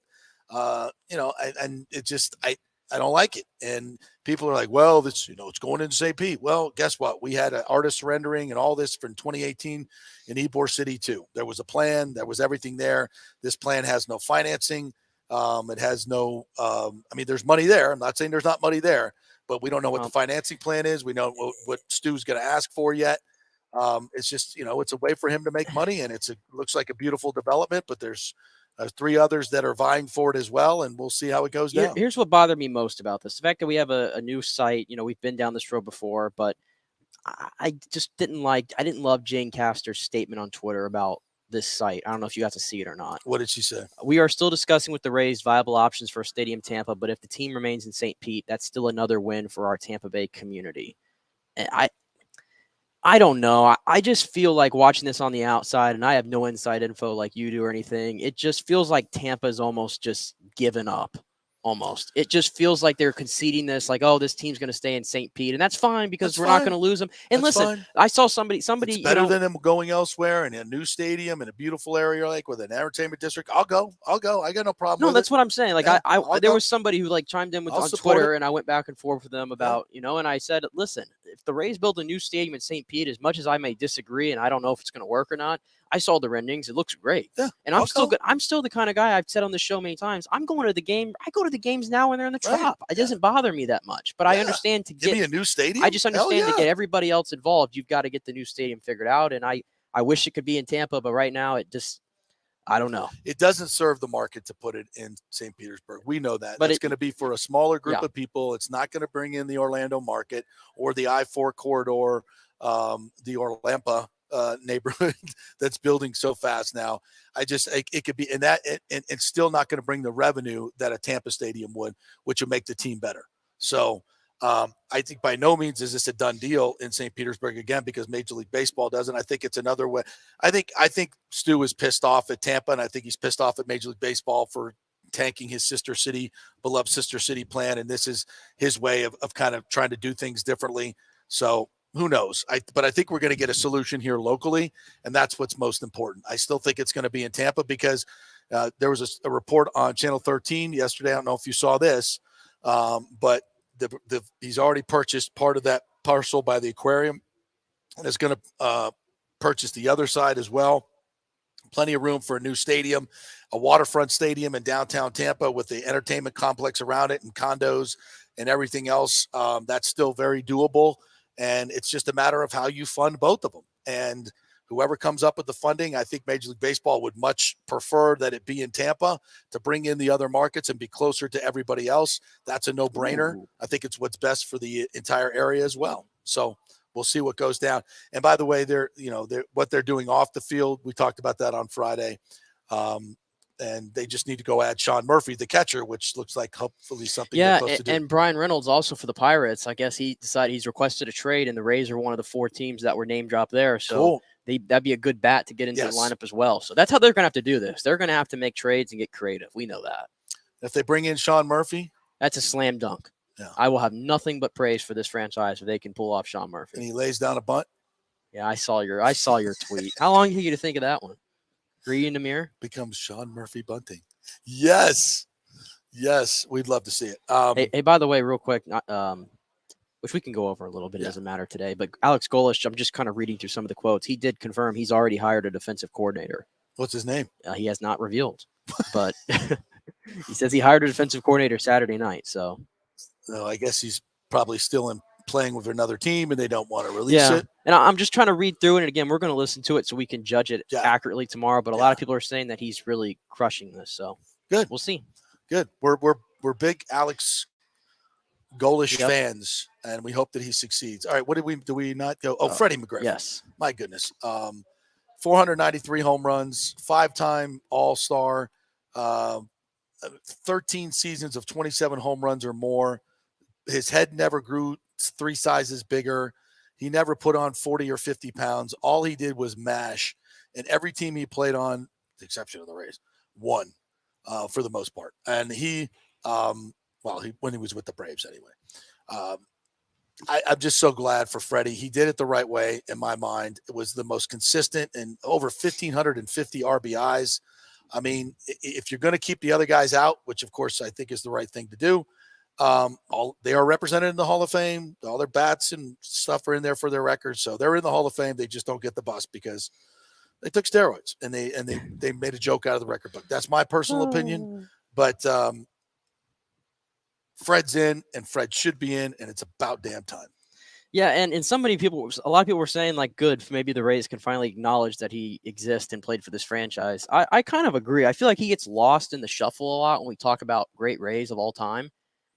and it just I don't like it. And people are like, well, this it's going into St. Pete. Well, guess what? We had an artist rendering and all this from 2018 in Ybor City too. There was a plan. There was everything there. This plan has no financing. It has no, there's money there. I'm not saying there's not money there, but we don't know what the financing plan is. We know what Stu's going to ask for yet. It's just, it's a way for him to make money, and looks like a beautiful development, but there's 3 others that are vying for it as well. And we'll see how it goes down. Here's what bothered me most about this. The fact that we have a new site, we've been down this road before, but I just didn't love Jane Castor's statement on Twitter about this site. I don't know if you got to see it or not. What did she say? We are still discussing with the Rays viable options for Stadium Tampa, but if the team remains in St. Pete, that's still another win for our Tampa Bay community. And I don't know. I just feel like watching this on the outside, and I have no inside info like you do or anything. It just feels like Tampa's almost just given up. Almost. It just feels like they're conceding this, like, oh, this team's going to stay in St. Pete. And that's fine because we're not going to lose them. And listen, I saw somebody, it's better than them going elsewhere in a new stadium in a beautiful area like with an entertainment district. I'll go. I got no problem. No, that's what I'm saying. Like, yeah, there was somebody who like chimed in on Twitter, and I went back and forth with them about, and I said, listen, if the Rays build a new stadium in St. Pete, as much as I may disagree and I don't know if it's going to work or not, I saw the renderings. It looks great. Yeah, and I'm still good. I'm still the kind of guy, I've said on the show many times, I'm going to the game. I go to the games now when they're in the Trop. It doesn't bother me that much. But I understand to give me a new stadium. I just understand to get everybody else involved, you've got to get the new stadium figured out. And I wish it could be in Tampa, but right now it just, I don't know. It doesn't serve the market to put it in St. Petersburg. We know that. But it's going to be for a smaller group of people. It's not going to bring in the Orlando market or the I-4 corridor, the Orlampa neighborhood that's building so fast now. It could be in that, and it's still not going to bring the revenue that a Tampa stadium would, which would make the team better. So I think by no means is this a done deal in St. Petersburg again, because Major League Baseball doesn't. I think it's another way. I think Stu is pissed off at Tampa, and I think he's pissed off at Major League Baseball for tanking his beloved sister city plan. And this is his way of kind of trying to do things differently. So who knows? But I think we're going to get a solution here locally, and that's what's most important. I still think it's going to be in Tampa because there was a report on Channel 13 yesterday. I don't know if you saw this, but he's already purchased part of that parcel by the aquarium, and is going to purchase the other side as well. Plenty of room for a new stadium, a waterfront stadium in downtown Tampa with the entertainment complex around it and condos and everything else. That's still very doable. And it's just a matter of how you fund both of them. And whoever comes up with the funding, I think Major League Baseball would much prefer that it be in Tampa to bring in the other markets and be closer to everybody else. That's a no-brainer. Ooh. I think it's what's best for the entire area as well. So we'll see what goes down. And by the way, what they're doing off the field, we talked about that on Friday. And they just need to go add Sean Murphy, the catcher, which looks like hopefully something they're supposed to do. And Brian Reynolds also for the Pirates. I guess he decided he's requested a trade, and the Rays are one of the 4 teams that were name dropped there. So that'd be a good bat to get into the lineup as well. So that's how they're going to have to do this. They're going to have to make trades and get creative. We know that. If they bring in Sean Murphy, that's a slam dunk. Yeah. I will have nothing but praise for this franchise if they can pull off Sean Murphy. And he lays down a bunt. Yeah, I saw your tweet. How long did you to think of that one? 3 in the mirror becomes Sean Murphy bunting. Yes, we'd love to see it. Hey, by the way, real quick, which we can go over a little bit. It doesn't matter today. But Alex Golesh, I'm just kind of reading through some of the quotes. He did confirm he's already hired a defensive coordinator. What's his name? He has not revealed, but he says he hired a defensive coordinator Saturday night. So, I guess he's probably still playing with another team, and they don't want to release it. And I'm just trying to read through it. And again, we're going to listen to it so we can judge it accurately tomorrow. But a lot of people are saying that he's really crushing this. So good. We'll see. Good. We're big Alex Golesh fans, and we hope that he succeeds. All right. What do we not go? Oh, Freddie McGriff. Yes. My goodness. 493 home runs, 5-time All-Star, 13 seasons of 27 home runs or more. His head never grew 3 sizes bigger. He never put on 40 or 50 pounds. All he did was mash. And every team he played on, with the exception of the Rays, won for the most part. And when he was with the Braves anyway. I'm just so glad for Freddie. He did it the right way in my mind. It was the most consistent and over 1,550 RBIs. I mean, if you're going to keep the other guys out, which of course I think is the right thing to do, they are represented in the Hall of Fame. All their bats and stuff are in there for their records. So they're in the Hall of Fame. They just don't get the bus because they took steroids and they made a joke out of the record book. That's my personal opinion. But Fred's in, and Fred should be in, and it's about damn time. Yeah, and a lot of people were saying, like, good, maybe the Rays can finally acknowledge that he exists and played for this franchise. I kind of agree. I feel like he gets lost in the shuffle a lot when we talk about great Rays of all time.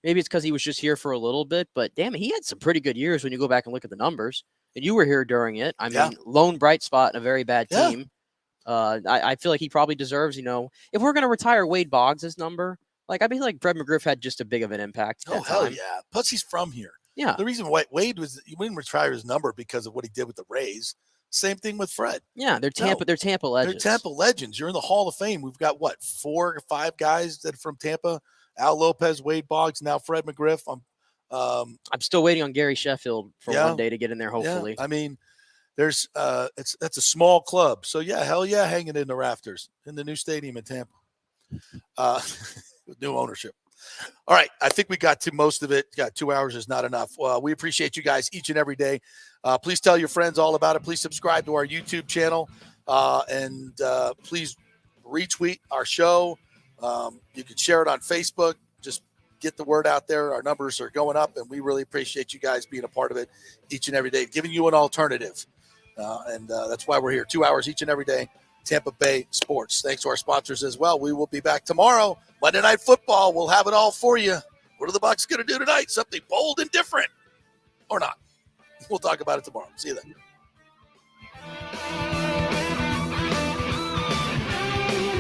Maybe it's because he was just here for a little bit, but damn it, he had some pretty good years when you go back and look at the numbers. and you were here during it. I Yeah. mean, lone bright spot in a very bad Yeah. team. I feel like he probably deserves, if we're going to retire Wade Boggs' number, like I feel like Fred McGriff had just a big of an impact. Oh, hell yeah. Plus, he's from here. Yeah. The reason why Wade he wouldn't retire his number because of what he did with the Rays. Same thing with Fred. Yeah, they're Tampa legends. They're Tampa legends. You're in the Hall of Fame. We've got, 4 or 5 guys that are from Tampa? Al Lopez, Wade Boggs, now Fred McGriff. I'm still waiting on Gary Sheffield for one day to get in there, hopefully. Yeah. I mean, there's that's a small club. So, yeah, hell yeah, hanging in the rafters in the new stadium in Tampa with new ownership. All right, I think we got to most of it. 2 hours is not enough. We appreciate you guys each and every day. Please tell your friends all about it. Please subscribe to our YouTube channel, and please retweet our show. You can share it on Facebook. Just get the word out there. Our numbers are going up, and we really appreciate you guys being a part of it each and every day, giving you an alternative. And that's why we're here 2 hours each and every day. Tampa Bay Sports. Thanks to our sponsors as well. We will be back tomorrow. Monday Night Football. We'll have it all for you. What are the Bucs going to do tonight? Something bold and different, or not? We'll talk about it tomorrow. See you then.